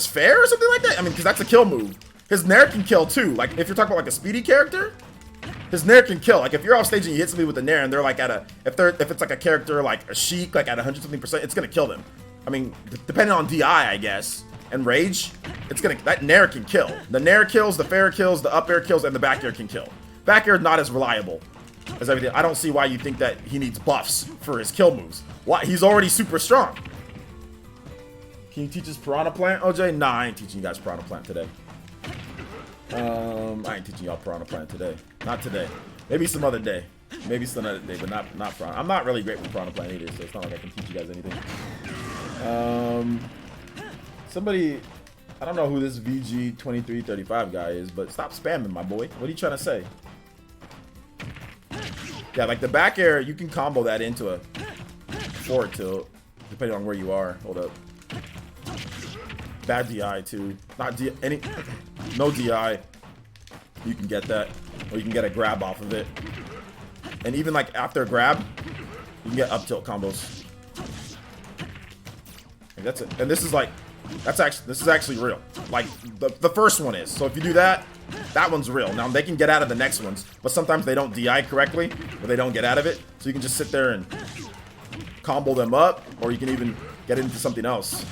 fair or something like that. I mean, because that's a kill move. His Nair can kill too. Like if you're talking about like a speedy character, his Nair can kill. Like if you're off stage and you hit somebody with a Nair and they're like if it's like a character like a Sheik like at 100-something%, it's gonna kill them. I mean, depending on DI, I guess, and Rage, that Nair can kill. The Nair kills, the fair kills, the up air kills, and the back air can kill. Back air is not as reliable as everything. I don't see why you think that he needs buffs for his kill moves. Why? He's already super strong. Can you teach us Piranha Plant, OJ? Nah, I ain't teaching you guys Piranha Plant today. I ain't teaching y'all Piranha Plant today. Not today. Maybe some other day. Maybe some other day, but not Piranha. I'm not really great with Piranha Plant either, so it's not like I can teach you guys anything. Somebody, I don't know who this VG2335 guy is, but stop spamming, my boy. What are you trying to say? Yeah, like the back air, you can combo that into a forward tilt, depending on where you are. Hold up. Bad DI too. Not no DI. You can get that, or you can get a grab off of it. And even like after a grab, you can get up tilt combos. And that's it. And this is like, this is actually real. Like the first one is. So if you do that, that one's real. Now they can get out of the next ones, but sometimes they don't DI correctly, or they don't get out of it. So you can just sit there and combo them up, or you can even get into something else.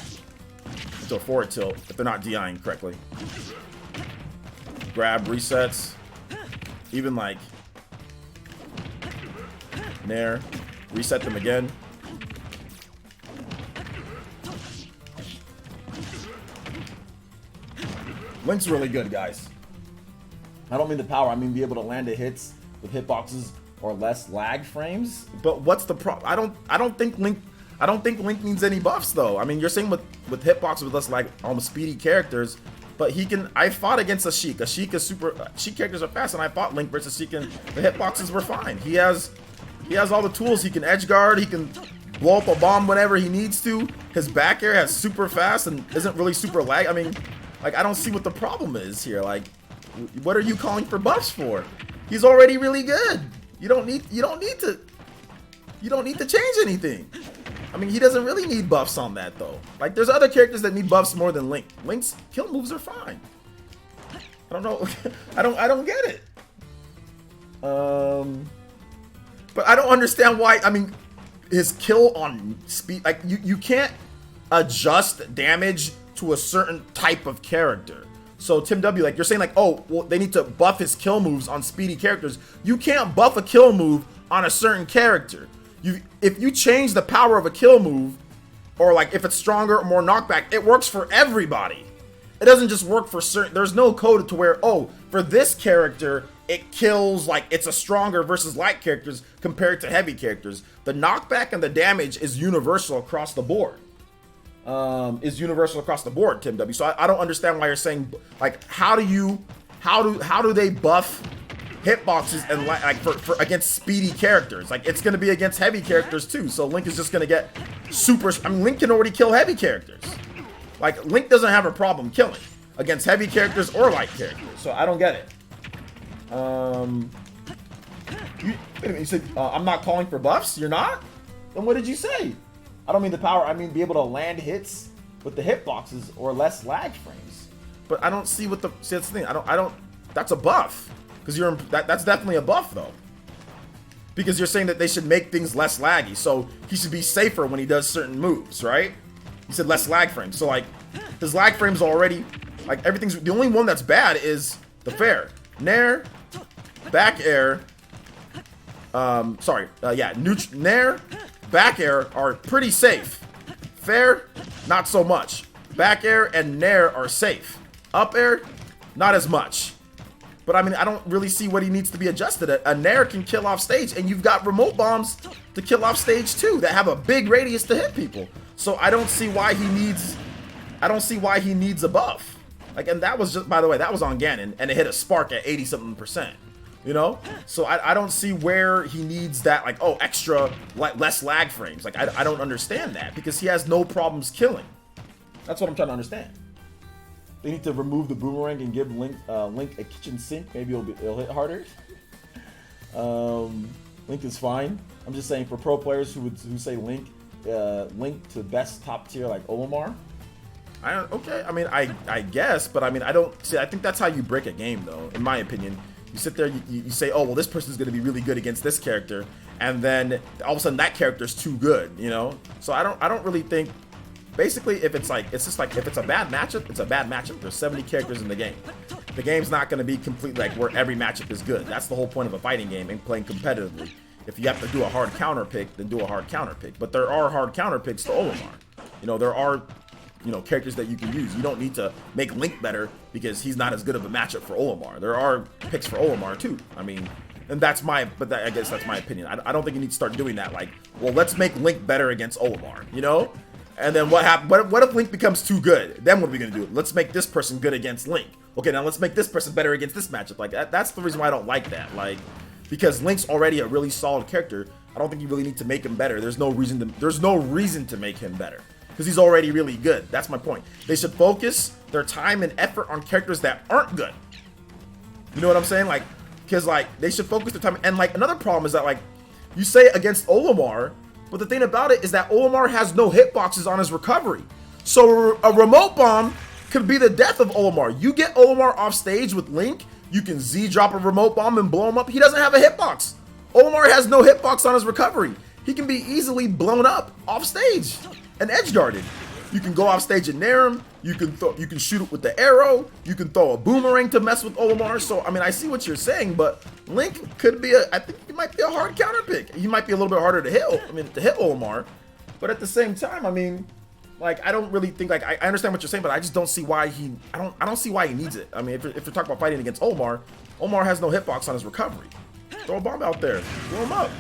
Into a forward tilt if they're not DIing correctly. Grab resets. Even like Nair. Reset them again. Link's really good, guys. I don't mean the power, I mean be able to land the hits with hitboxes or less lag frames. But what's the problem? I don't think Link needs any buffs though. I mean, you're saying with hitboxes with less lag on speedy characters, but he can. I fought against a Sheik. Sheik characters are fast, and I fought Link versus Sheik, and the hitboxes were fine. He has all the tools. He can edge guard. He can blow up a bomb whenever he needs to. His back air has super fast and isn't really super lag. I mean, like I don't see what the problem is here. Like, what are you calling for buffs for? He's already really good. You don't need to change anything. I mean, he doesn't really need buffs on that though. Like, there's other characters that need buffs more than Link. Link's kill moves are fine. I don't know. I don't get it. But I don't understand why. I mean, his kill on speed, like you can't adjust damage to a certain type of character. So Tim W, like you're saying, like, oh, well, they need to buff his kill moves on speedy characters. You can't buff a kill move on a certain character. If you change the power of a kill move, or like if it's stronger or more knockback, it works for everybody. It doesn't just work for certain. There's no code to where, oh, for this character, it kills, like it's a stronger versus light characters compared to heavy characters. The knockback and the damage is universal across the board. Tim W. So I don't understand why you're saying, like, how do they buff hitboxes and like for against speedy characters? Like, it's gonna be against heavy characters too. So Link is just gonna get super. I mean, Link can already kill heavy characters. Like, Link doesn't have a problem killing against heavy characters or light characters. So I don't get it. You said I'm not calling for buffs. You're not? Then what did you say? I don't mean the power. I mean be able to land hits with the hitboxes or less lag frames. But I don't see what the. See, that's the thing. I don't. That's a buff. Because that's definitely a buff though. Because you're saying that they should make things less laggy, so he should be safer when he does certain moves, right? You said less lag frames, so like his lag frames already, like everything's, the only one that's bad is the fair. Nair, back air, Nair, back air are pretty safe. Fair, not so much. Back air and Nair are safe. Up air, not as much. But I mean, I don't really see what he needs to be adjusted at. A Nair can kill off stage, and you've got remote bombs to kill off stage too that have a big radius to hit people. So I don't see why he needs, a buff. Like, and that was just, by the way, that was on Ganon, and it hit a spark at 80-something%. You know? So I don't see where he needs that, like, oh, extra, like, less lag frames. Like, I don't understand that, because he has no problems killing. That's what I'm trying to understand. They need to remove the boomerang and give Link a kitchen sink. Maybe it'll hit harder. Link is fine. I'm just saying, for pro players who say Link to best top tier like Olimar. Okay, I mean, I guess, but I mean, I don't see. I think that's how you break a game, though, in my opinion. You sit there, you say, oh, well, this person's going to be really good against this character, and then all of a sudden that character's too good, you know? So I don't really think, basically, if it's like, it's just like, if it's a bad matchup, it's a bad matchup. There's 70 characters in the game. The game's not going to be completely like where every matchup is good. That's the whole point of a fighting game and playing competitively. If you have to do a hard counter pick, then do a hard counter pick. But there are hard counter picks to Olimar. You know, there are, you know, characters that you can use. You don't need to make Link better because he's not as good of a matchup for Olimar. There are picks for Olimar too. I mean, and that's my, I guess that's my opinion. I don't think you need to start doing that. Like, well, let's make Link better against Olimar, you know? And then what happens? What if Link becomes too good? Then what are we gonna do? Let's make this person good against Link. Okay, now let's make this person better against this matchup. Like that's the reason why I don't like that. Like, because Link's already a really solid character. I don't think you really need to make him better. There's no reason to make him better, because he's already really good. That's my point. They should focus their time and effort on characters that aren't good. You know what I'm saying? Like, because like they should focus their time. And like another problem is that like you say against Olimar, but the thing about it is that Olimar has no hitboxes on his recovery. So a remote bomb could be the death of Olimar. You get Olimar off stage with Link, you can Z drop a remote bomb and blow him up. He doesn't have a hitbox. Olimar has no hitbox on his recovery. He can be easily blown up off stage and edge guarded. You can go off stage and nair him. You can shoot it with the arrow. You can throw a boomerang to mess with Olimar. So I mean, I see what you're saying, but Link could be I think he might be a hard counter pick. He might be a little bit harder to hit. I mean, to hit Olimar, but at the same time, I mean, like I don't really think like I understand what you're saying, but I just don't see why I don't see why he needs it. I mean, if you're talking about fighting against Olimar has no hitbox on his recovery. Throw a bomb out there, blow him up.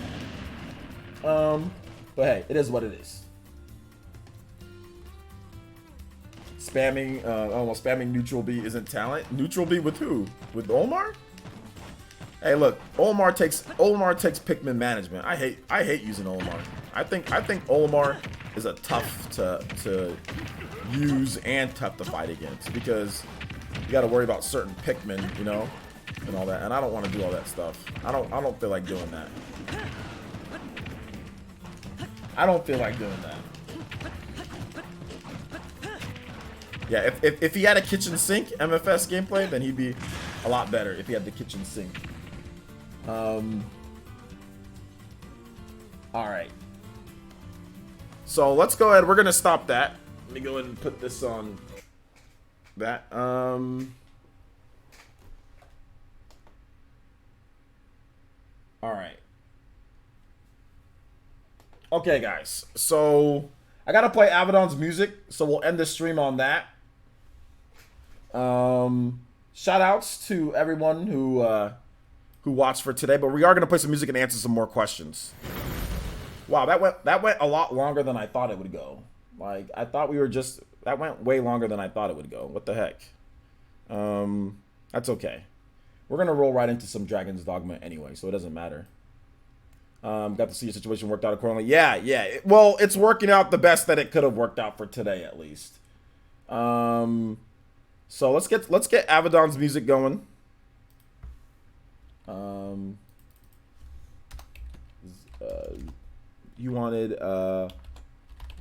But hey, it is what it is. Spamming neutral B isn't talent. Neutral B with who? With Olimar? Hey, look, Olimar takes Pikmin management. I hate using Olimar. I think Olimar is a tough to use and tough to fight against, because you got to worry about certain Pikmin, you know, and all that. And I don't want to do all that stuff. I don't feel like doing that. I don't feel like doing that. Yeah, if he had a kitchen sink MFS gameplay, then he'd be a lot better if he had the kitchen sink. Alright. So let's go ahead. We're going to stop that. Let me go ahead and put this on that. Alright. Okay, guys. So I got to play Abaddon's music, so we'll end the stream on that. Shout outs to everyone who watched for today, but we are going to play some music and answer some more questions. Wow, that went a lot longer than I thought it would go. Like, I thought that went way longer than I thought it would go. What the heck? That's okay. We're going to roll right into some Dragon's Dogma anyway, so it doesn't matter. Got to see your situation worked out accordingly. Yeah. Well, it's working out the best that it could have worked out for today, at least. So let's get Abaddon's music going. You wanted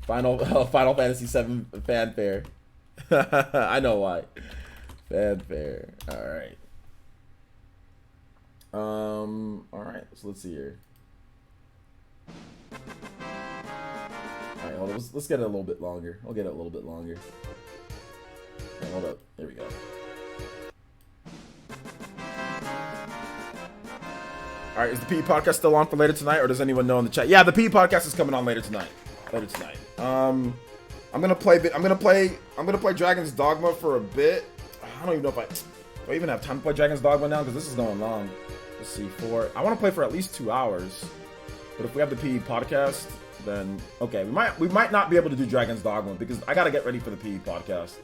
Final Fantasy VII fanfare. I know why. Fanfare. All right. So let's see here. Let's get it a little bit longer. I'll get it a little bit longer. Okay, hold up. There we go. All right, is the PE podcast still on for later tonight, or does anyone know in the chat? Yeah, the PE podcast is coming on later tonight. I'm gonna play Dragon's Dogma for a bit. I don't even know if do I even have time to play Dragon's Dogma now, because this is going long. Let's see, I want to play for at least 2 hours. But if we have the PE podcast, then okay, we might not be able to do Dragon's Dogma because I gotta get ready for the PE podcast.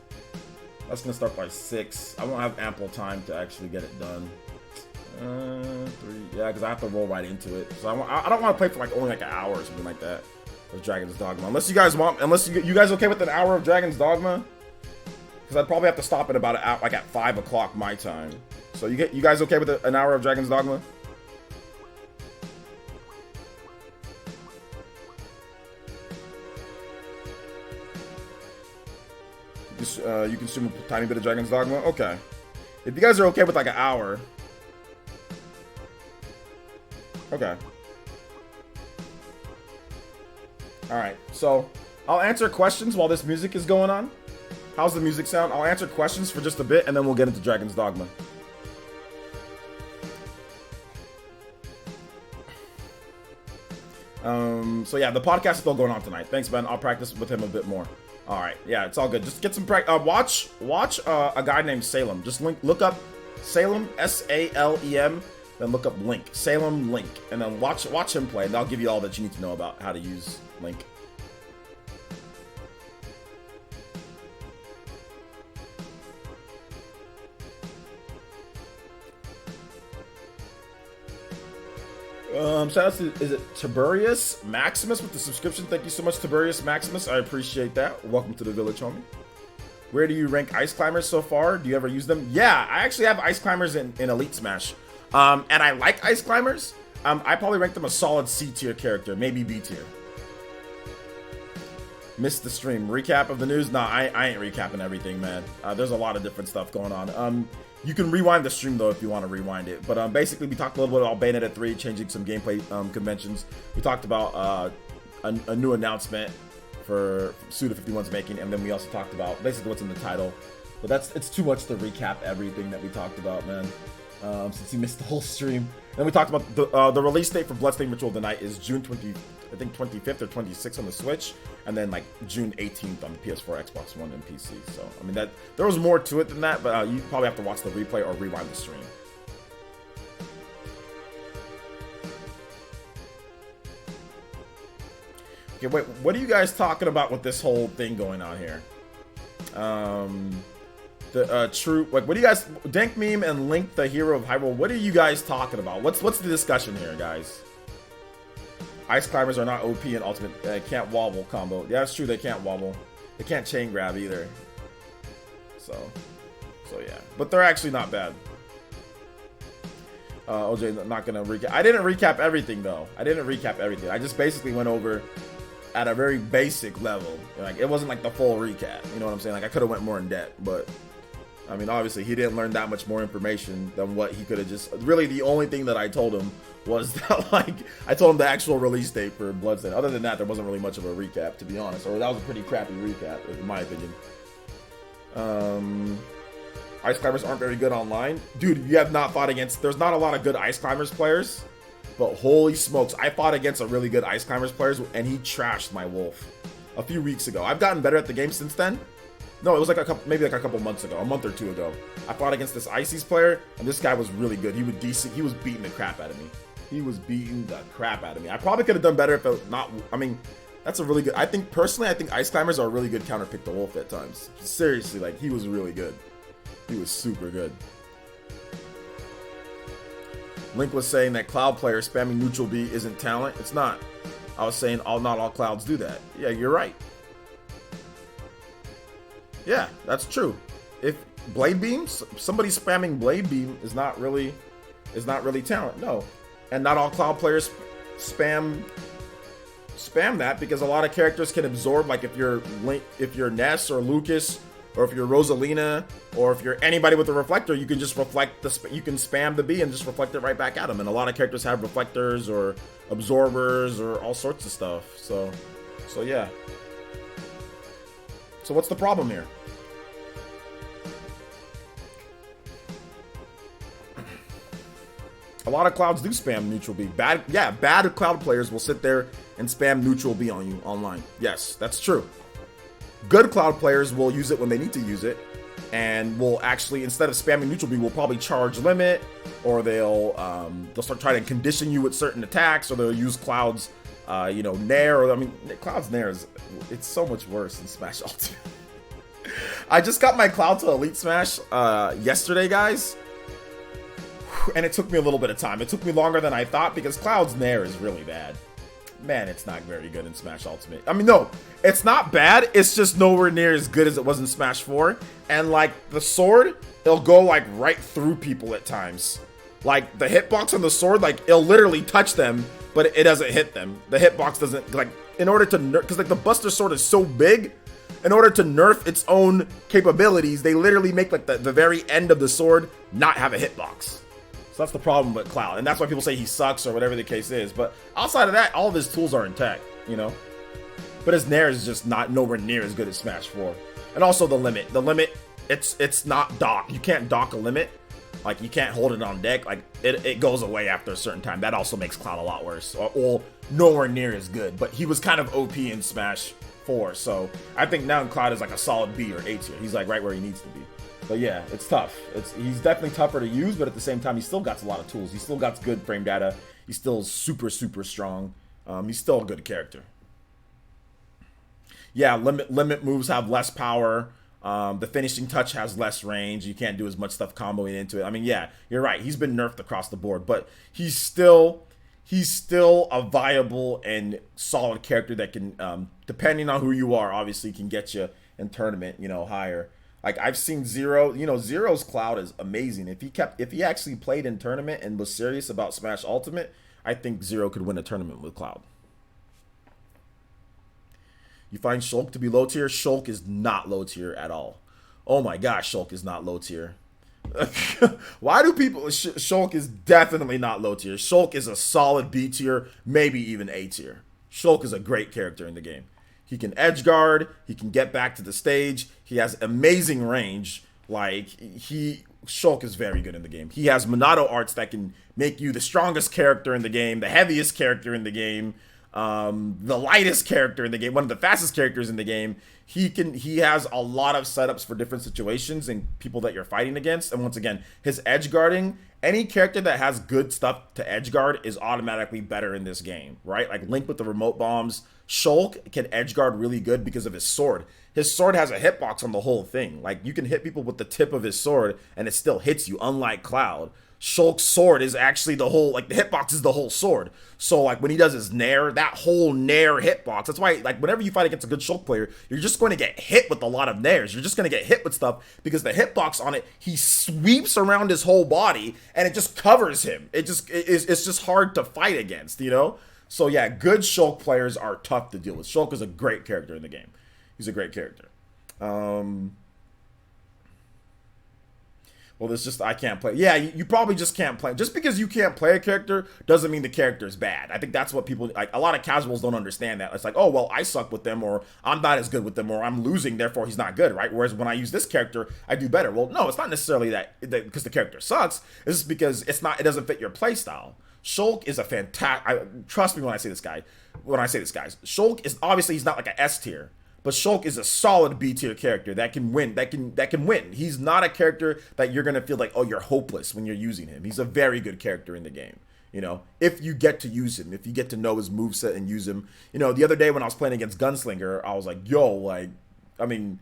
That's gonna start by 6. I won't have ample time to actually get it done. 3, yeah, because I have to roll right into it. So I don't want to play for only an hour or something like that with Dragon's Dogma. Unless you guys you guys okay with an hour of Dragon's Dogma? Because I'd probably have to stop at about at 5 o'clock my time. So you guys okay with an hour of Dragon's Dogma? You consume a tiny bit of Dragon's Dogma? Okay. If you guys are okay with an hour. Okay. Alright, so I'll answer questions while this music is going on. How's the music sound? I'll answer questions for just a bit and then we'll get into Dragon's Dogma. So yeah, the podcast is still going on tonight. Thanks, Ben. I'll practice with him a bit more. All right, yeah, it's all good. Just get some practice. Watch a guy named Salem. Just look up Salem, Salem, then look up Link, Salem Link, and then watch him play. And I'll give you all that you need to know about how to use Link. Shout out to, is it Tiberius Maximus with the subscription? Thank you so much, Tiberius Maximus. I appreciate that. Welcome to the village, homie. Where do you rank ice climbers so far? Do you ever use them? Yeah, I actually have ice climbers in Elite Smash. And I like ice climbers. I probably rank them a solid C tier character, maybe B tier. Missed the stream. Recap of the news? Nah, I ain't recapping everything, man. There's a lot of different stuff going on. You can rewind the stream, though, if you want to rewind it. But basically, we talked a little bit about Bayonetta 3, changing some gameplay conventions. We talked about a new announcement for Suda51's making. And then we also talked about basically what's in the title. But it's too much to recap everything that we talked about, man. Since you missed the whole stream. And then we talked about the release date for Bloodstained Ritual of the Night is June 25th or 26th on the Switch, and then June 18th on the PS4, Xbox One, and PC. So I mean there was more to it than that, but you probably have to watch the replay or rewind the stream. Okay, wait, what are you guys talking about with this whole thing going on here? True, what do you guys, Dank Meme and Link the Hero of Hyrule, what are you guys talking about? What's the discussion here, guys? Ice climbers are not OP and ultimate. They can't wobble combo. Yeah, that's true, they can't wobble. They can't chain grab either. So yeah. But they're actually not bad. OJ, not gonna recap. I didn't recap everything, though. I just basically went over at a very basic level. It wasn't the full recap. You know what I'm saying? I could have went more in depth, but I mean, obviously, he didn't learn that much more information than what he could have just... Really, the only thing that I told him was that, I told him the actual release date for Bloodstained. Other than that, there wasn't really much of a recap, to be honest. Or that was a pretty crappy recap, in my opinion. Ice climbers aren't very good online. Dude, you have not fought against... There's not a lot of good ice climbers players. But holy smokes, I fought against a really good ice climbers players, and he trashed my wolf a few weeks ago. I've gotten better at the game since then. No, it was maybe a couple months ago, a month or two ago. I fought against this Ices player, and this guy was really good. He was decent. He was beating the crap out of me. I probably could have done better if it not. I mean, that's a really good. I think ice climbers are a really good counter pick to wolf at times. Seriously, he was really good. He was super good. Link was saying that Cloud players spamming neutral B isn't talent. It's not. I was saying not all Clouds do that. Yeah, you're right. Yeah, that's true. If Blade Beam, somebody spamming Blade Beam is not really talent. No, and not all Cloud players spam that, because a lot of characters can absorb. If you're Ness or Lucas, or if you're Rosalina, or if you're anybody with a reflector, you can just you can spam the B and just reflect it right back at them. And a lot of characters have reflectors or absorbers or all sorts of stuff. So yeah. So what's the problem here? A lot of Clouds do spam neutral B. Bad Cloud players will sit there and spam neutral B on you online. Yes, that's true. Good Cloud players will use it when they need to use it, and will actually, instead of spamming neutral B, will probably charge limit, or they'll start trying to condition you with certain attacks, or they'll use Cloud's Nair. Or I mean, Cloud's Nair it's so much worse than Smash Ultimate. I just got my Cloud to Elite Smash yesterday, guys. And it took me a little bit of time. It took me longer than I thought because Cloud's Nair is really bad. Man, it's not very good in Smash Ultimate. I mean, no, it's not bad. It's just nowhere near as good as it was in Smash 4. And like the sword, it'll go like right through people at times. Like the hitbox on the sword, like it'll literally touch them, but it doesn't hit them. The hitbox doesn't, like, in order to nerf, because like the Buster Sword is so big, in order to nerf its own capabilities, they literally make like the very end of the sword not have a hitbox. So that's the problem with Cloud, and that's why people say he sucks or whatever the case is. But outside of that, all of his tools are intact, you know. But his Nair is just not nowhere near as good as Smash 4. And also the limit. The limit, it's not dock. You can't dock a limit. Like, you can't hold it on deck. Like, it goes away after a certain time. That also makes Cloud a lot worse. Or nowhere near as good. But he was kind of OP in Smash 4. So I think now Cloud is like a solid B or A tier. He's like right where he needs to be. But yeah, it's tough. He's definitely tougher to use, but at the same time, he still got a lot of tools. He still got good frame data. He's still super, super strong. He's still a good character. Yeah, limit moves have less power. The finishing touch has less range. You can't do as much stuff comboing into it. I mean, yeah, you're right. He's been nerfed across the board, but he's still a viable and solid character that can, depending on who you are, obviously can get you in tournament, higher. Like, I've seen Zero, Zero's Cloud is amazing. If he actually played in tournament and was serious about Smash Ultimate, I think Zero could win a tournament with Cloud. You find Shulk to be low tier? Shulk is not low tier at all. Oh my gosh, Shulk is not low tier. Why do people... Shulk is definitely not low tier. Shulk is a solid B tier, maybe even A tier. Shulk is a great character in the game. He can edge guard. He can get back to the stage. He has amazing range. Like, Shulk is very good in the game. He has Monado arts that can make you the strongest character in the game, the heaviest character in the game, the lightest character in the game, one of the fastest characters in the game. He has a lot of setups for different situations and people that you're fighting against. And once again, his edge guarding, any character that has good stuff to edge guard is automatically better in this game, right? Like Link with the remote bombs. Shulk can edge guard really good because of his sword. His sword has a hitbox on the whole thing. Like, you can hit people with the tip of his sword and it still hits you, unlike Cloud. Shulk's sword is actually the whole, like, the hitbox is the whole sword. So, like, when he does his Nair, that whole Nair hitbox, that's why, like, whenever you fight against a good Shulk player, you're just going to get hit with a lot of Nairs. You're just going to get hit with stuff because the hitbox on it, he sweeps around his whole body and it just covers him. It's just hard to fight against, So, yeah, good Shulk players are tough to deal with. Shulk is a great character in the game. He's a great character. Well, there's just, I can't play. Yeah, you probably just can't play. Just because you can't play a character doesn't mean the character is bad. I think that's what people, like, a lot of casuals don't understand that. It's like, oh, well, I suck with them, or I'm not as good with them, or I'm losing, therefore he's not good, right? Whereas when I use this character, I do better. Well, no, it's not necessarily that because the character sucks. It's just because it doesn't fit your play style. Shulk is a fantastic, trust me when I say this, guys. Shulk is, obviously, he's not like an S tier. But Shulk is a solid B tier character that can win. That can win. He's not a character that you're gonna feel like, oh, you're hopeless when you're using him. He's a very good character in the game. If you get to use him, if you get to know his moveset and use him. The other day when I was playing against Gunslinger, I was like, yo, like, I mean,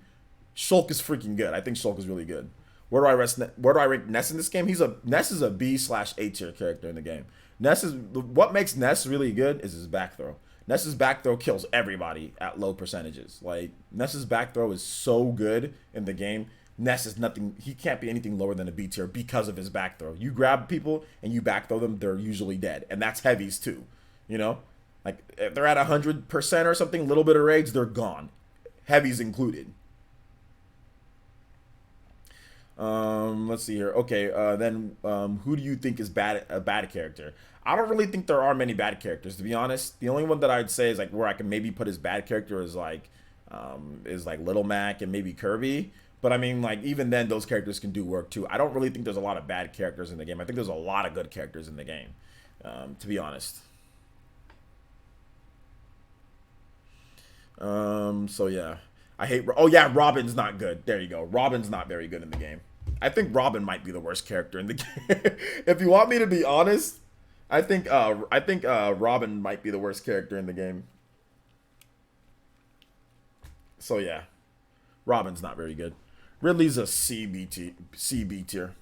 Shulk is freaking good. I think Shulk is really good. Where do I rank Ness in this game? Ness is a B/A tier character in the game. What makes Ness really good is his back throw. Ness's back throw kills everybody at low percentages. Like, Ness's back throw is so good in the game. Ness is nothing, he can't be anything lower than a B tier because of his back throw. You grab people and you back throw them, they're usually dead. And that's heavies too, Like, if they're at 100% or something, a little bit of rage, they're gone. Heavies included. Let's see here. Okay, then who do you think is a bad character? I don't really think there are many bad characters, to be honest. The only one that I'd say is like where I can maybe put his bad character is like is like Little Mac and maybe Kirby. But I mean, like, even then, those characters can do work too. I don't really think there's a lot of bad characters in the game. I think there's a lot of good characters in the game, to be honest. So yeah, I hate. Oh yeah, Robin's not good. There you go. Robin's not very good in the game. I think Robin might be the worst character in the game. If you want me to be honest, I think Robin might be the worst character in the game. So yeah, Robin's not very good. Ridley's a CB tier.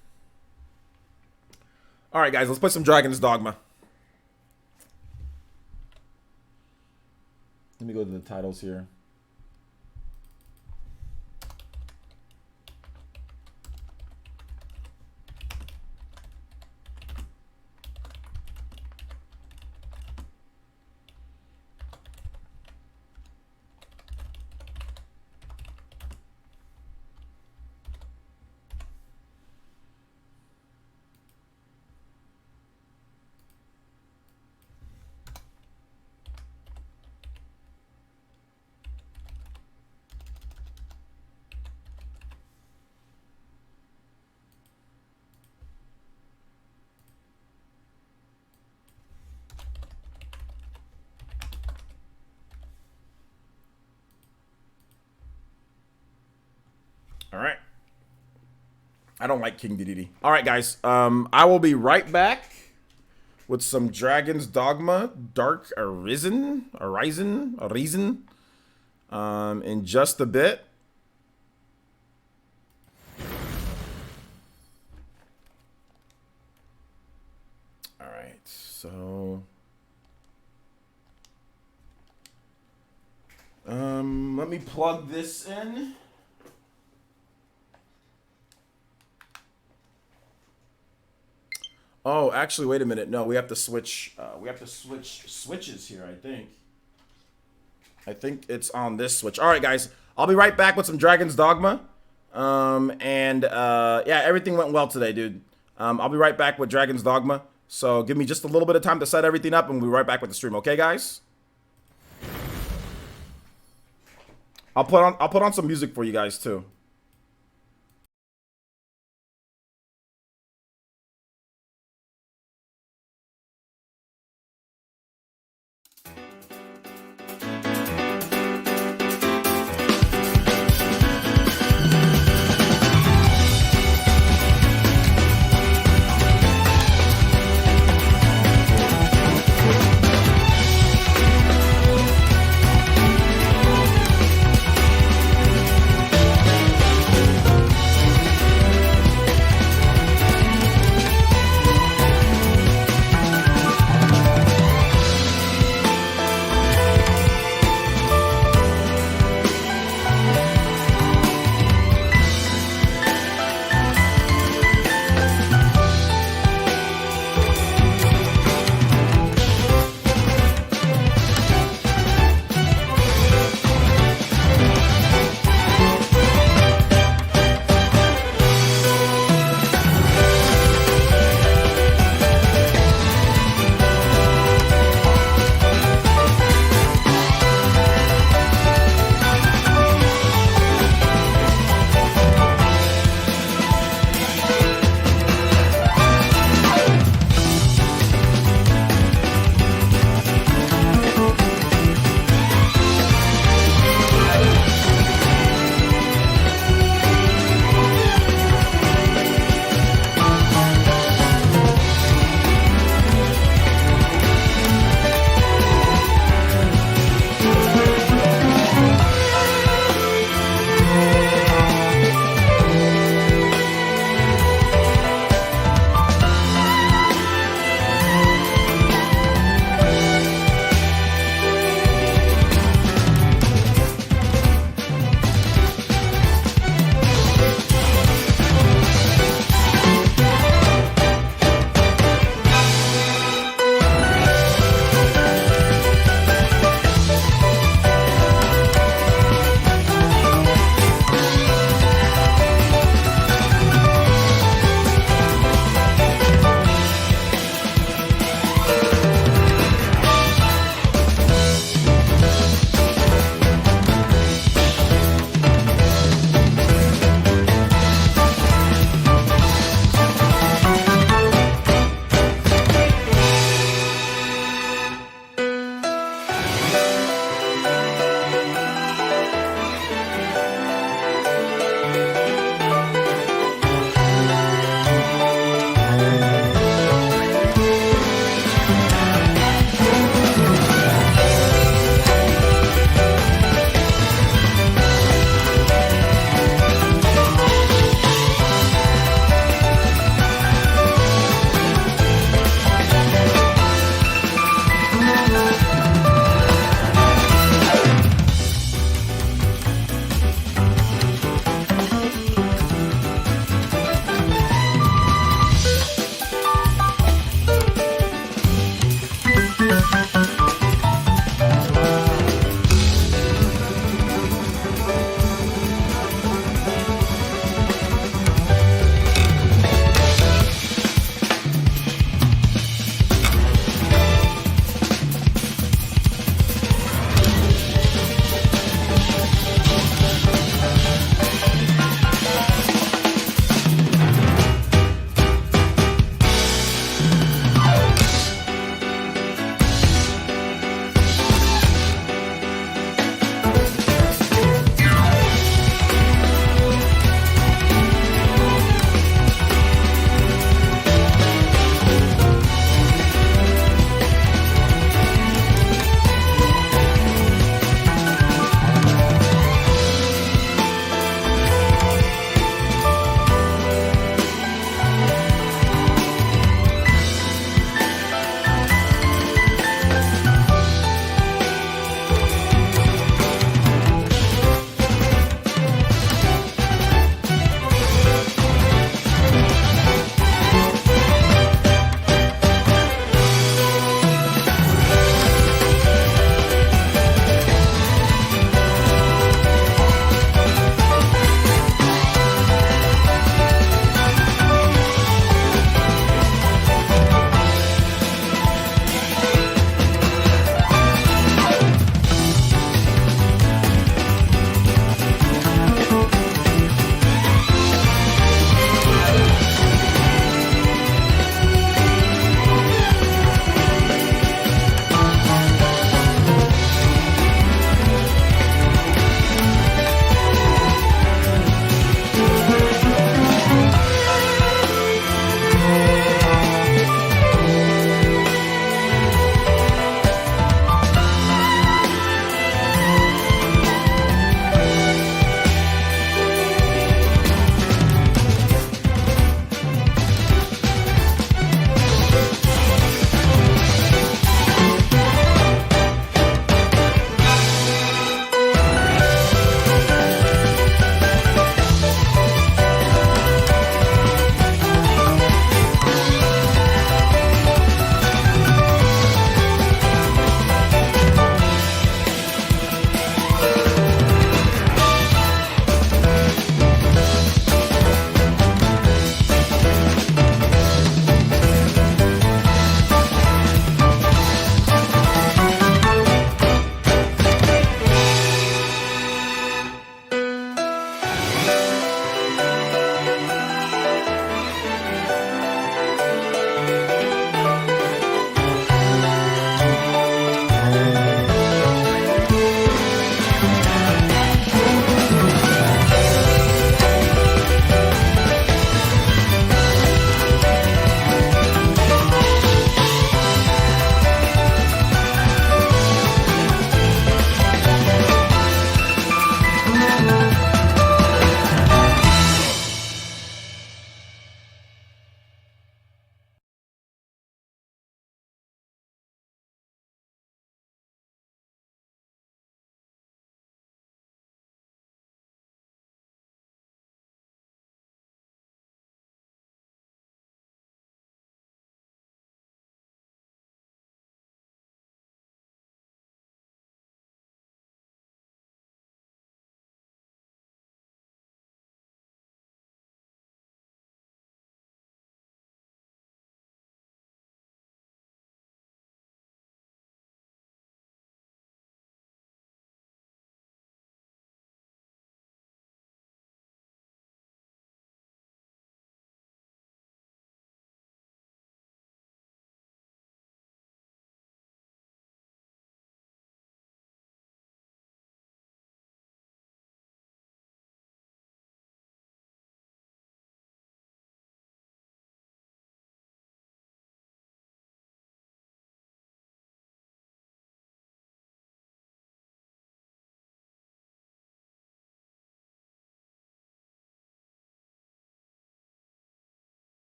All right, guys, let's play some Dragon's Dogma. Let me go to the titles here. All right. I don't like King Dedede. All right, guys. I will be right back with some Dragon's Dogma Dark Arisen, in just a bit. All right. So let me plug this in. Oh, actually, wait a minute. No, we have to switch. We have to switch switches here, I think. I think it's on this switch. All right, guys. I'll be right back with some Dragon's Dogma. Yeah, everything went well today, dude. I'll be right back with Dragon's Dogma. So give me just a little bit of time to set everything up, and we'll be right back with the stream. Okay, guys? I'll put on some music for you guys too.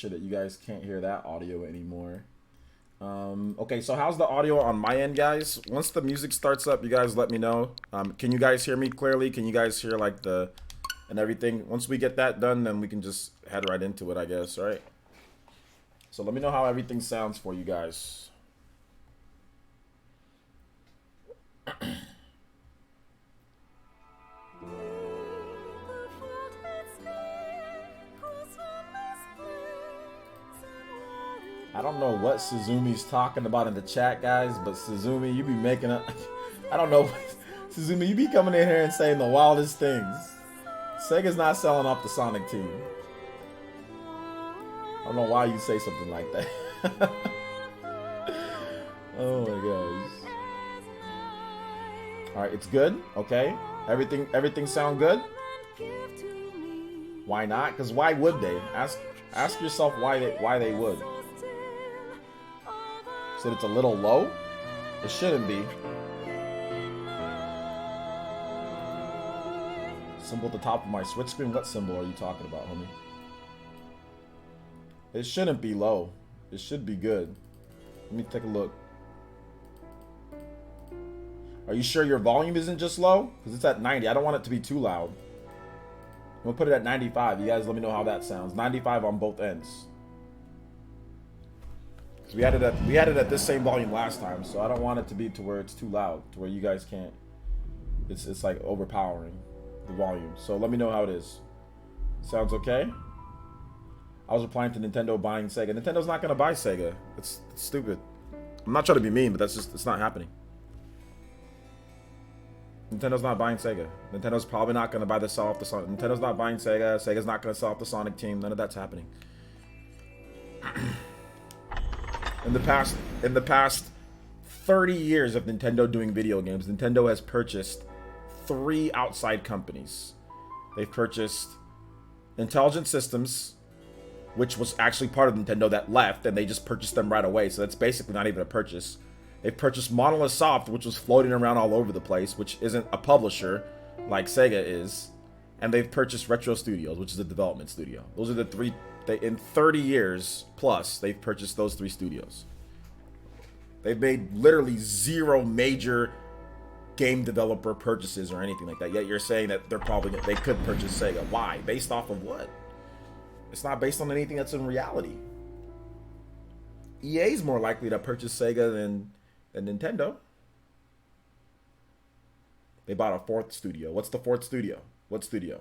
sure that you guys can't hear that audio anymore. Okay, so how's the audio on my end, guys? Once the music starts up, you guys let me know. Can you guys hear me clearly? Can you guys hear like the and everything? Once we get that done, then we can just head right into it, I guess, right? So let me know how everything sounds for you guys. I don't know what Suzumi's talking about in the chat, guys, but Suzumi, you be making up. I don't know. Suzumi, you be coming in here and saying the wildest things. Sega's not selling off the Sonic team. I don't know why you say something like that. Oh my gosh. Alright, it's good. Okay. Everything sound good? Why not? Because why would they? Ask yourself why they would. Said it's a little low? It shouldn't be. Symbol at the top of my Switch screen? What symbol are you talking about, homie? It shouldn't be low. It should be good. Let me take a look. Are you sure your volume isn't just low? Because it's at 90. I don't want it to be too loud. I'm going to put it at 95. You guys let me know how that sounds. 95 on both ends. We had it at this same volume last time, so I don't want it to be to where it's too loud, to where you guys can't. It's like overpowering the volume. So let me know how it is. Sounds okay. I was replying to Nintendo buying Sega. Nintendo's not gonna buy Sega. It's stupid. I'm not trying to be mean, but that's just, it's not happening. Nintendo's not buying Sega. Nintendo's probably not gonna buy the sell off the Sonic. Nintendo's not buying Sega. Sega's not gonna sell off the Sonic team. None of that's happening. In the past 30 years of Nintendo doing video games, Nintendo has purchased 3 outside companies. They've purchased Intelligent Systems, which was actually part of Nintendo that left, and they just purchased them right away, so that's basically not even a purchase. They've purchased Monolith Soft, which was floating around all over the place, which isn't a publisher like Sega is. And they've purchased Retro Studios, which is a development studio. Those are the 3, in 30 years plus, they've purchased those 3 studios. They've made literally 0 major game developer purchases or anything like that. Yet you're saying that they could purchase Sega. Why? Based off of what? It's not based on anything that's in reality. EA's more likely to purchase Sega than Nintendo. They bought a 4th studio. What's the 4th studio? What studio?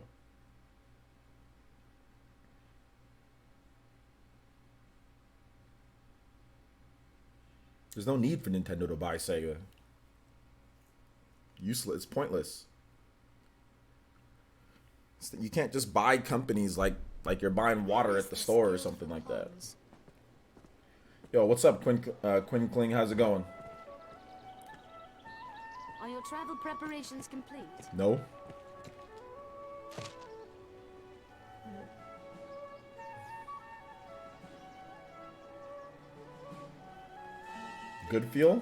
There's no need for Nintendo to buy Sega. Useless. It's pointless. You can't just buy companies like you're buying water at the store or something like that. Yo, what's up, Quinn Kling? How's it going? Are your travel preparations complete? No. Goodfeel?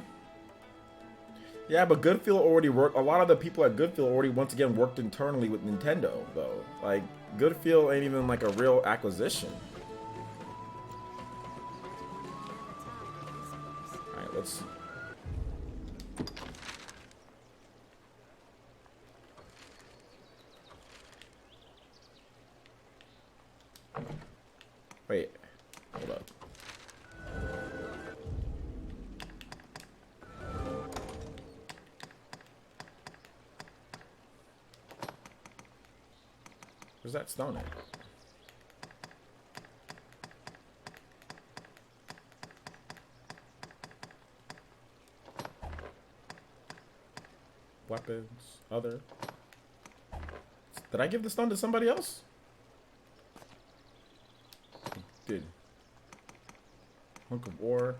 Yeah, but Goodfeel already worked. A lot of the people at Goodfeel already once again worked internally with Nintendo, though. Like, Goodfeel ain't even like a real acquisition. Alright, let's see. Wait, hold up. Where's that stone at? Weapons, other. Did I give the stone to somebody else? Did. Hunk of ore.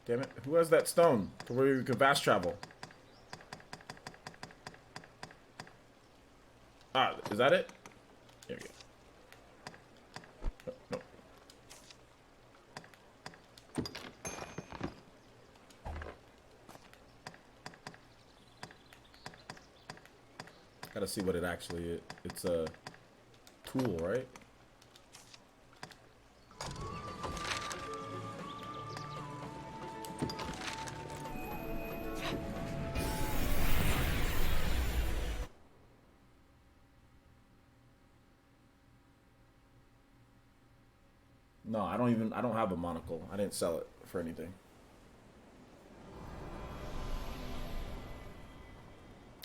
Damn it. Who has that stone to where we can fast travel? Ah, is that it? There we go. No. Gotta see what it actually is. It's a tool, right? No, I don't have a monocle. I didn't sell it for anything.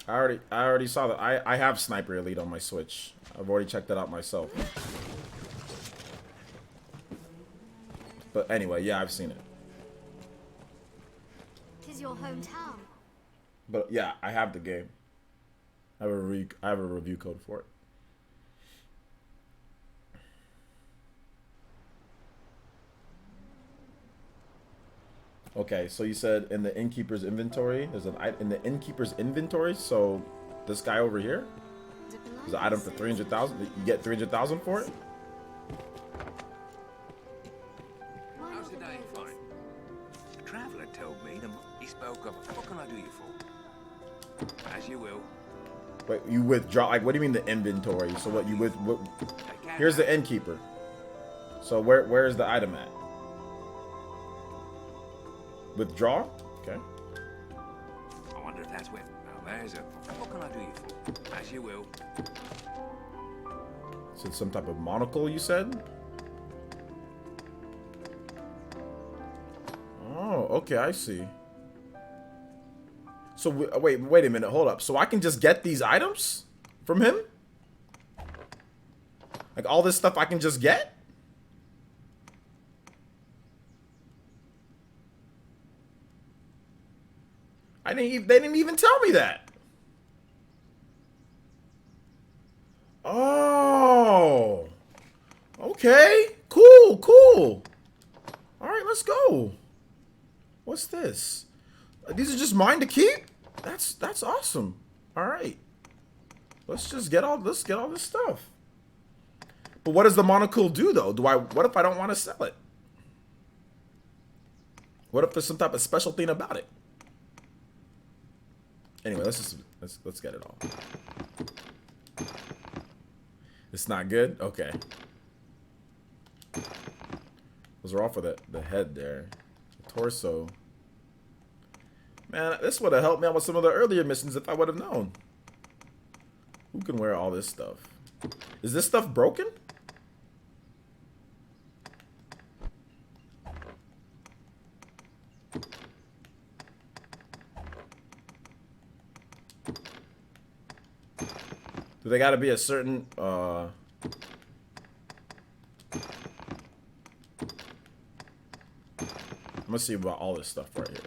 I already saw that. I have Sniper Elite on my Switch. I've already checked that out myself. But anyway, yeah, I've seen it. Tis your hometown. But yeah, I have the game. I have a review code for it. Okay, so you said in the innkeeper's inventory, there's an item in the innkeeper's inventory. So this guy over here is an item for 300,000. You get 300,000 for it. How's your day? Fine. The traveller told me that he spoke of. What can I do you for? As you will. Wait, you withdraw? Like, what do you mean the inventory? So what you with? What, here's the innkeeper. So where is the item at? Withdraw? Okay. I wonder if that's where. Now there's a. What can I do you for? As you will. So it's some type of monocle, you said? Oh, okay, I see. So wait a minute, hold up. So I can just get these items from him? Like all this stuff I can just get? They didn't even tell me that. Oh. Okay. Cool, cool. All right, let's go. What's this? These are just mine to keep? That's awesome. All right. Let's get all this stuff. But what does the monocle do though? What if I don't want to sell it? What if there's some type of special thing about it? Anyway, let's get it all. It's not good? Okay. Those are all for the head there. The torso. Man, this would have helped me out with some of the earlier missions if I would have known. Who can wear all this stuff? Is this stuff broken? Do they gotta be a certain I'm gonna see about all this stuff right here.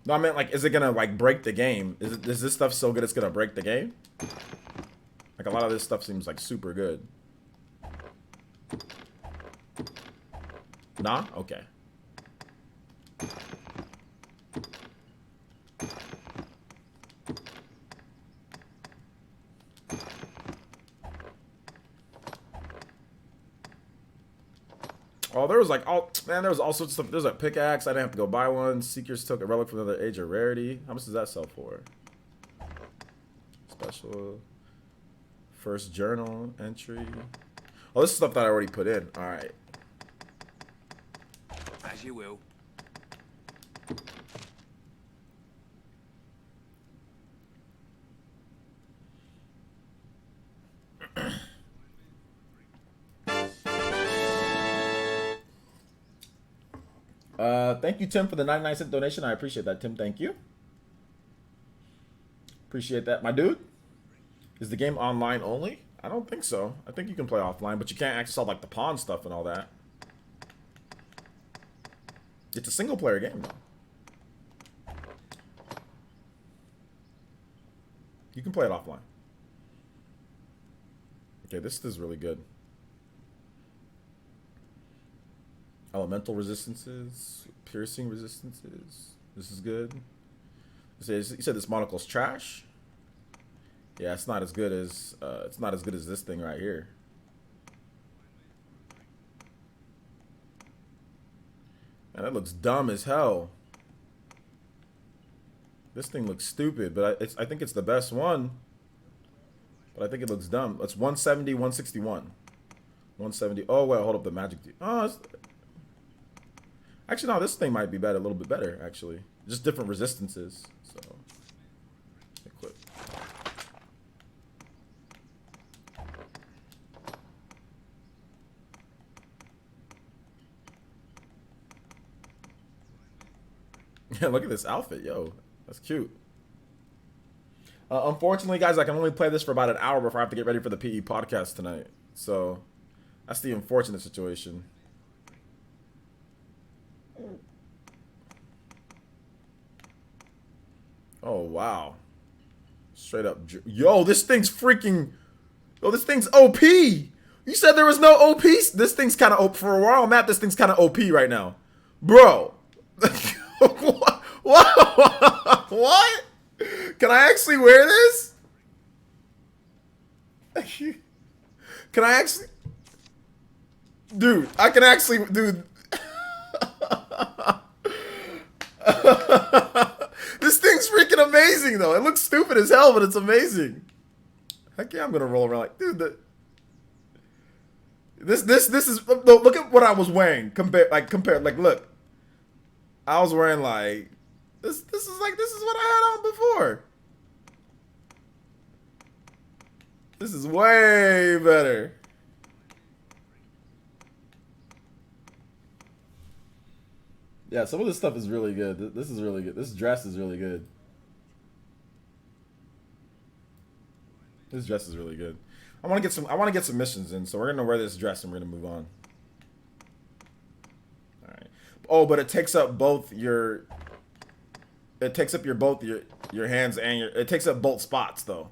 No, I meant like, is it gonna like break the game? Is this stuff so good it's gonna break the game? Like a lot of this stuff seems like super good. Nah? Okay. Oh, there was like there was all sorts of stuff. There's a pickaxe. I didn't have to go buy one. Seekers took a relic from another age of rarity. How much does that sell for? Special. First journal entry. Oh, this is stuff that I already put in. All right. As you will. Thank you, Tim, for the 99-cent donation. I appreciate that, Tim. Thank you. Appreciate that. My dude, is the game online only? I don't think so. I think you can play offline, but you can't access all like the pawn stuff and all that. It's a single-player game, though. You can play it offline. Okay, this is really good. Elemental resistances, piercing resistances. This is good. You said this monocle's trash. Yeah, it's not as good as this thing right here. Man, that looks dumb as hell. This thing looks stupid, but I think it's the best one. But I think it looks dumb. It's 170, 161. 170. Oh wait, hold up the magic. Oh, actually, no, this thing might be better, a little bit better, actually. Just different resistances, so. Equip. Yeah, look at this outfit, yo. That's cute. Unfortunately, guys, I can only play this for about an hour before I have to get ready for the PE podcast tonight. So, that's the unfortunate situation. Oh, wow. Straight up. Yo, this thing's freaking... Yo, this thing's OP. You said there was no OP? This thing's kind of OP. For a while map, this thing's kind of OP right now. Bro. What? What? Can I actually wear this? Can I actually... Dude, I can actually... Dude... This thing's freaking amazing, though. It looks stupid as hell, but it's amazing. Heck yeah, I'm gonna roll around like, dude. This is. Look at what I was wearing. Compare, look. I was wearing like this is what I had on before. This is way better. Yeah, some of this stuff is really good. This is really good. This dress is really good. This dress is really good. I want to get some missions in, so we're gonna wear this dress and we're gonna move on. All right. Oh, but it takes up both your. It takes up your hands and it takes up both spots though.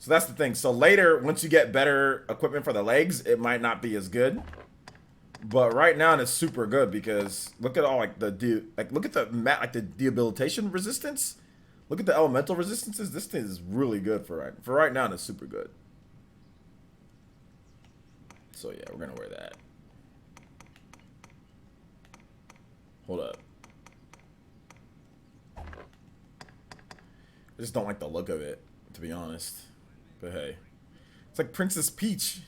So that's the thing. So later, once you get better equipment for the legs, it might not be as good. But right now it's super good because look at all like look at the the debilitation resistance. Look at the elemental resistances. This thing is really good for right now. It's super good. So yeah, we're gonna wear that. Hold up. I just don't like the look of it, to be honest. But hey, it's like Princess Peach.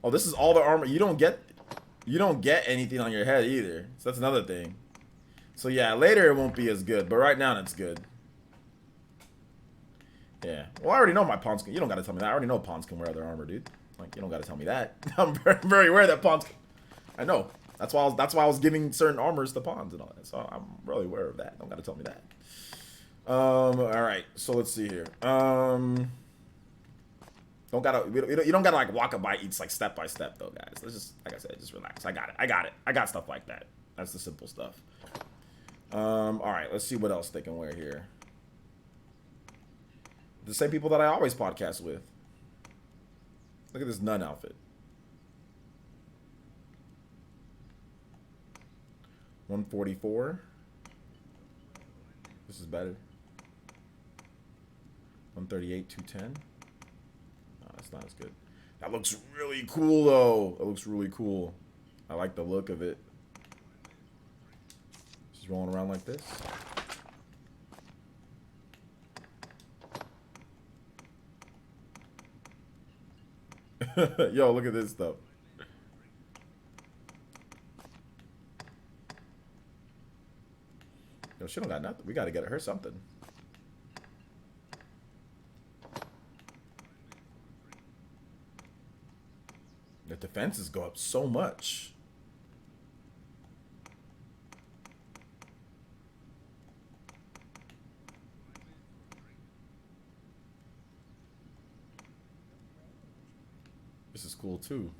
Oh, this is all the armor. You don't get anything on your head either. So that's another thing. So yeah, later it won't be as good, but right now it's good. Yeah. Well, I already know my pawns can. You don't gotta tell me that. I already know pawns can wear other armor, dude. Like you don't gotta tell me that. I'm very aware that pawns can. I know. That's why I was giving certain armors to pawns and all that. So I'm really aware of that. Don't gotta tell me that. All right. So let's see here. You don't gotta like walk it by each like step by step though, guys. Let's just like I said, just relax. I got it. I got stuff like that. That's the simple stuff. All right. Let's see what else they can wear here. The same people that I always podcast with. Look at this nun outfit. 144. This is better. 138, 210. No, that's not as good. That looks really cool though. It looks really cool. I like the look of it. Just rolling around like this. Yo, look at this stuff. Yo, she don't got nothing. We gotta get her something. The defenses go up so much. This is cool too.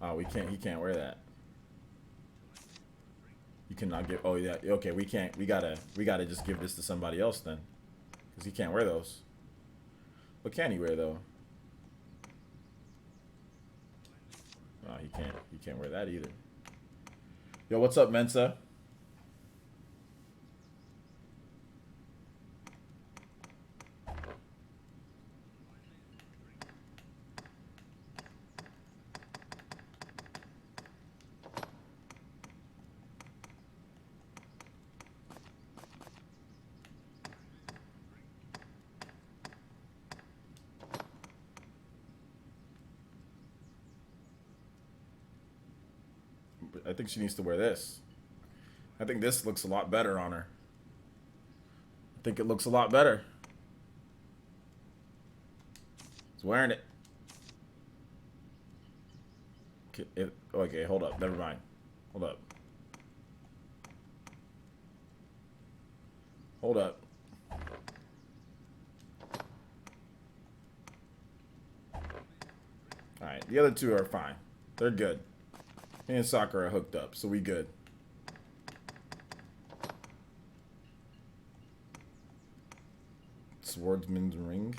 Oh, he can't wear that. You cannot give. Oh yeah. Okay, we can't. We gotta just give this to somebody else then, because he can't wear those. What can he wear though? Oh, he can't. He can't wear that either. Yo, what's up, Mensa? I think she needs to wear this. I think this looks a lot better on her. I think it looks a lot better. He's wearing it. Okay, hold up. Never mind. Hold up. Hold up. Alright, the other two are fine. They're good. Me and Sakura are hooked up, so we good. Swordsman's ring.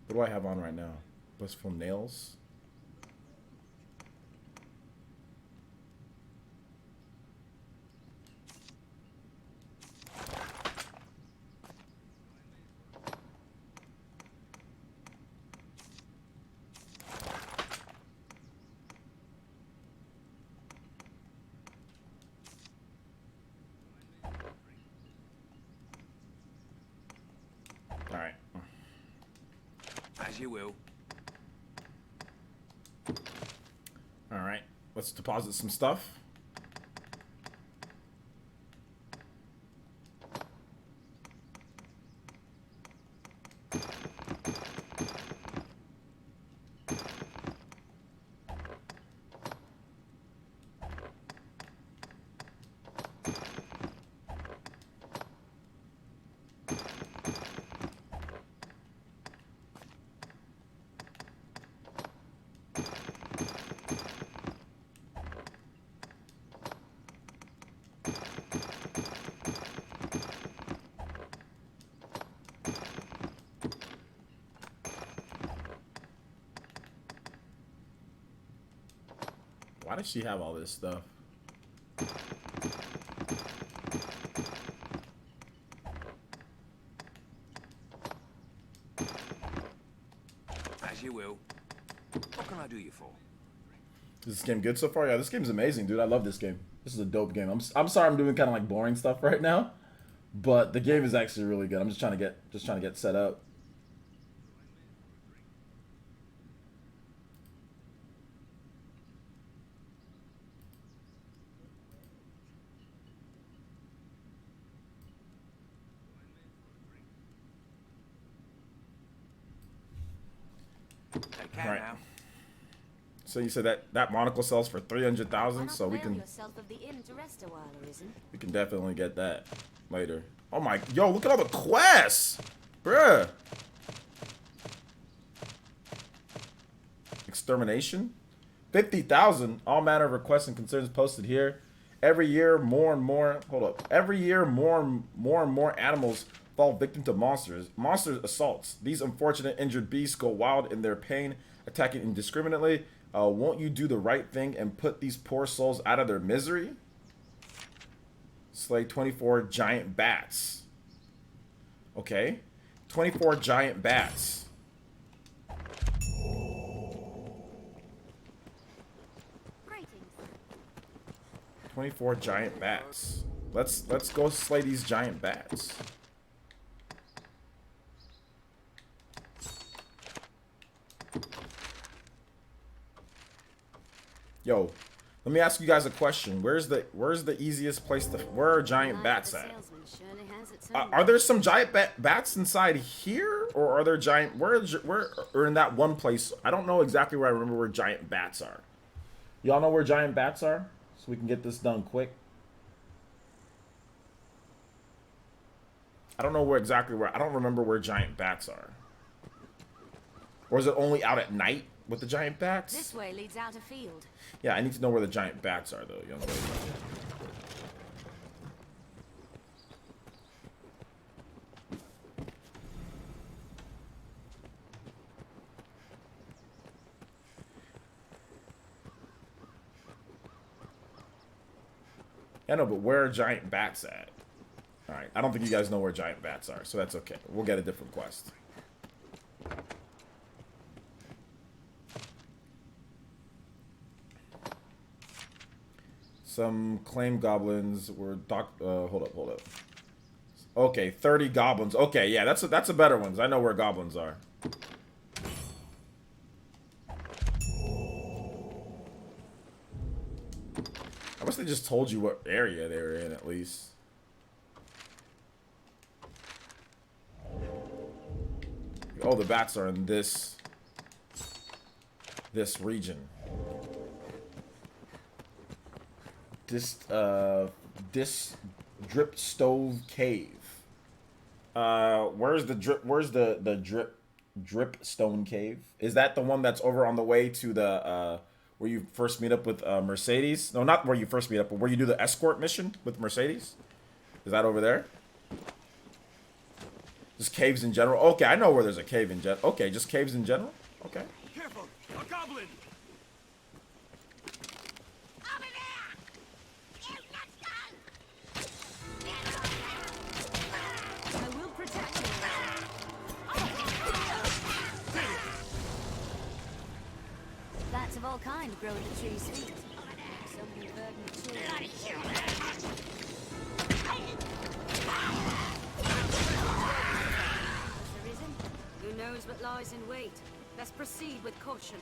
What do I have on right now? Blissful nails. Alright. As you will. Alright. Let's deposit some stuff. Why does she have all this stuff? As you will. What can I do you for? Is this game good so far? Yeah, this game's amazing, dude. I love this game. This is a dope game. I'm sorry I'm doing kind of like boring stuff right now, but the game is actually really good. I'm just trying to get set up. Take care Right. now. So you said that monocle sells for 300,000, so we can yourself of the inn to rest a while, Arisen. we can definitely get that later. Oh my, yo, look at all the quests, bruh. Extermination, 50,000. All manner of requests and concerns posted here. Every year, more and more. Hold up. Every year, more and more animals fall victim to monsters. Monster assaults. These unfortunate injured beasts go wild in their pain, attacking indiscriminately. Won't you do the right thing and put these poor souls out of their misery? Slay 24 giant bats. Okay. 24 giant bats. Greetings. 24 giant bats. Let's go slay these giant bats. Yo, let me ask you guys a question. Where's the easiest place to? Where are giant bats at? Are there some giant bats inside here, or are there giant? Where or in that one place? I don't know exactly where I remember where giant bats are. Y'all know where giant bats are, so we can get this done quick. I don't know where exactly where. I don't remember where giant bats are. Or is it only out at night with the giant bats? This way leads out a field. Yeah, I need to know where the giant bats are, though, young lady. I know, but where are giant bats at? Alright, I don't think you guys know where giant bats are, so that's okay. We'll get a different quest. Some claim goblins were hold up. Okay, 30 goblins. Okay, yeah, that's a better one. I know where goblins are. I wish they just told you what area they were in at least. Oh, the bats are in this region. This drip stove cave. Where's the drip stone cave? Is that the one that's over on the way to the where you first meet up with Mercedes? No, not where you first meet up, but where you do the escort mission with Mercedes. Is that over there? Just caves in general. Okay, I know where there's a cave in general. Okay, just caves in general. Okay. Careful! A goblin! I will protect you. Plants of all kinds grow at the tree's feet. Some be verdant Who knows what lies in wait? Let's proceed with caution.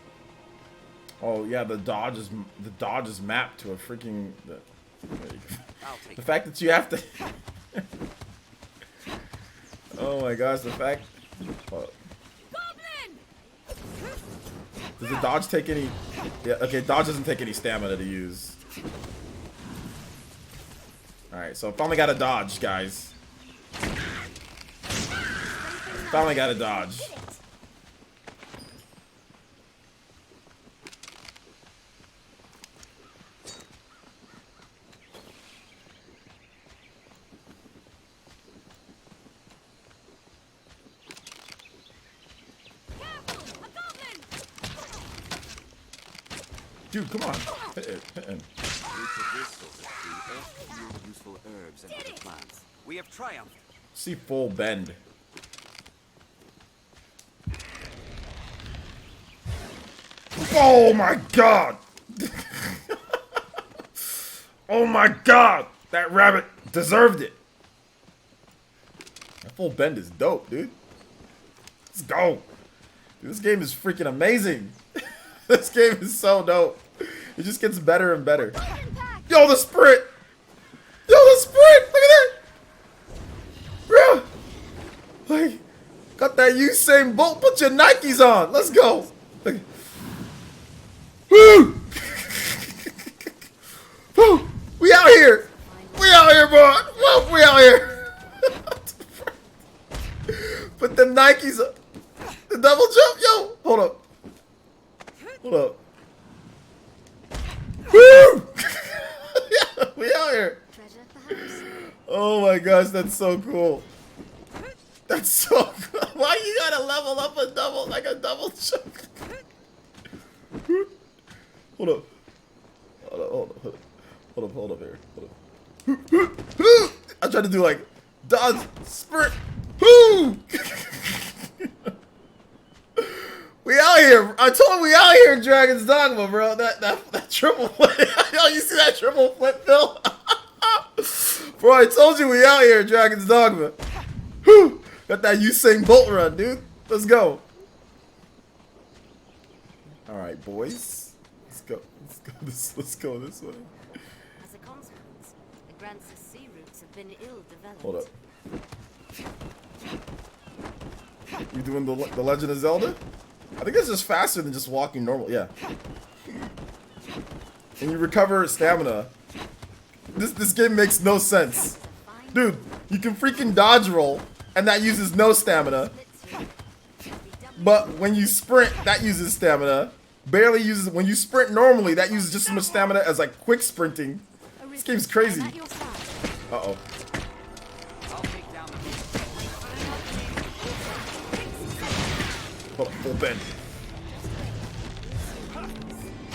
Oh yeah, the dodge is mapped to a freaking the fact that you have to. Oh my gosh, the fact. Goblin! Does the dodge take any? Yeah, okay, dodge doesn't take any stamina to use. Alright, so finally got a dodge, guys. Finally got a dodge. Dude, come on. Hit it, hit him. Roots of this sort of tree earth yield useful herbs and other plants. We have triumphed. See full bend. Oh my god! Oh my god! That rabbit deserved it. That full bend is dope, dude. Let's go. Dude, this game is freaking amazing. This game is so dope. It just gets better and better. Yo, the sprint! Yo, the sprint! Look at that! Bro! Like, got that Usain Bolt. Put your Nikes on. Let's go. Look. Woo! Woo! We out here. We out here, bro. Woo, we out here. Put them Nikes up. The double jump. Yo, hold up. Hold up. Woo! Yeah, we out here. Treasure, perhaps? Oh my gosh, that's so cool. That's so cool. Why you gotta level up a double, like a double jump? Hold up. Hold up, hold up, hold up. Hold up, hold up here. Hold up. I tried to do like dodge, sprint. Woo! We out here. I told him we out here in Dragon's Dogma, bro. That triple flip. Yo, you see that triple flip, Phil? Bro, I told you we out here in Dragon's Dogma. Whew. Got that Usain Bolt run, dude. Let's go. All right, boys. Let's go. Let's go this way. As a consequence, the Grant's sea routes have been ill-developed. Hold up. You doing the Legend of Zelda? I think it's just faster than just walking normal. Yeah. And you recover stamina. This game makes no sense. Dude, you can freaking dodge roll, and that uses no stamina. But when you sprint, that uses stamina. Barely uses, when you sprint normally, that uses just as much stamina as like quick sprinting. This game's crazy. Uh-oh. Full bend.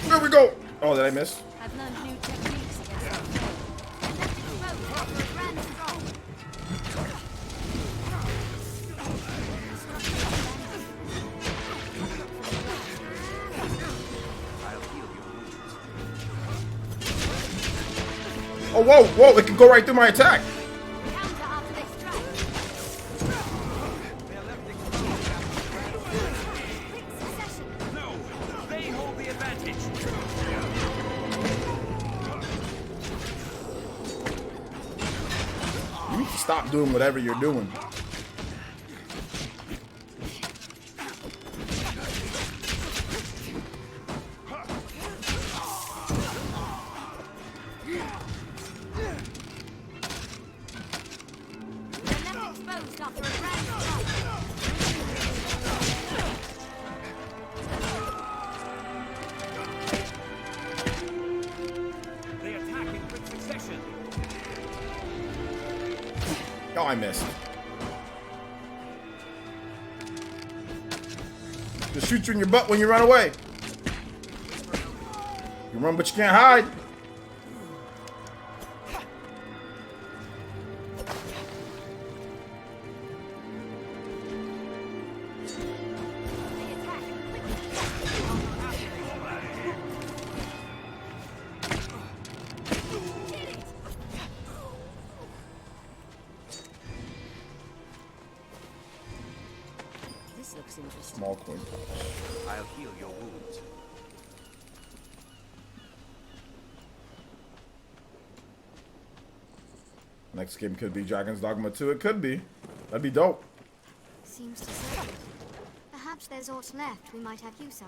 There we go. Oh, did I miss? I've learned new techniques against Oh, whoa, whoa, it can go right through my attack. You need to stop doing whatever you're doing. Oh, I missed. Just shoot you in your butt when you run away. You run, but you can't hide. Looks interesting. Small coin. I'll heal your wounds. Next game could be Dragon's Dogma 2. It could be. That'd be dope. Seems to say it. Perhaps there's aught left we might have use of.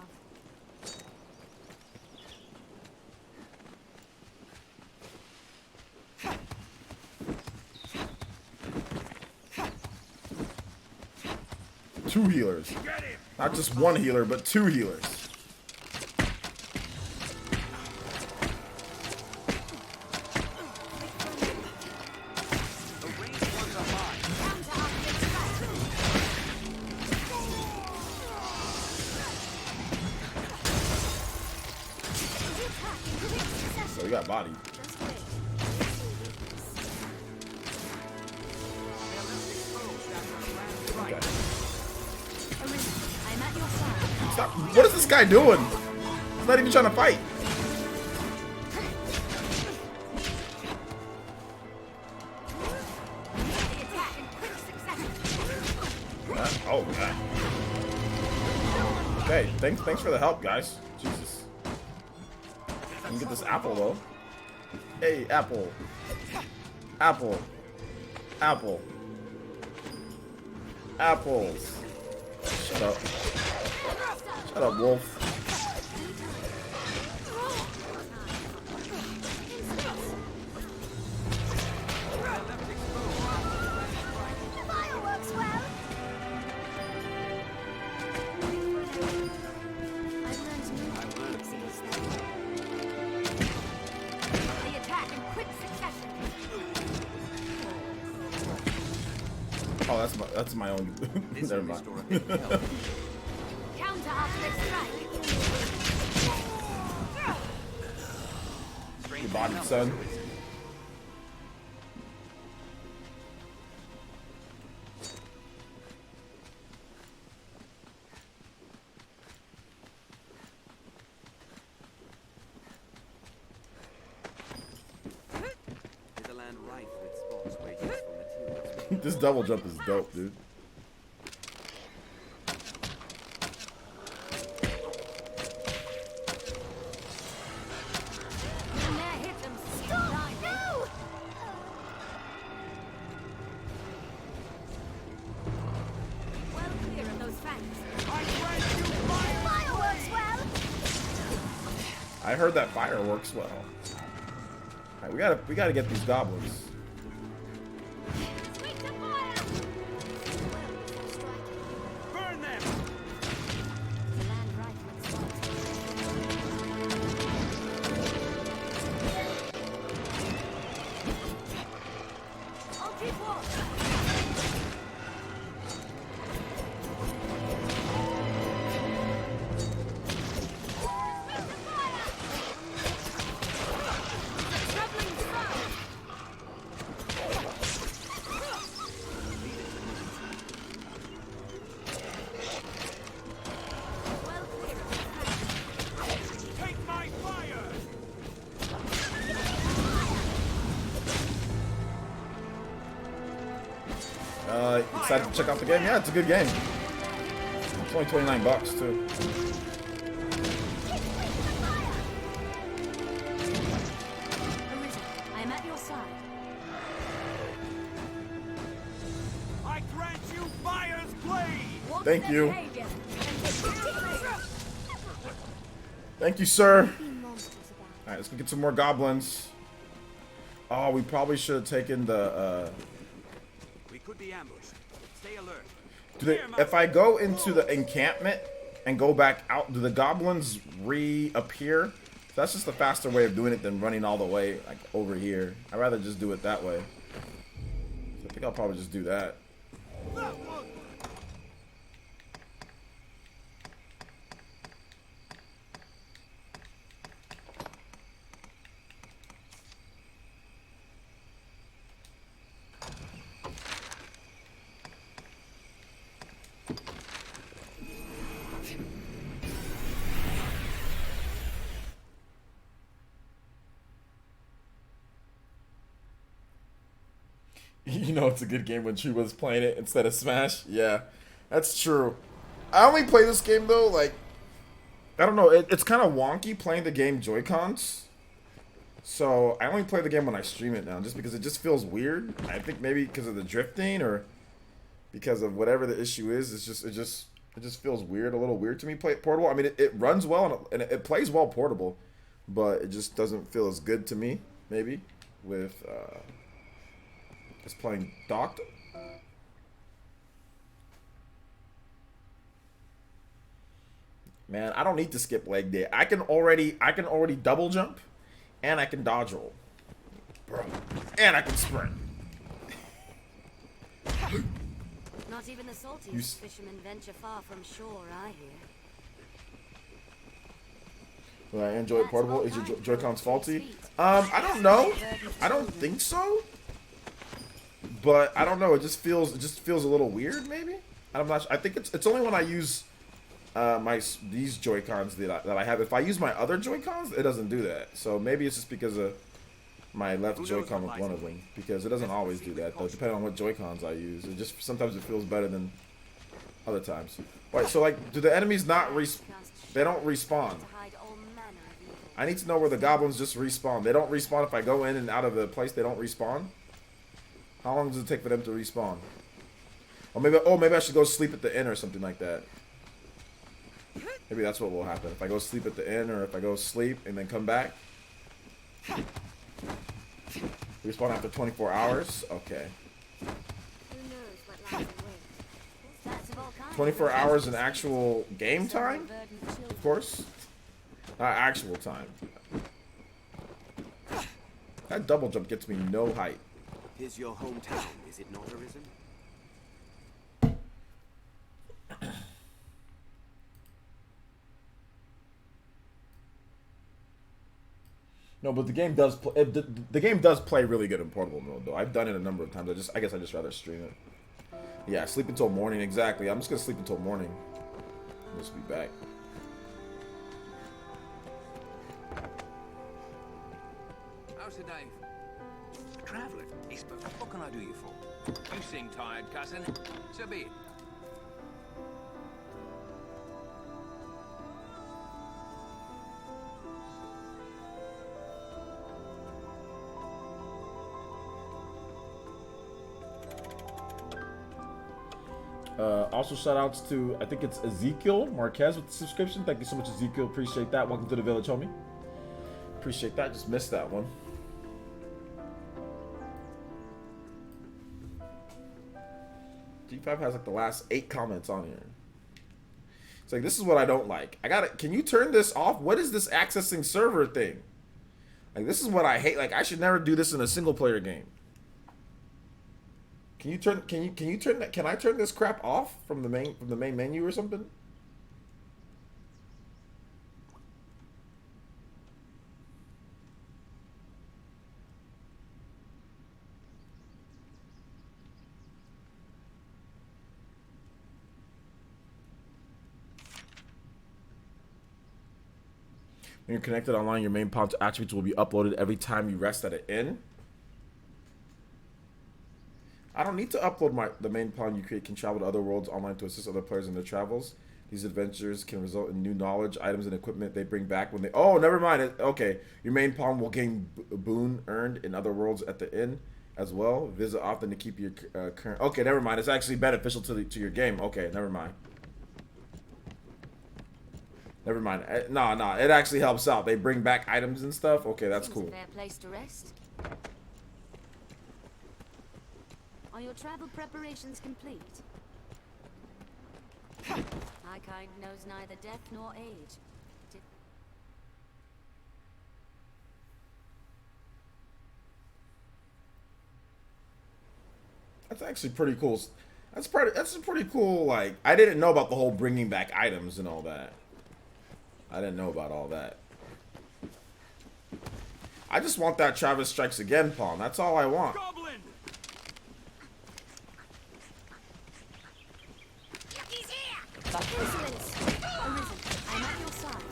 Two healers. Not just one healer, but two healers. So you got body. Just wait. Okay. I'm at your side. Stop. What is this guy doing? He's not even trying to fight. The attack in quick succession. Oh, God. Okay, thanks for the help, guys. Jesus. Let me get this apple, though. Hey, apple. Apple. Apple. Apples. Shut up. Shut up, wolf. Fireworks well. I've learned new techniques against them. The attack in quick succession. Oh, that's my own. Never mind. Counter after they strike. Your body, son. Is a land rife with spots where useful materials. This double jump is dope, dude. And there hit them. Stop! No! Well clear of those fangs. Fireworks well. I heard that fire works well. Alright, we gotta get these goblins. Sweep to fire. Burn them! The land rife with spots. I'll keep watch. Traveling foe. Well clear of the fangs. Take my fire! Excited to check out the game? Yeah, it's a good game. It's only 29 bucks too. Arisen, I am at your side. I grant you fire's blade! Watch Thank their you. behavior and take particular. Thank you, sir. Be monsters about it. Alright, let's go get some more goblins. Oh, we probably should have taken the We could be ambushed. Stay alert. if I go into the encampment and go back out, do the goblins reappear? That's just a faster way of doing it than running all the way like over here. I'd rather just do it that way. So I think I'll probably just do that. You know it's a good game when she was playing it instead of Smash. Yeah, that's true. I only play this game though, like, I don't know, it's kind of wonky playing the game Joy-Cons. So I only play the game when I stream it now, just because it just feels weird. I think maybe because of the drifting or because of whatever the issue is. It just feels weird, a little weird to me. Play it portable. I mean, it runs well and it plays well portable, but it just doesn't feel as good to me. Maybe with just playing docked. Man, I don't need to skip leg day. I can already double jump, and I can dodge roll, bro, and I can sprint. Not even the saltiest fishermen venture far from shore, I hear. Will I enjoy it portable? Is your Joy-Cons faulty? I don't know. I don't think so. But I don't know. It just feels a little weird. Maybe I'm not. I think it's only when I use these Joy-Cons that I have. If I use my other Joy-Cons, it doesn't do that. So maybe it's just because of my left Joy-Con with one of them. Because it doesn't always do that though. Depending on what Joy-Cons I use, it just sometimes it feels better than other times. Wait, so like, do the enemies not they don't respawn? I need to know where the goblins just respawn. They don't respawn if I go in and out of the place. They don't respawn. How long does it take for them to respawn? Or maybe I should go sleep at the inn or something like that. Maybe that's what will happen if I go sleep at the inn, or if I go sleep and then come back. Respawn after 24 hours. Okay. 24 hours in actual game time, of course. Not actual time. That double jump gets me no height. Here's your hometown, is it not, Arisen? No, but the game does the game does play really good in portable mode though. I've done it a number of times. I guess I just rather stream it. Yeah, sleep until morning. Exactly. I'm just gonna sleep until morning. I'll just be back. How's the day? Traveler, what can I do you for? You seem tired, cousin. So be it. Also, shout outs to, I think it's Ezekiel Marquez with the subscription. Thank you so much, Ezekiel. Appreciate that. Welcome to the village, homie. Appreciate that. Just missed that one. G5 has like the last 8 comments on here. It's like, this is what I don't like. Can you turn this off? What is this accessing server thing? Like, this is what I hate. Like, I should never do this in a single player game. Can I turn this crap off from the main menu or something? When you're connected online, your main pawn's attributes will be uploaded every time you rest at an inn. I don't need to upload the main pawn you create can travel to other worlds online to assist other players in their travels. These adventures can result in new knowledge, items, and equipment they bring back when they... Oh, never mind. Okay. Your main pawn will gain boon earned in other worlds at the inn as well. Visit often to keep your current... Okay, never mind. It's actually beneficial to your game. Okay, never mind. Never mind. No, it actually helps out. They bring back items and stuff. Okay, that's cool. A fair place to rest. Are your travel preparations complete? My kind knows neither death nor age. That's actually pretty cool. That's pretty cool. Like, I didn't know about the whole bringing back items and all that. I didn't know about all that. I just want that Travis Strikes Again pawn. That's all I want. Insolence! Arisen, I'm at your side.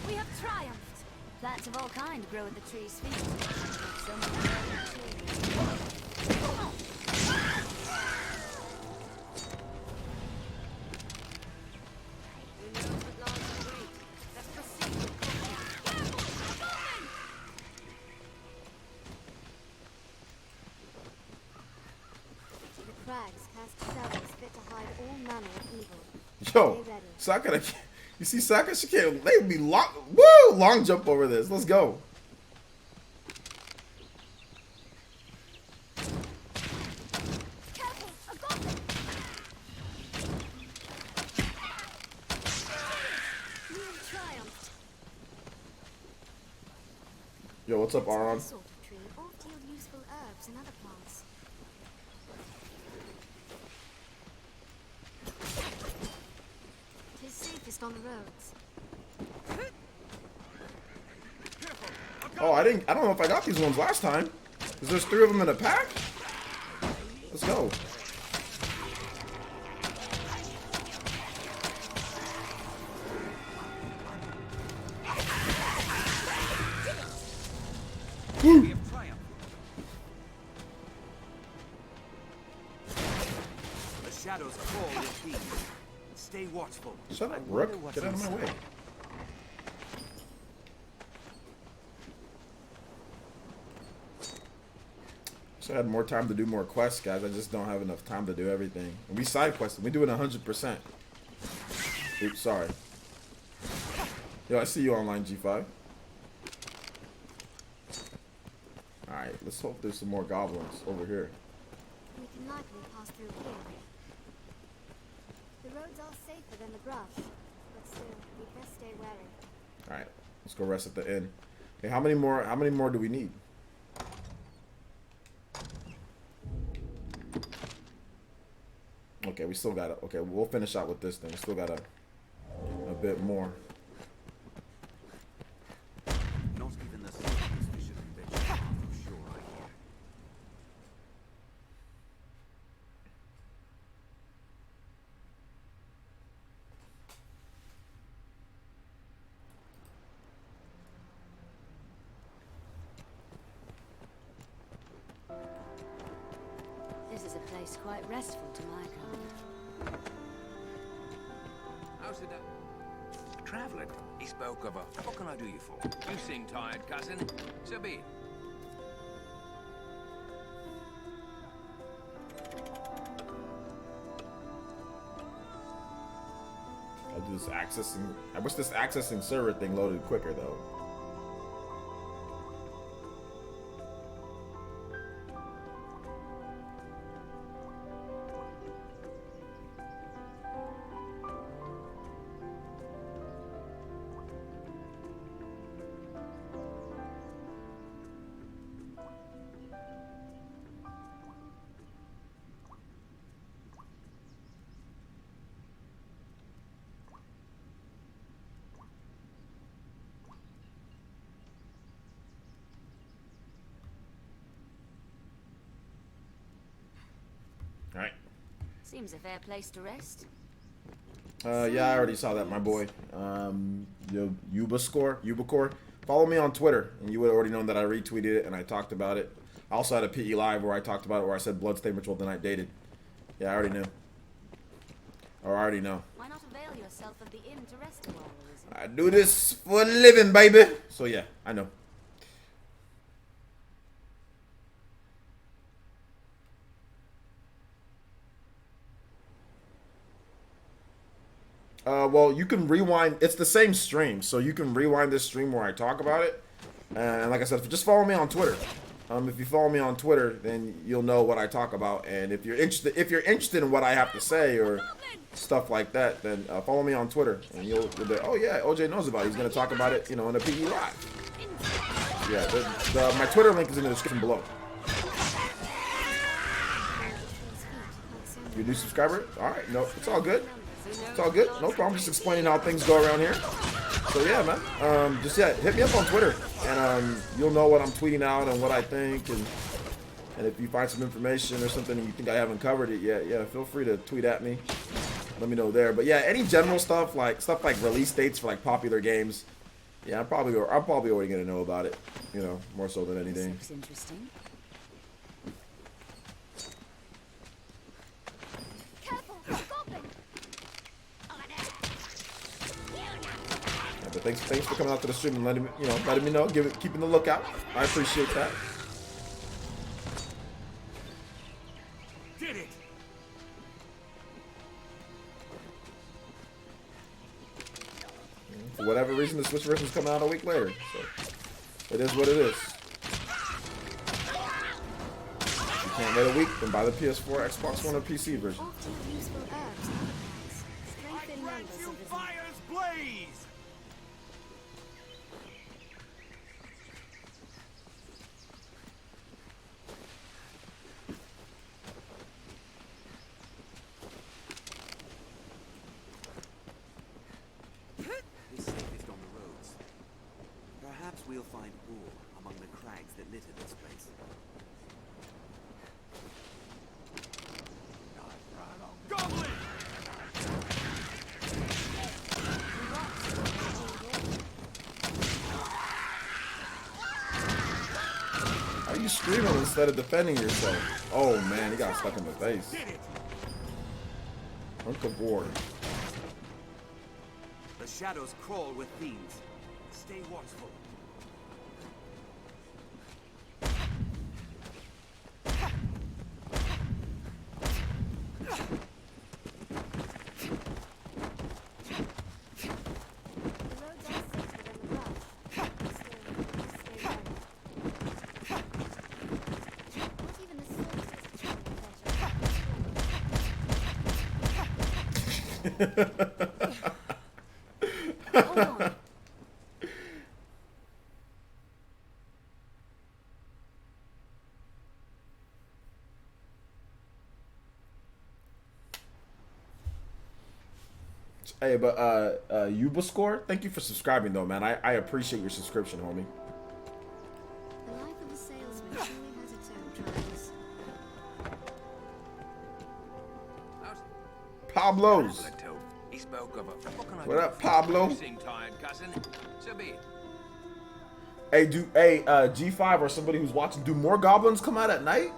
We have triumphed. Plants of all kind grow at the tree's feet. So many Yo, Sakura, you see Sakura? She can't. They would be long. Woo! Long jump over this. Let's go. careful, a goblin! We have triumphed. Yo, what's up, Aron? This sort of tree oft yield useful herbs and other plants. Tis safest on the roads. Oh, I don't know if I got these ones last time. Because there's 3 of them in a pack? Let's go. Woo. We have triumphed. The shadows fall in peace. Stay watchful. Shut I up, wonder Rook. what's Get out of my inside. way. So I had more time to do more quests, guys. I just don't have enough time to do everything. And we side questing. We do it 100%. Oops, sorry. Yo, I see you online, G5. Alright, let's hope there's some more goblins over here. We can likely pass through here. The roads are safer than the brush, but still, we best stay wary. Alright, let's go rest at the inn. Hey, how many more do we need? Okay, we still got it. Okay, we'll finish out with this thing. We still got a bit more. Not even the slightest vision of bitch. I'm sure I hear. This is a place quite restful to my kind. How's the day? Traveller, he spoke of a... What can I do you for? You seem tired, cousin. So be it. I'll do this accessing. I wish this accessing server thing loaded quicker though. Alright. Seems a fair place to rest. Yeah, I already saw that, my boy. Ubacor. Follow me on Twitter, and you would have already known that I retweeted it and I talked about it. I also had a PE live where I talked about it, where I said Bloodstained ritual the night dated. Yeah, I already knew. Or I already know. Why not avail yourself of the inn to rest a while, Louisa? I do this for a living, baby. So yeah, I know. Well, you can rewind. It's the same stream, so you can rewind this stream where I talk about it. And like I said, just follow me on Twitter. If you follow me on Twitter, then you'll know what I talk about. And if you're interested in what I have to say or stuff like that, then follow me on Twitter, and you'll be, oh yeah, OJ knows about it. He's gonna talk about it, in a PE live. Yeah, my Twitter link is in the description below. You a new subscriber? All right, no, it's all good. It's all good. No problem. Just explaining how things go around here. So yeah, man. Hit me up on Twitter, and you'll know what I'm tweeting out and what I think, and if you find some information or something and you think I haven't covered it yet, yeah, feel free to tweet at me. Let me know there. But yeah, any general stuff like release dates for like popular games, yeah, I'm probably already gonna know about it. More so than anything. Looks interesting. But thanks for coming out to the stream and letting me know, keeping the lookout. I appreciate that. Did it! For whatever reason, the Switch version's coming out a week later, so it is what it is. If you can't wait a week, then buy the PS4, Xbox One, or PC version. Often useful herbs. Strengthen members of the Fire's blaze! we'll find ore among the crags that litter this place. Why are you screaming instead of defending yourself? Oh man, he got stuck in the face. Hunk of board. The shadows crawl with fiends. Stay watchful. Hold on. Hey, but Ubascore, thank you for subscribing though, man. I appreciate your subscription, homie. The life of a salesman truly has its own trials. Pablo's. He spoke of a fucking What up, Pablo? You seem tired, cousin. So be it. Hey, G5 or somebody who's watching, do more goblins come out at night?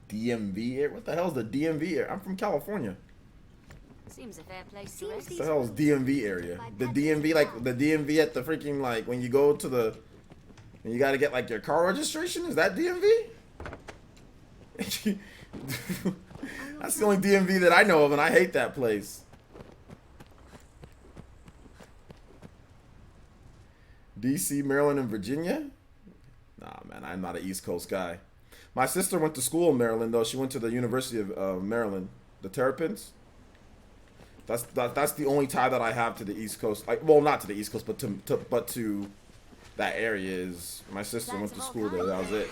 DMV area? What the hell is the DMV area? I'm from California. Seems a fair place to What rest. the hell is DMV area? The DMV, like the DMV at the freaking, like when you go to the, when you gotta get like your car registration? Is that DMV? That's the only DMV that I know of, and I hate that place. DC, Maryland, and Virginia? Nah, man, I'm not an East Coast guy. My sister went to school in Maryland, though. She went to the University of Maryland, the Terrapins. That's the only tie that I have to the East Coast. Like, well, not to the East Coast, but to that area. Is my sister went to school there. That was it.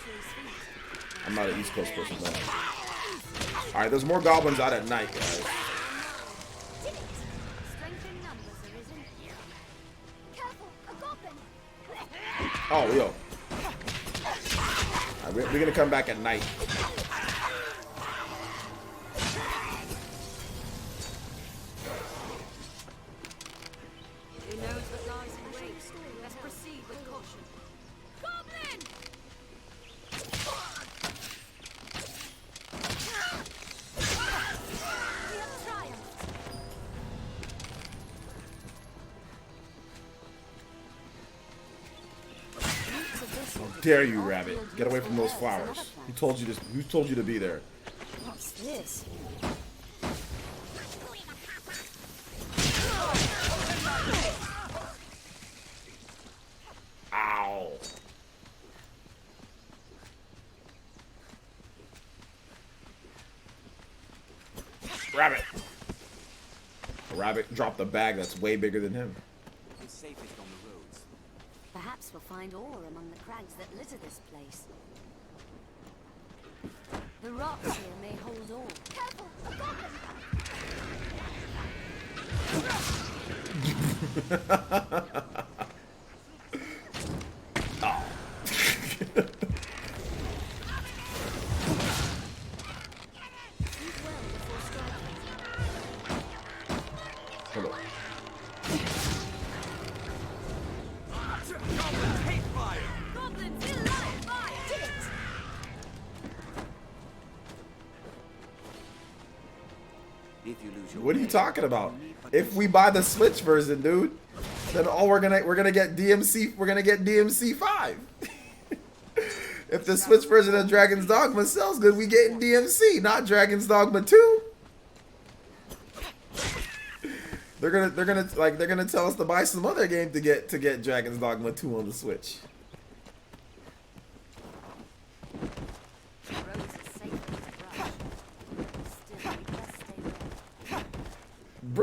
I'm not an East Coast person, though. All right, there's more goblins out at night, guys. Strength in numbers, arisen. Careful, a goblin! Oh, yo. All right, we're gonna come back at night. Who knows what lies in wait? Let's proceed with caution. Goblin! We have triumphed. How dare you, rabbit? Get away from those flowers. Who told you this? Who told you to be there? What's this? Ow. Rabbit. A rabbit dropped a bag that's way bigger than him. It's safest on the roads. Perhaps we'll find ore among the crags that litter this place. The rocks here may hold ore. Careful, a goblin! Hello. Goblins in line, fire! Did it! If you lose your What are you way, talking about? you need but If we buy the Switch version, dude, then all we're gonna get DMC. We're gonna get DMC 5. If the Switch version of Dragon's Dogma sells good, we getting DMC, not Dragon's Dogma 2. They're gonna tell us to buy some other game to get Dragon's Dogma 2 on the Switch. Roads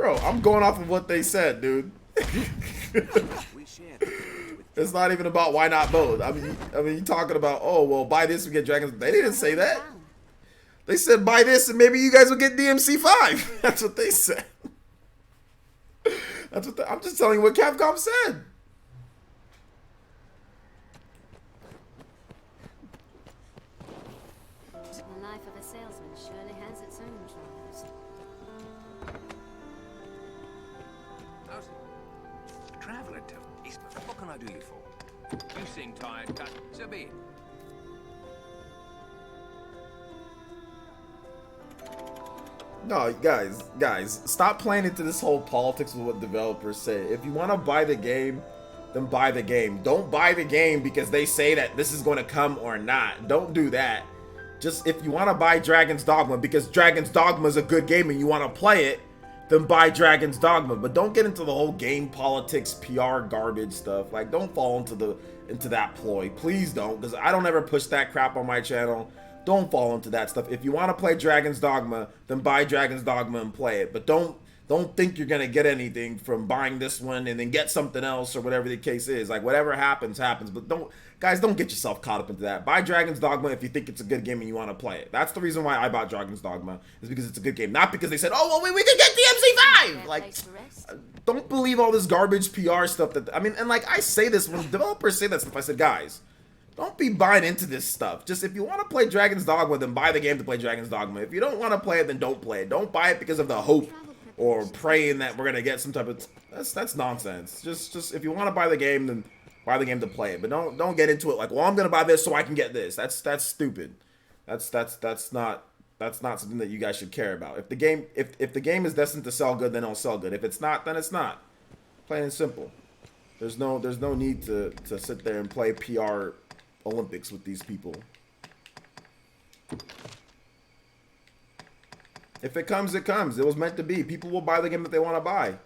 Bro, I'm going off of what they said, dude. We share the village with It's not even about why not both. I mean, you talking about, oh, well, buy this, we get dragons. They didn't say that. They said buy this and maybe you guys will get DMC5. That's what they said. That's what I'm just telling you what Capcom said. The life of a salesman surely has its own trials. How's it? A traveller too. What can I do you for? You seem tired, cut. So be it. No, guys, stop playing into this whole politics with what developers say. If you want to buy the game, then buy the game. Don't buy the game because they say that this is going to come or not. Don't do that. Just if you want to buy Dragon's Dogma because Dragon's Dogma is a good game and you want to play it, then buy Dragon's Dogma. But don't get into the whole game politics, PR garbage stuff. Like, don't fall into that ploy. Please don't, because I don't ever push that crap on my channel. Don't fall into that stuff. If you want to play Dragon's Dogma, then buy Dragon's Dogma and play it. But don't think you're gonna get anything from buying this one and then get something else or whatever the case is. Like, whatever happens. But don't get yourself caught up into that. Buy Dragon's Dogma if you think it's a good game and you want to play it. That's the reason why I bought Dragon's Dogma, is because it's a good game, not because they said, oh well, we can get DMC5. Like, don't believe all this garbage PR stuff that and like I say this when developers say that stuff. I said, guys, don't be buying into this stuff. Just if you want to play Dragon's Dogma, then buy the game to play Dragon's Dogma. If you don't want to play it, then don't play it. Don't buy it because of the hope or praying that we're gonna get some type of that's nonsense. Just if you want to buy the game, then buy the game to play it. But don't get into it like, well, I'm gonna buy this so I can get this. That's stupid. That's not something that you guys should care about. If the game is destined to sell good, then it'll sell good. If it's not, then it's not. Plain and simple. There's no need to sit there and play PR Olympics with these people. If it comes, it comes. It was meant to be. People will buy the game that they want to buy.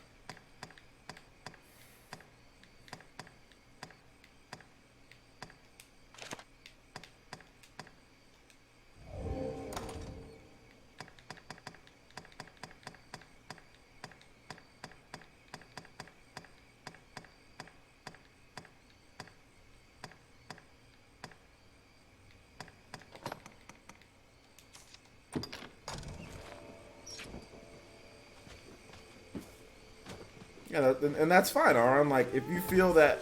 Yeah, and that's fine, Aaron. Like, if you feel that,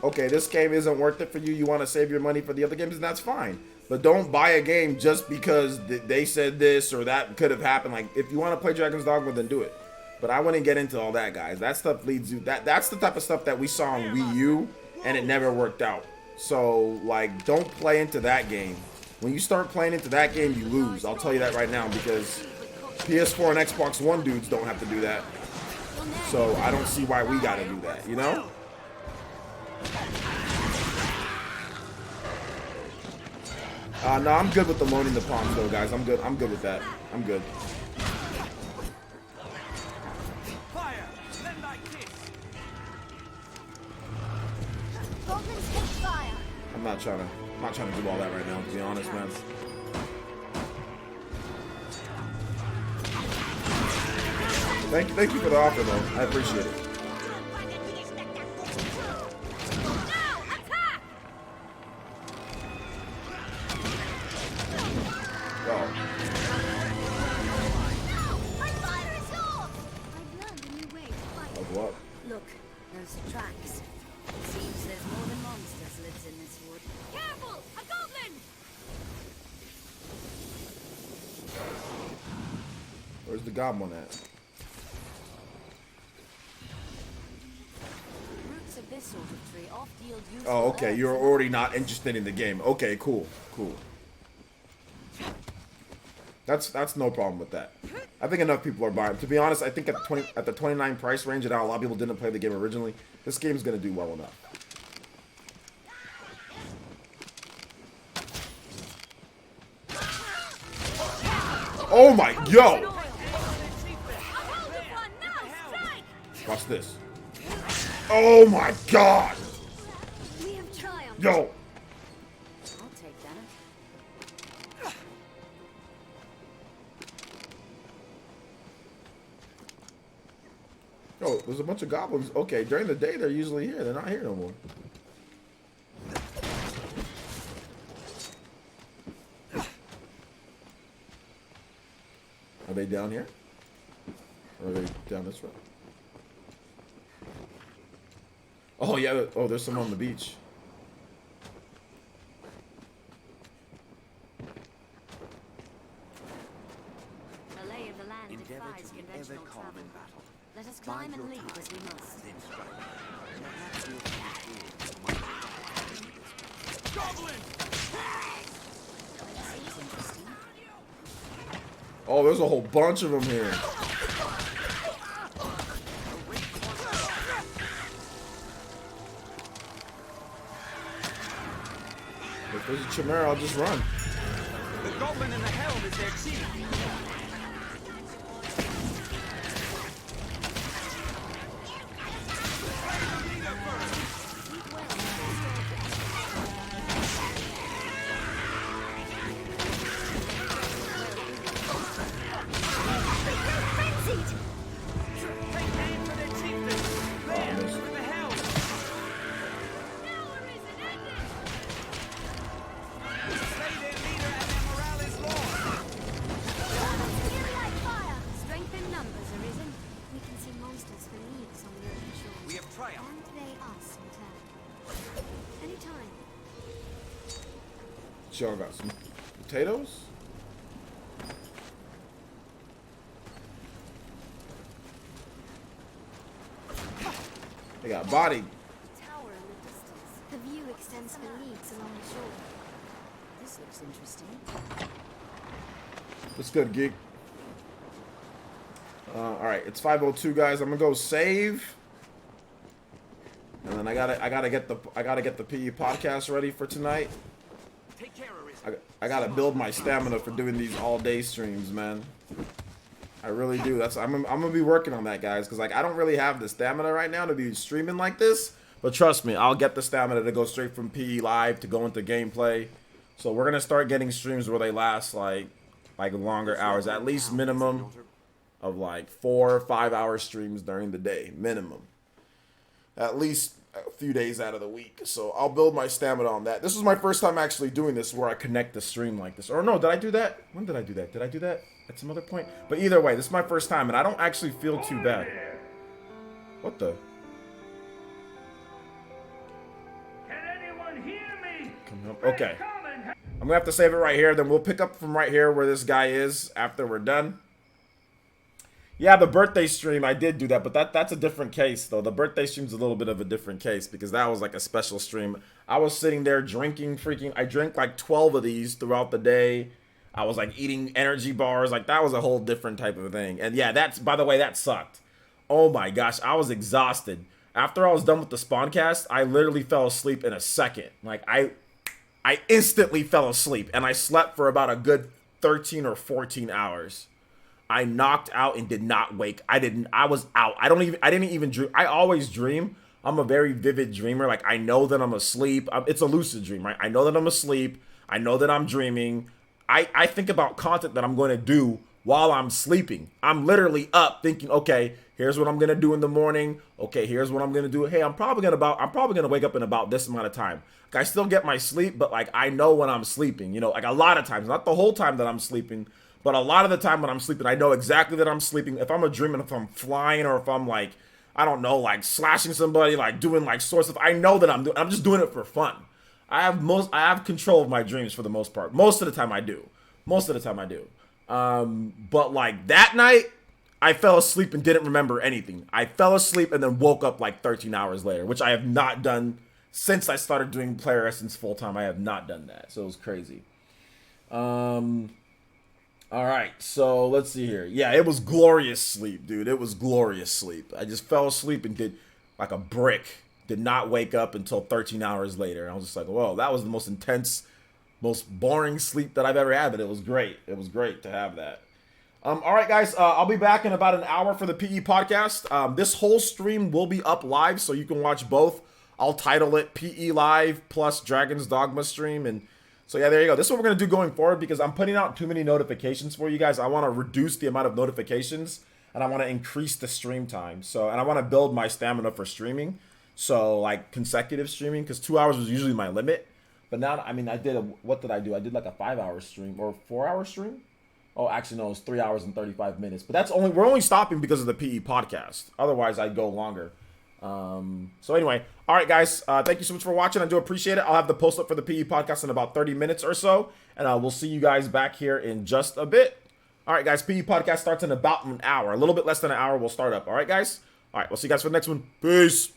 okay, this game isn't worth it for you, you want to save your money for the other games, then that's fine. But don't buy a game just because they said this or that could have happened. Like, if you want to play Dragon's Dogma, then do it. But I wouldn't get into all that, guys. That stuff leads you... That's the type of stuff that we saw on Wii U, and it never worked out. So, like, don't play into that game. When you start playing into that game, you lose. I'll tell you that right now, because PS4 and Xbox One dudes don't have to do that. So I don't see why we gotta do that, you know? No, I'm good with the loaning the pawns though, guys. I'm good with that. I'm good. I'm not trying to do all that right now, to be honest, man. Thank you for the offer, though. I appreciate it. Oh. Of what? Look, those tracks. Seems there's more than monsters lives in this wood. Careful! A goblin! Where's the goblin at? This sort of tree oft yield useful Oh, okay. herbs. You're already not interested in the game. Okay, cool. That's no problem with that. I think enough people are buying. To be honest, I think at the 29 price range, and how a lot of people didn't play the game originally, this game's gonna do well enough. Oh my, yo! Watch this. Oh my god! We have triumphed. Yo! I'll take that. Oh, there's a bunch of goblins. Okay, during the day they're usually here. They're not here no more. Are they down here? Or are they down this way? Oh yeah. Oh, there's some on the beach. The lay of the land Endeavor defies to be ever conventional calm travel. in battle. Let us Bide climb your and leap time, as we must. then strike. Perhaps you'll find tools might Goblin! Seems interesting. Oh, there's a whole bunch of them here. If there's a chimera, I'll just run. The goblin in the helm is their chief. Strength in numbers arisen. We can see monsters for leagues on the open shore. We have triumphed. And they us in turn. Anytime. Y'all got some potatoes? They got body. Tower in the distance. The view extends for leagues along the shore. This looks interesting. What's good, geek? All right, it's 5:02, guys. I'm gonna go save, and then I gotta get the PE podcast ready for tonight. Take care, Arisen. I gotta build my stamina for doing these all day streams, man. I really do. I'm gonna be working on that, guys, because like I don't really have the stamina right now to be streaming like this. But trust me, I'll get the stamina to go straight from PE live to go into gameplay. So we're gonna start getting streams where they last like longer hours, at least minimum of like 4 or 5 hour streams during the day, minimum. At least a few days out of the week. So I'll build my stamina on that. This was my first time actually doing this where I connect the stream like this. Or no, did I do that? When did I do that? Did I do that at some other point? But either way, this is my first time and I don't actually feel too bad. What the? Can anyone hear me? Coming up. Okay. I'm gonna have to save it right here. Then we'll pick up from right here where this guy is after we're done. Yeah, the birthday stream, I did do that, but that's a different case, though. The birthday stream's a little bit of a different case because that was like a special stream. I was sitting there drinking I drank like 12 of these throughout the day. I was like eating energy bars. Like that was a whole different type of thing. And yeah, by the way, that sucked. Oh my gosh, I was exhausted. After I was done with the Spawncast, I literally fell asleep in a second. Like I instantly fell asleep and I slept for about a good 13 or 14 hours. I knocked out and did not wake. I was out. I didn't even dream. I always dream. I'm a very vivid dreamer. Like I know that I'm asleep. It's a lucid dream, right? I know that I'm asleep. I know that I'm dreaming. I think about content that I'm going to do while I'm sleeping. I'm literally up thinking, okay, here's what I'm going to do in the morning. Okay, here's what I'm going to do. Hey, I'm probably going to wake up in about this amount of time. Like, I still get my sleep, but like I know when I'm sleeping, you know, like a lot of times, not the whole time that I'm sleeping, but a lot of the time when I'm sleeping, I know exactly that I'm sleeping. If I'm a dreaming, if I'm flying, or if I'm like, I don't know, like slashing somebody, like doing like sort of stuff, I know that I'm just doing it for fun. I have control of my dreams for the most part. Most of the time I do. But like that night, I fell asleep and didn't remember anything. I fell asleep and then woke up like 13 hours later, which I have not done since I started doing Player Essence full time. I have not done that, so it was crazy. All right, so let's see here. Yeah, it was glorious sleep, dude. It was glorious sleep. I just fell asleep and did like a brick. Did not wake up until 13 hours later. I was just like, whoa, that was the most intense, most boring sleep that I've ever had, but it was great. It was great to have that. All right, guys, I'll be back in about an hour for the PE podcast. This whole stream will be up live, so you can watch both. I'll title it PE Live plus Dragon's Dogma stream, and so yeah, there you go. This is what we're going to do going forward because I'm putting out too many notifications for you guys. I want to reduce the amount of notifications. and I want to increase the stream time. So, and I want to build my stamina for streaming. So like consecutive streaming, because 2 hours was usually my limit. But now, I mean, what did I do? I did like a 5-hour stream or 4-hour stream. Oh, actually, no, it was 3 hours and 35 minutes. But we're only stopping because of the PE podcast. Otherwise, I'd go longer. So anyway, all right, guys, thank you so much for watching. I do appreciate it. I'll have the post up for the PE podcast in about 30 minutes or so. And we'll see you guys back here in just a bit. All right, guys, PE podcast starts in about an hour. A little bit less than an hour, we'll start up. All right, guys? All right, we'll see you guys for the next one. Peace.